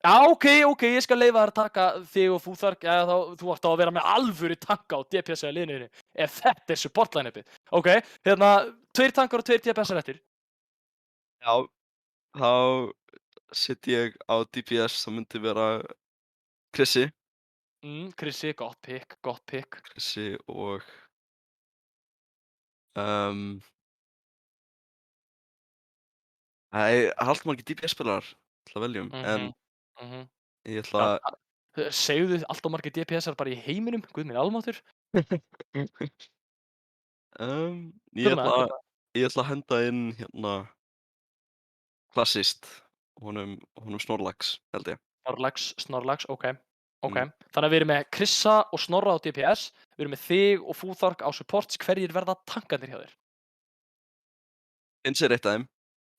Já, ok, ég skal leyfa þér að taka þig og Fúþorg, eða þá þú ætti að vera með alvöru tanka á DPS eða liðinu, ef þetta er support line-upið. Ok, hérna, 2 tankar og 2 DPS-ar eftir. Já, þá sitt ég á DPS, það myndi vera Krissi. Krissi, gott pick. Krissi og haldt margir DPS-spilarar til að veljum, en ég ætla að... Segðu þið allt of margir DPS-ar bara í heiminum, guð minn almáttur? Ég ætla að henda inn hérna klassist, honum Snorlax, held ég. Snorlax, ok. Þannig að við erum með Krissa og Snorra á DPS, við erum með þig og Fúþorg á supports, hverjir verða tankarnir hjá þér? Eins er eitt af þeim.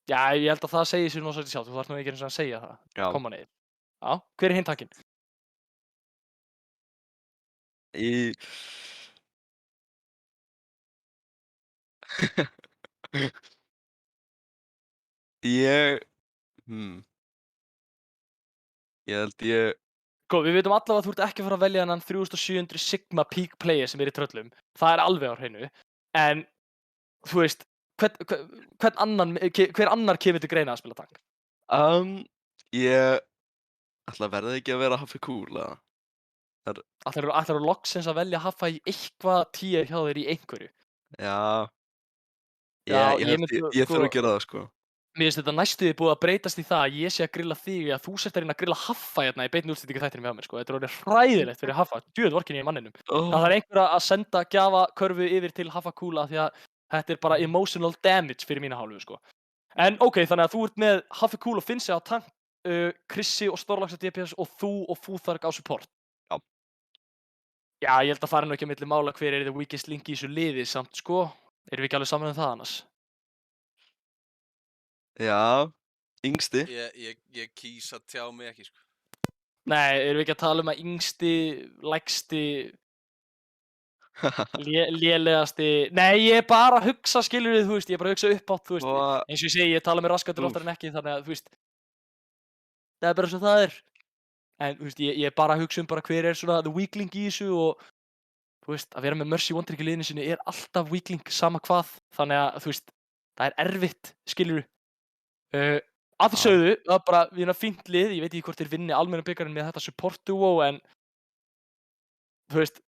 Já, ég held að það segir sér nú svolítið sjálf, þú þarf nú ekki eins og að segja það. Já. Koma niður. Já, hver er hinn tankinn? Ég held ég... Sko, við veitum allavega að þú ert ekki að fara að velja hann 3700 Sigma Peak Player sem er í tröllum. Það er alveg á hreinu. En, þú veist, hver annar kemur til greina að spila tank? Ég ætla að verða ekki að vera Haffi cool, eða? Ætlarðu loksins að velja Haffa í eitthvað tier hjá þér í einhverju? Já. Ég þarf að gera það, sko. Mér finnst þetta næstuði búið að breytast í það að ég sé að grilla þig að þú sért að reyna að grilla Haffa hérna í beinni útsendingu þættinum hjá mér, sko. Þetta er orðið hræðilegt fyrir Haffa. Djöfull vorkenni ég manninum. Það þarf einhver að senda gjafakörfu yfir til Haffa Kúla því að þetta er bara emotional damage fyrir mína hálfu, sko. En ok, þannig að þú ert með Haffa Kúla og Finnsi á tank, Krissi og Stórlax á DPS og þú og Fúþark á support. Já. Já, ég held að fara nú ekki á milli mála hver er the weakest link í þessu liði samt, sko. Erum við ekki alveg saman um það annars? Já, yngsti. Ég kýs að tjá mig ekki, sko. Nei, erum við ekki að tala um að yngsti, lægsti, lélegasti... Nei, ég er bara að hugsa, skilur við, þú veist, ég er bara að hugsa upp átt, þú veist. Eins og ég segi, ég tala með raskatur oftar en ekki, þannig að, þú veist, það er bara eins og það er. En, þú veist, ég er bara að hugsa bara hver er svona the weakling í þessu og, þú veist, að vera með Mercy Wondrick í liðinu sinni er alltaf weakling sama hvað, þannig að, þú veist, það er erfitt, skilur við. Að því sögðu, það er bara, við erum að fínt lið, ég veit ekki hvort þeir vinni almenna bikarinn með þetta support duo, en þú veist,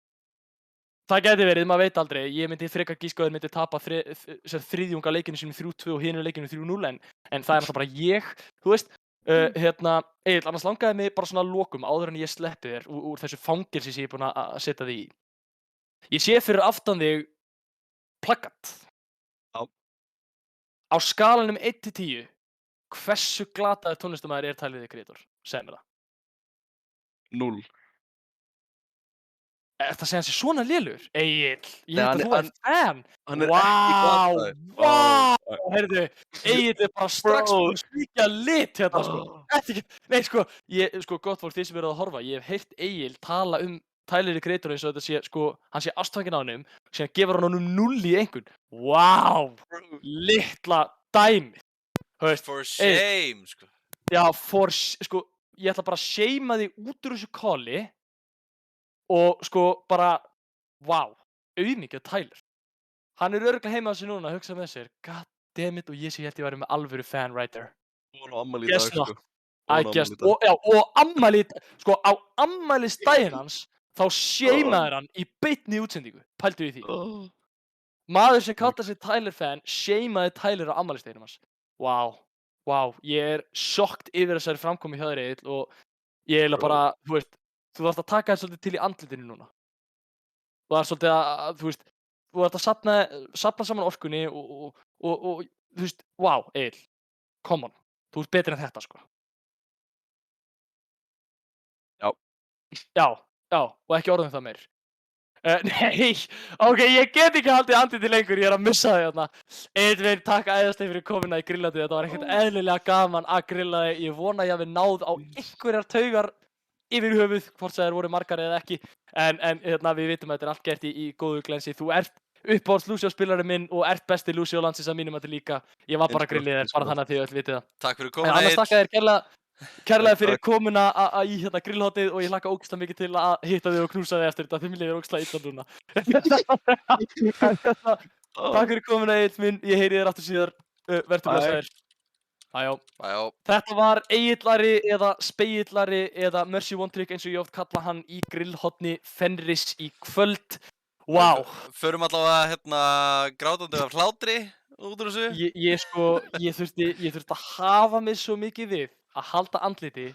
það gæti verið, maður veit aldrei, ég myndi frekar gíska að þeir myndi tapa þriðjunga leikinu sínum 3-2 og hinu leikinu 3-0, en það er náttúrulega bara ég, þú veist, Egill, annars langaði mig bara svona að lokum áður en ég sleppi þér úr þessu fangelsi sem ég er búinn að setja þig í. Ég sé fyrir aftan þig plakat. Já. Á skalanum 1-10, hversu glataður tónlistarmaður er Tyler, the Creator? Segð mér það. 0. Ertu að segja hans svona lélugur? Egill, ég Nei, held að þú ert fan. Hann er ekki glataður. Vá, heyrðu, Egill er bara strax búinn að svíkja lit hérna, sko. Nei, sko, gott fólk, þið sem verið að horfa, ég hef heyrt Egill tala um Tyler, the Creator eins og þetta sé, sko, hann sé ástfanginn á honum, síðan gefur hann honum 0 í einhvern. Vá, litla dæmi. For shame, sko. Já, sko, ég ætla bara að shame'a þig út úr þessu calli og sko bara, vá, auðmikið Tyler. Hann er örugglega heima á sig núna að hugsa með sér, god damn it, og ég sé held ég væri með alvöru fan right there. Hún á ammæli í dag, sko. I guess, og ammæli, sko, á ammælistaginn hans, þá shame'aður hann í beinni útsendingu, pældu í því. Maður sem kallar sig Tyler fan, shame'aði Tyler á ammælisteginum hans. Vá, ég er sjokkt yfir þessari framkomu hjá þér, Egill, og ég eiginlega bara, þú veist, þú þarft að taka þér svolítið til í andlitinu núna. Þú þarft svolítið að, þú veist, þú þarft að safna saman orkunni og þú veist, vá, Egill, come on, þú ert betri en þetta, sko. Já, og ekki orðum það meir. Nei, ok, ég get ekki haldið andlitið lengur, ég er að missa þig þarna. Egill, takk æðislega fyrir komuna í Grillandi, þetta var ekkert eðlilega gaman að grilla þig. Ég vona að ég hafi náð á einhverjar taugar yfir höfuð, hvort það voru margar eða ekki. En við vitum að þetta er allt gert í góðu glensi. Þú ert uppáhalds Lucio-spilari minn og ert besti Lucio landsins að mínum að þetta líka. Ég var bara að grillið þér, bara þannig að þið öll vitið það. Takk fyrir komuna, Egill. Annars þakka þér kærlega fyrir komuna í grillhotið og ég hlakka ógeðslega mikið til að hitta þig og knúsa þig eftir þetta, þið mér líður ógeðslega illa núna. Takk fyrir komuna, Egill minn, ég heyri þér aftur síðar, vertu blessaður. Bæjó. Þetta var Egillari eða Spegillari eða Mercy Wondrick eins og ég oft kalla hann í grillhotni Fenris í kvöld. Vá. Förum allavega grátandi af hlátri út úr þessu. Ég þurfti að hafa mig svo mikið við að halda andliti.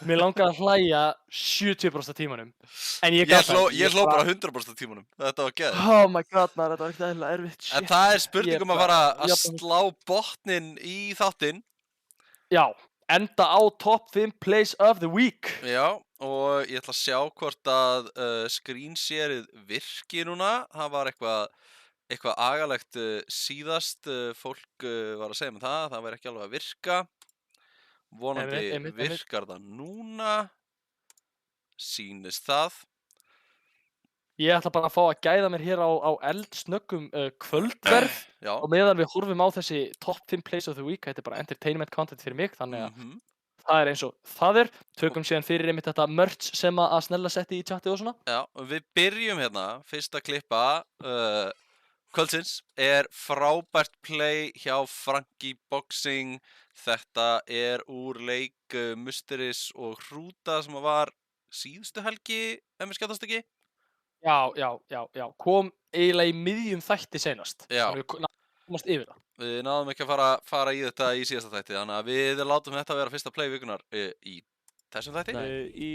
Mér langaði að hlæja 70% af tímanum. En ég hló bara 100% af tímanum. Þetta var geðveikt. Oh my god, maður, þetta var ekkert eðlilega erfitt. En það er spurning um að fara að slá botninn í þáttinn. Já, enda á top 5 place of the week. Já, og ég ætla að sjá hvort að screensharið virki núna. Það var eitthvað agalegt síðast. Fólk var að segja með það væri ekki alveg að virka. Vonandi virkar það núna. Sýnist það. Ég ætla bara að fá að gæða mér hér á eldsnöggum kvöldverð. Já. Og meðan við horfum á þessi top 5 place of the week, þetta er bara entertainment content fyrir mig, þannig að það er eins og það er. Tökum síðan fyrir einmitt þetta merch sem að Snella setti í chatið og svona. Já, við byrjum hérna, fyrsta klippa kvöldsins er frábært play hjá Frankie Boxing. Þetta er úr leik Musteris og Hrúta sem var síðustu helgi, ef mér skjáttast ekki. Já, kom eiginlega í miðjum þætti seinast. Já. Þannig við komast yfir það. við náðum ekki að fara í þetta í síðasta þætti, þannig að við látum þetta vera fyrsta play vikunar í þessum þætti. Í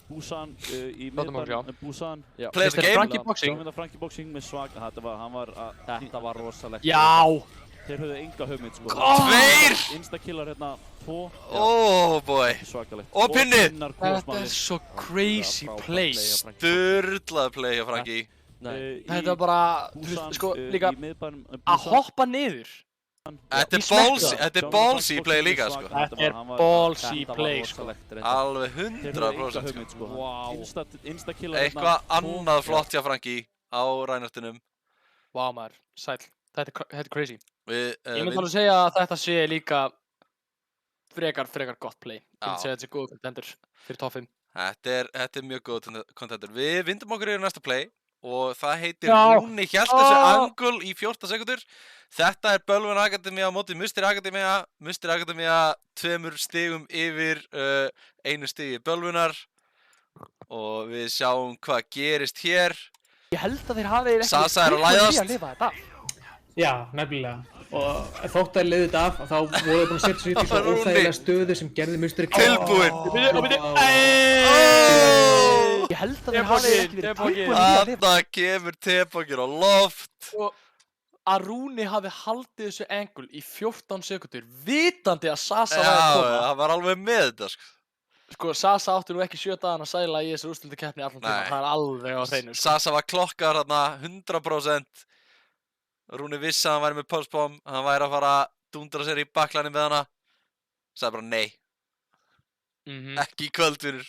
Busan, í Látum okkur sjá. miðbænum Busan. Play of the Mr. game. Frankie Boxing. Sjáum þetta Frankie Boxing með svaka, þetta var rosalegt. Já! Þeir höfðu enga hugmynd, sko. Tveir! Instakillar hérna, 2. Oh boy. Svakalegt. Og pinnið! pinnar Þetta kosmaður. er svo crazy play. Sturlað play hjá Frankie. Þetta er bara, þú veist, sko, líka Í miðbænum að hoppa niður. Þetta Í smekka. er ballsy play líka, sko. Þetta er ballsy play, sko. Alveg Þeir höfðu enga 100%, hugmynd, sko. sko. Instakillar Eitthvað annað flott hjá Frankie á rænartinum. Vá maður, sæll. Þetta er crazy. Við, Ég myndi alveg segja að þetta sé líka frekar gott play. Ég myndi segja að þetta sé góð contender fyrir top 5. Þetta er mjög góð contender. Við vindum okkur yfir næsta play og það heitir Já. Rúni hélt þessu angul í 14 sekundur. Þetta er Bölvun Akademía á móti Musteri Akademía. Musteri Akademía 2 stigum yfir 1 stigi Bölvunar og við sjáum hvað gerist hér. Ég held að þeir hafi ekki Sasa er að læðast. að lifa þetta. Já, nefnilega. Og þótt að liði þetta af, þá voru þau búin að setja sig upp í svo Rúni. óþægilega stöðu sem gerði Musteri Tilbúinn. Ég held að þeir hafi ekki verið tilbúin í að lifa. Þarna kemur tepokir á loft. Að Rúni hafi haldið þessu angul í 14 sekundur vitandi að Sasa Já, væri að koma. það var alveg með þetta, sko. Sko, Sasa átti nú ekki 7 dagana að sæla í þessu úrslitakeppni allan tíma. Nei. Það er alveg á hreinu, sko. Sasa var klokkar þarna 100%. Rúni vissi að hann væri með pulse bomb, hann væri að fara að dúndra sér í baklanum með hana. Sagði bara nei, ekki í kvöld, vinur.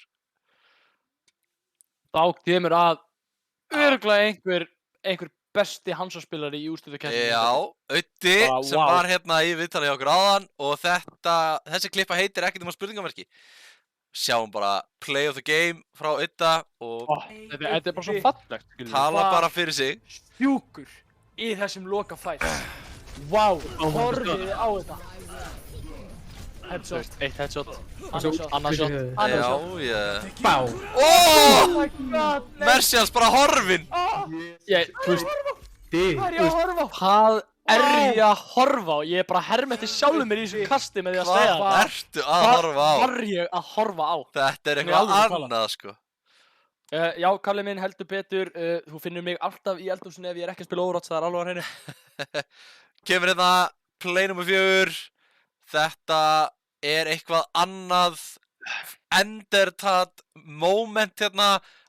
Þá kemur að örugglega einhver besti Hansa-spilari í úrslitakeppni. Já, Auddi Bara, sem vá. var hérna í viðtali hjá okkur áðan og þessi klippa heitir ekkert um spurningamerki. Sjáum bara play of the game frá Audda og Þetta er bara svo fallegt, skilur. tala bara fyrir sig. Sjúkur í þessum loka fæt. Vá, horfið á þetta. Headshot. Eitt headshot. Annars shot. Já, ég... Bá! Oh my god, nei. Mercials bara horfin! Þú veist, Hvað hvað er ég að horfa á? Hvað er ég að horfa á? Ég er bara að herma eftir sjálfum mér í þessu kasti með því að segja Hvað ertu að horfa á? Hvað var ég að horfa á? Þetta er Nei, eitthvað alveg tala. annað, sko. Já, Kalli minn, heldur betur. Þú finnur mig alltaf í eldhúsinu ef ég er ekki að spila Overwatch, það er alveg á hreinu. Kemur hérna play nummer 4. Þetta er eitthvað annað endertat moment hérna,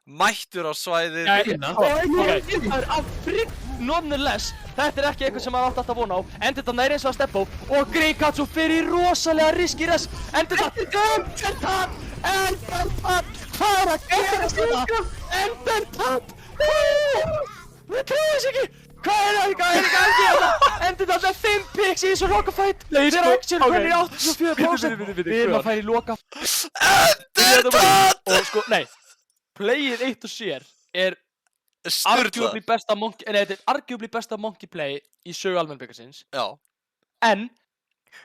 mættur á svæðið. Það er að frigg nonetheless. Þetta er ekki eitthvað sem maður átti alltaf vona á. Endur þetta næri eins og að Steppo og Greykatsu fyrir rosalega riski res. Endur þetta hvað er að gerast þetta? Endertat! Við trúum þess ekki! Hvað er að gangi þetta? Endur þetta 5 picks í þessu lokafætt. Þeir action konir í 84%. Við erum að færa í loka. Endertat! Og sko, nei. Playið eitt og sér er arguably besta monkey play í sögu almennbyggarsins. Já. En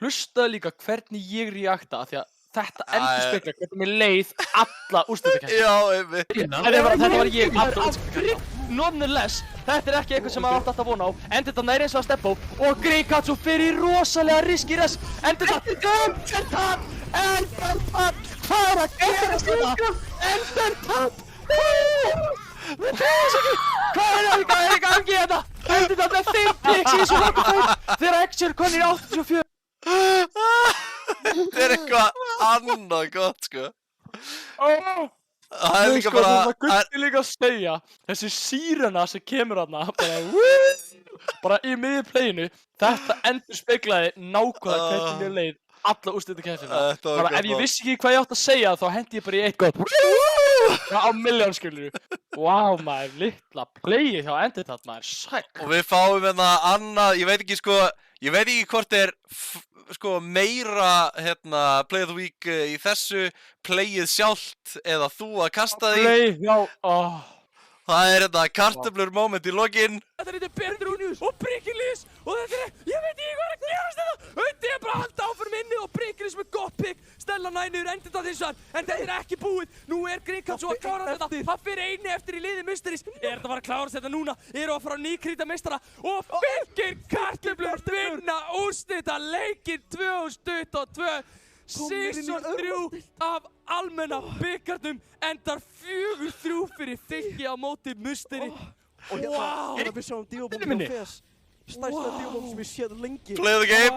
hlustaðu líka hvernig ég reakta því að þetta endurspeglar hvernig mér leið alla úrslitakeppni. Já, einmitt. Þetta var ég alla úrslitakeppni. Nonetheless, þetta er ekki eitthvað sem maður átti alltaf vona á. Endur þetta næri eins og að Steppo og Greykatsu fyrir rosalega riski res. Endur þetta hvað er að gerast þetta? Endertat! Við trúum þess ekki! Hvað er að gangi þetta? Endur þetta 5 picks í þessu lokafætt. Þeir action konir í 84%. Þetta er eitthvað annað gott, sko. Það er líka Sko, það bara... gulli líka að segja, þessi sírena sem kemur þarna, bara í miðju playinu, þetta endurspeglaði nákvæmlega hvernig mér leið alla úrslitakeppnina. Þetta var Bara ef gott. ég vissi ekki hvað ég átt að segja, þá hendi ég bara í eitt gott. Á milljón, skilur. Vá, maður, litla playið hjá Endertat, maður, sæk. Og við fáum hérna annað, ég veit ekki hvort er sko meira hérna play of the week í þessu playið sjálft eða þú að kasta því. Play, já, Það er þetta kartöflur moment í lokin. Þetta er Bertrúnius og Brynkilis og þetta er, ég veit ekki hvað er að gerast þetta. Hundi er bara að halda áfram inni og Brynkilis með gott pick. Stella nænur endur þetta þess að, en þetta er ekki búið. Nú er Gríkans að klára þetta. Það fyrir eini eftir í liði Mysteries. Er þetta að fara að klára þetta núna? Eru að fara að nýkrýta meistara og fylgir kartöflur vinna úrslita leikinn 2022. Season 3 af almenna byggarnum endar 4-3 fyrir Fylki á móti Musteri. Og hérna við sjáum Díobomb frá Fes. Stærsta Díobomb sem ég séð lengi. Play the game.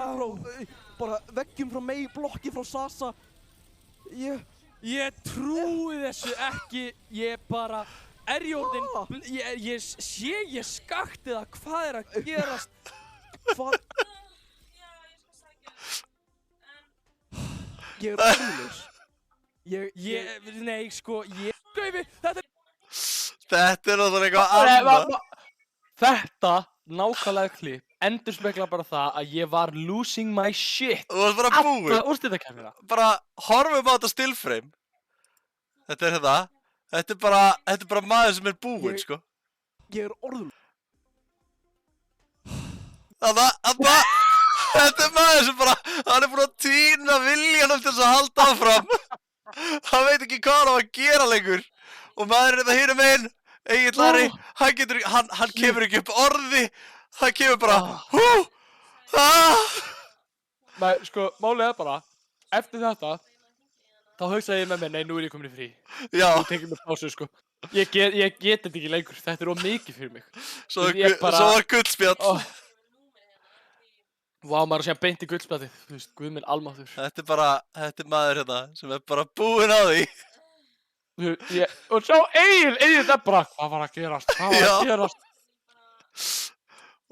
Bara veggjum frá Mei, blokki frá Sasa. Ég trúi þessu ekki. Ég bara er í orðin. Ég sé ég skakti það. Hvað er að gerast? Hvað? Ég er orðlaus. Nei, sko, Gaufi, þetta er... Þetta er náttúrulega eitthvað annað. Þetta, nákvæmlega klipp, endurspeglar bara það að ég var losing my shit. Þú varst bara búinn. Alla úrslitakeppnina. Bara horfum á þetta still frame. Þetta er þetta. Þetta er bara maður sem er búinn, sko. Ég er orðlaus. Þarna. Þetta er maður sem bara, hann er búinn að týna viljanum til þess að halda áfram. Hann veit ekki hvað hann á að gera lengur. Og maður er þetta hinum einn, Egill Ari, hann kemur ekki upp orði. Hann kemur bara, Nei, sko, málið er bara, eftir þetta, þá hugsaði ég með mér, nei, nú er ég komin í frí. Já. Nú tekið mér pásu, sko. Ég get þetta ekki lengur, þetta er of mikið fyrir mig. Svo var gullspjall. Vá, maður að segja beint í gullspjallið, þú veist, guð minn almáttur. Þetta er maður hérna sem er bara búinn á því. Og sjá Egill er bara, hvað var að gerast?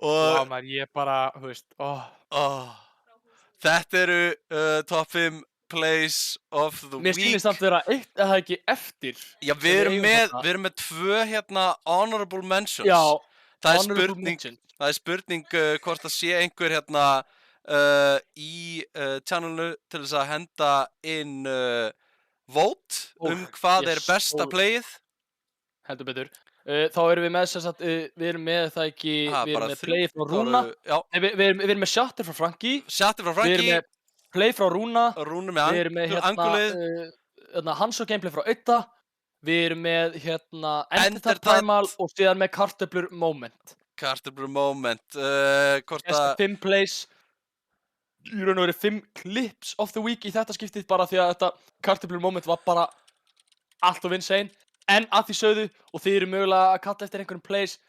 Og Vá, maður, ég bara, þú veist, Þetta eru top 5 plays of the week. Mér skilist samt vera eitt eða ekki eftir. Já, við erum með 2 hérna honorable mentions. Já, honorable mentions. Það er spurning hvort það sé einhver hérna í channelinu til þess að henda inn vote hvað er besta playið. Heldur betur. Þá erum við með þess að við erum með það ekki, við erum með play frá Rúna. Við erum með shatter frá Franky. Við erum með play frá Rúna. Við erum með hérna Hans og gameplay frá Auta. Við erum með hérna Entertainment Primal og síðan með kartöflur moment. Kartöflur moment, Besta 5 plays, í raun og veru 5 clips of the week í þetta skiptið bara því að þetta kartöflur moment var bara allt of insane. En að því sögðu, og þið eru mögulega að kalla eftir einhverjum plays,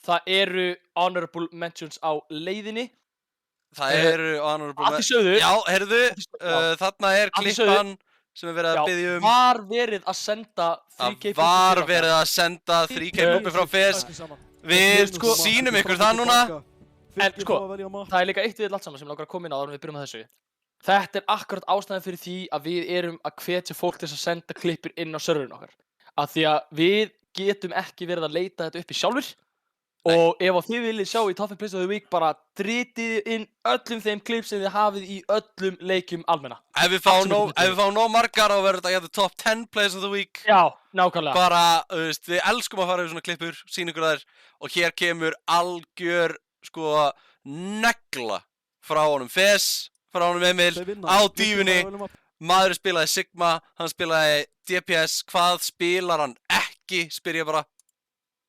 það eru honorable mentions á leiðinni. Það eru honorable mentions. Að því sögðu. Já, heyrðu, þarna er klippan sem er verið að biðja um. Var verið að senda 3K Það var verið að senda 3K búpi frá Fes. Við sýnum ykkur það núna. En sko, það er líka eitt við allt saman sem langar að koma inn á áður en við byrjum að þessu. Þetta er akkurat ástæðan fyrir því að við erum að hvetja fólk til að senda klippur inn á serverinn okkar. Af því að við getum ekki verið að leita þetta upp í sjálfur. Og ef þið viljið sjá í Top 5 Plays of the Week, bara dritið inn öllum þeim klipp sem þið hafið í öllum leikjum almenna. Ef við fáum nóg margar á að vera þetta Top 10 Plays of the Week. Já, nákvæmlega. Bara, við elskum að fara yfir svona klippur, sýna ykkur þær. Og hér kemur algjör, sko, negla frá honum Fes, frá honum Emil, á dífunni. Maður spilaði Sigma, hann spilaði DPS, hvað spilar hann ekki, spyr ég bara.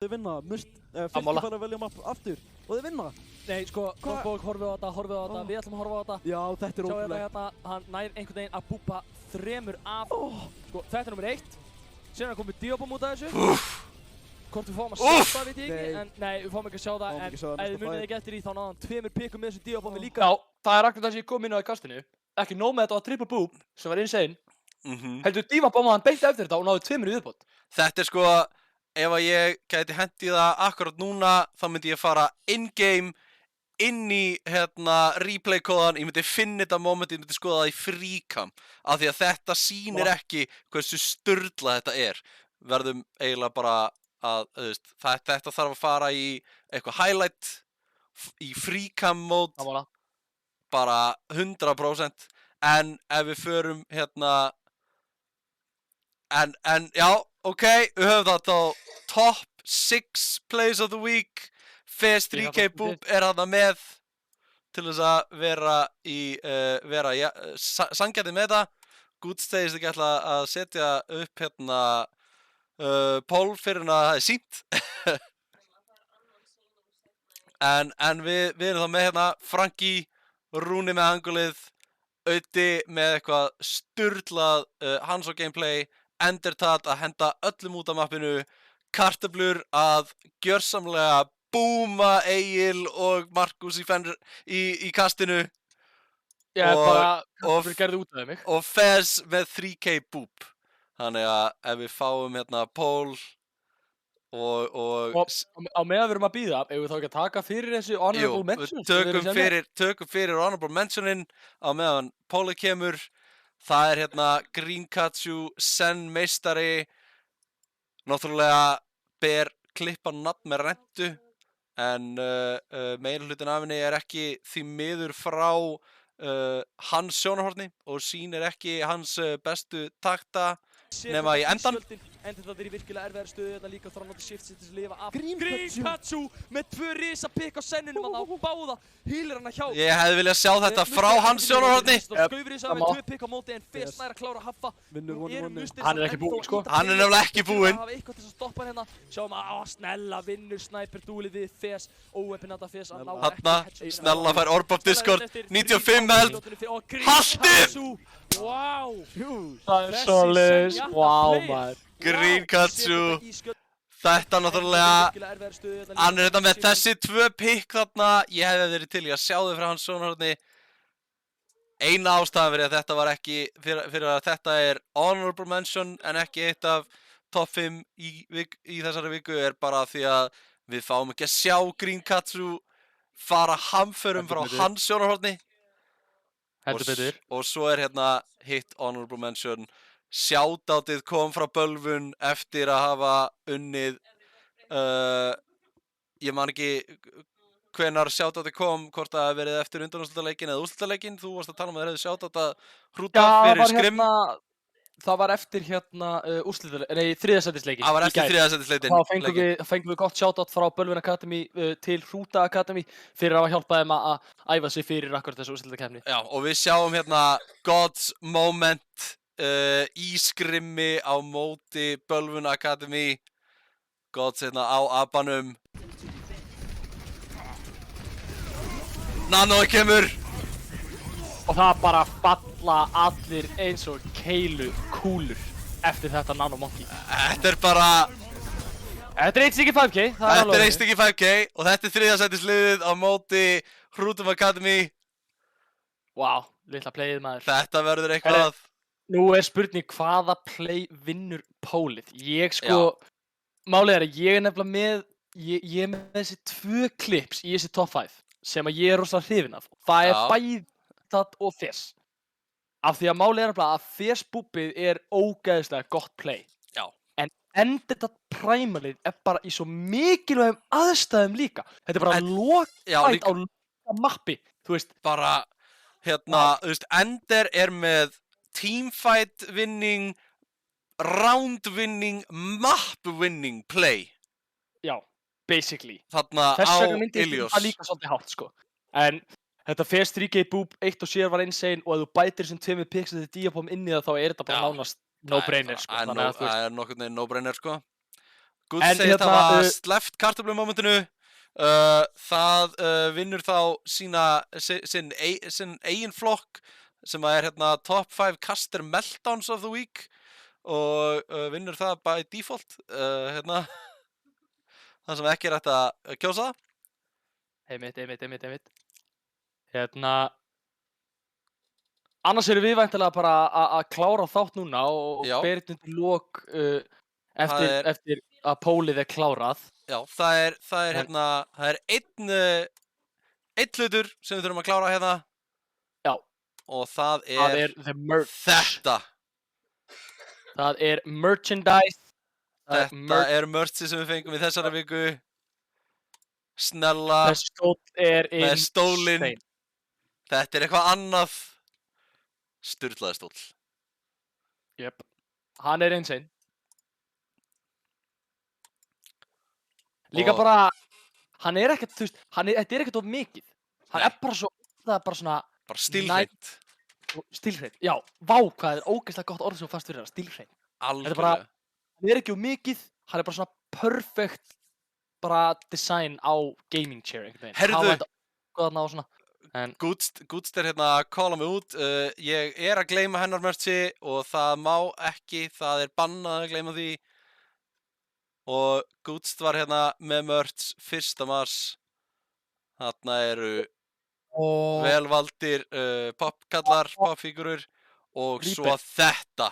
Þau vinna, Fylki fara að velja mapp aftur og þau vinna. Nei, sko, Kongborg, horfið á þetta, við ætlum að horfa á þetta. Já, þetta er ótrúlega. Sjá hérna, hann nær einhvern veginn að búpa 3 af. Sko, þetta er nummer 1. Síðan komið Díobomb út af þessu. Hvort við fáum að sjá það, veit ég ekki, en nei, við fáum ekki að sjá það, en ef þið munið ekki eftir í, þá náðum hann 2 pikkum með þessu Díobombi líka. Já, það er akkurat það sem ég kom inn á í kastinu. Ekki nóg með þetta á triple boob, sem var insane. Heldur Díobomb hann beint eftir þetta og náði 2 í viðbót. Þetta er sko, ef að ég gæti hendið það akkurat núna, þá myndi ég fara in-game, inn í replay-kóðan, ég myndi finna þetta moment, ég myndi skoða það í freecam. Af því að þetta sýnir ekki hversu sturla þetta er. Verðum eiginlega bara að, þetta þarf að fara í eitthvað highlight, í freecam mode, bara 100%. En ef við förum en já, ok, við höfum þetta á top 6 plays of the week. Fes Ég 3K hjálpa Boop er þarna með til þess að vera sanngjarnir með það. Goods segist ekki ætla að setja upp hérna poll fyrir að það er sýnt. en við erum þá með hérna Franky, Rúni með angulið, Auti með eitthvað sturlað hands on gameplay, Endertat að henda öllum út af mappinu, Kartöflur að gjörsamlega búma Egil og Markus í kastinu. Ég er bara, Kartöflur gerði út af mig. Og Fez með 3K Boop. Þannig að ef við fáum hérna poll og á meðan við erum að bíða, ef við þá ekki að taka fyrir þessi honorable mentions? Tökum fyrir honorable mentionin á meðan pollið kemur. Það er hérna Greenkatsu, Sen meistari, náttúrulega ber klippan nafn með rentu, en meirihlutin af henni er ekki því miður frá hans sjónarhorni og sýnir ekki hans bestu takta nema í endan. Endur það er í virkilega erfiðari stöðu þetta líka þarf að nota shift til að lifa af Greenkatsu með 2 risa pikk á sennunum að á báða hýlir hann að hjá. Ég hefði viljað sjá þetta frá hans sjónarhorni. Skaufrisa með 2 pikk á móti en Fes nær að klára að haffa. Hann er ekki búinn sko. Hann er nefnilega ekki búinn. Það hafa eitthvað til að stoppa hann hérna. Sjáum að Snella vinnur sniper dúlið við Fes. Óeppinata Fes að ná ekki. Snella fær orb of Discord. 95 held. Haldið! Wow! Það er svoleiðis. Wow maður. Greenkatsu. Þetta náttúrulega, hann er þetta með þessi 2 pikk þarna. Ég hefði verið til í að sjá þau frá hans sjónarhorni. Eina ástæðan fyrir að þetta var ekki, fyrir að þetta er honorable mention en ekki eitt af top 5 í þessari viku er bara því að við fáum ekki að sjá Greenkatsu fara hamförum frá hans sjónarhorni. Og svo er hérna hitt honorable mention. Shoutoutið kom frá Bölvun eftir að hafa unnið, ég man ekki hvenar shoutoutið kom, hvort það hefði verið eftir undanúrslitaleikin eða úrslitaleikin. Þú varst að tala um að það hefði shoutout að hrúta fyrir skrim. Það var eftir þriðasætisleikin. Það var eftir þriðasætisleikin. Þá fengum við gott shoutout frá Bölvun Academy til Hrúta Academy fyrir að hjálpa þeim að æfa sig fyrir akkurat þessu úrslitakeppni. Já, og við sjáum hérna God's Moment í skrimmi á móti Bölvun Academy. Gods hérna á abanum. Nanoð kemur. Og það bara falla allir eins og keilu kúlur eftir þetta Nano Monkey. Þetta er bara... Þetta er eitt stykki 5K. Þetta er eitt stykki 5K og þetta er þriðasætisliðið á móti Hrútum Academy. Vá, litla playið maður. Þetta verður eitthvað... Nú er spurning hvaða play vinnur pólið. Málið er að ég er nefnilega með, ég er með þessi 2 clips í þessi top 5 sem að ég er rosalega hrifinn af. Það er bæði það og Fes. Af því að málið er að Fes búbið er ógeðslega gott play. Já. En Endertat Primalið er bara í svo mikilvægum aðstæðum líka. Þetta er bara lokætt á loka mappi, þú veist. Bara, hérna, þú veist, Ender er með teamfight winning, round winning, map winning play. Já, basically. Þarna á Ilios. Þess vegna myndi ég það líka svolítið hátt, sko. En þetta Fes 3K Boop 1 og sér var insane og ef þú bætir þessum 2 picks og þetta Diapom inn í það þá er þetta bara nánast no-brainer, sko. Það er nokkurn veginn no-brainer, sko. Good segist hafa sleppt kartöflumomentinu. Það vinnur þá sinn eigin flokk sem er hérna top 5 caster meltdowns of the week og vinnur það by default hérna það sem ekki er hægt að kjósa. Einmitt. Hérna annars erum við væntanlega bara að klára þátt núna og berið undir lok eftir að pólið er klárað. Já, það er hérna það er einn hlutur sem við þurfum að klára hérna. Og það er þetta. Það er merchandise. Þetta er merchið sem við fengum í þessari viku. Snella. Þessi stóll er með stólinn. Þetta er eitthvað annað. Sturlaði stóll. Jöp. Hann er insane. Líka Og- bara, hann er ekkert, þú veist, þetta er ekkert of mikið. Hann Nei. er bara svo, það er bara svona Bara stílhreint. stílhreint. Já, vá, hvað er ógeðslega gott orð sem þú fannst fyrir það, stílhreint. Þetta er bara, Algjörlega. hann er ekki of mikið, hann er bara svona perfect bara design á gaming chair einhvern veginn. Heyrðu. Hafa þetta góðna og svona. En Gúdst er hérna að calla mig út. Ég er að gleyma hennar merchi og það má ekki, það er bannað að gleyma því. Og Gúdst var hérna með merch 1. mars. Þarna eru og velvaldir popkallar, popfígurur og Líbe. svo þetta.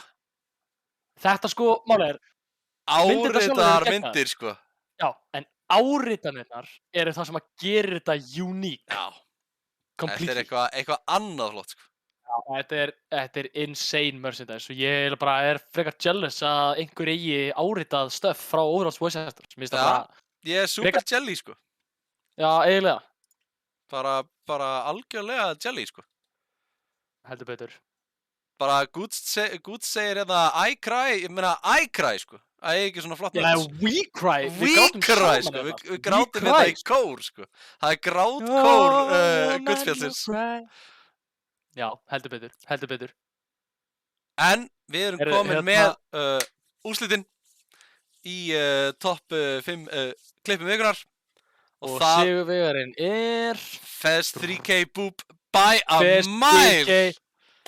þetta sko, málega er, Myndirnar sjálfar eru Áritaðar geggjaðar. myndir, sko. já, en áritanirnar eru það sem að gerir þetta unique. Já. Þetta Completely. er eitthvað annað flott, sko. Þetta er insane merchandise og ég bara frekar jealous að einhver eigi áritað stöff frá Overwatch Voice Actors. Mér finnst það Já. bara, Ég er super jelly, sko. já, eiginlega, Bara algjörlega jelly, sko. heldur betur. Bara Gúdst segir hérna I cry, ég meina I cry, sko. Það er ekki svona flott Já, merch. we cry. We cry, sko. Við grátum þetta í kór, sko. Það er grátkór Gullfjallsins. Já, heldur betur. En við erum Heyrðu, komin hérna- með úrslitin í topp 5 klippum vikunar. Og það sigurvegarinn er Fez 3K Boop by a Fez mile. 3K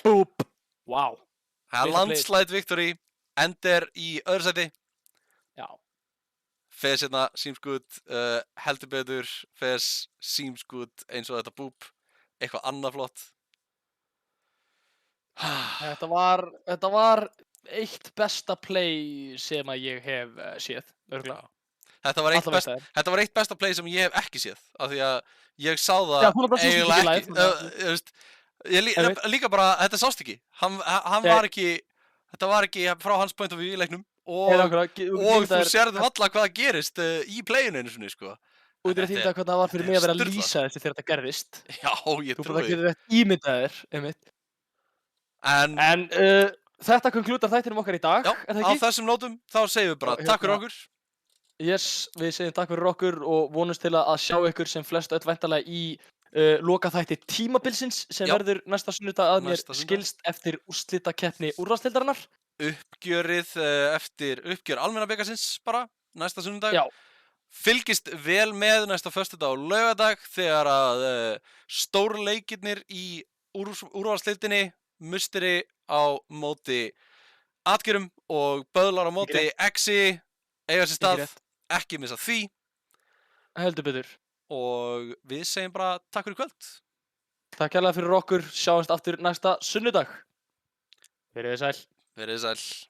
Boop. Wow. Það er Litla landslide victory. Ender í öðru sæti. Já. Fez hérna seems good, heldur betur. Fez seems good eins og þetta Boop. Eitthvað annað flott. Þetta var eitt besta play sem að ég hef séð, örgulega. Þetta var eitt besta play sem ég hef ekki séð. Af því að ég sá það Já, þú bara sást ekki eiginlega live, Þú veist, Einmitt. líka bara, þetta sást ekki. Hann var ekki, þetta var ekki frá hans point of view í leiknum. Og þú sérðu alla hvað gerist í playinu einu sinni, sko. Og þú Þetta þýnda hvernig það var fyrir mig að vera að sturlað. lýsa þessu þegar þetta gerðist. Já, ég Þú trúi bara því. getur þetta ímyndaðir, einmitt. En þetta konklútar þættinum okkar í dag, Já, er það á ekki? þessum nótum þá segjum við bara Og takk fyrir hérna- okkur. Yes, við segjum takk fyrir okkur og vonumst til að sjá ykkur sem flest öll væntanlega í lokaþætti tímabilsins sem Já. verður næsta sunnudag að mér Næsta sunnudag. skilst eftir úrslitakeppni úrvalsdeildarinnar. Uppgjör almennabikarsins bara næsta sunnudag. Já. Fylgist vel með næsta föstudag og laugardag þegar að stórleikirnir í úrvalsdeildinni, musteri á móti atgerum og böðlar á móti exi eiga sér stað. Ekki missa því. Heldur betur. Og við segjum bara takk fyrir í kvöld. Takk kærlega fyrir okkur, sjáumst aftur næsta sunnudag. Verið þið sæl. Verið þið sæl.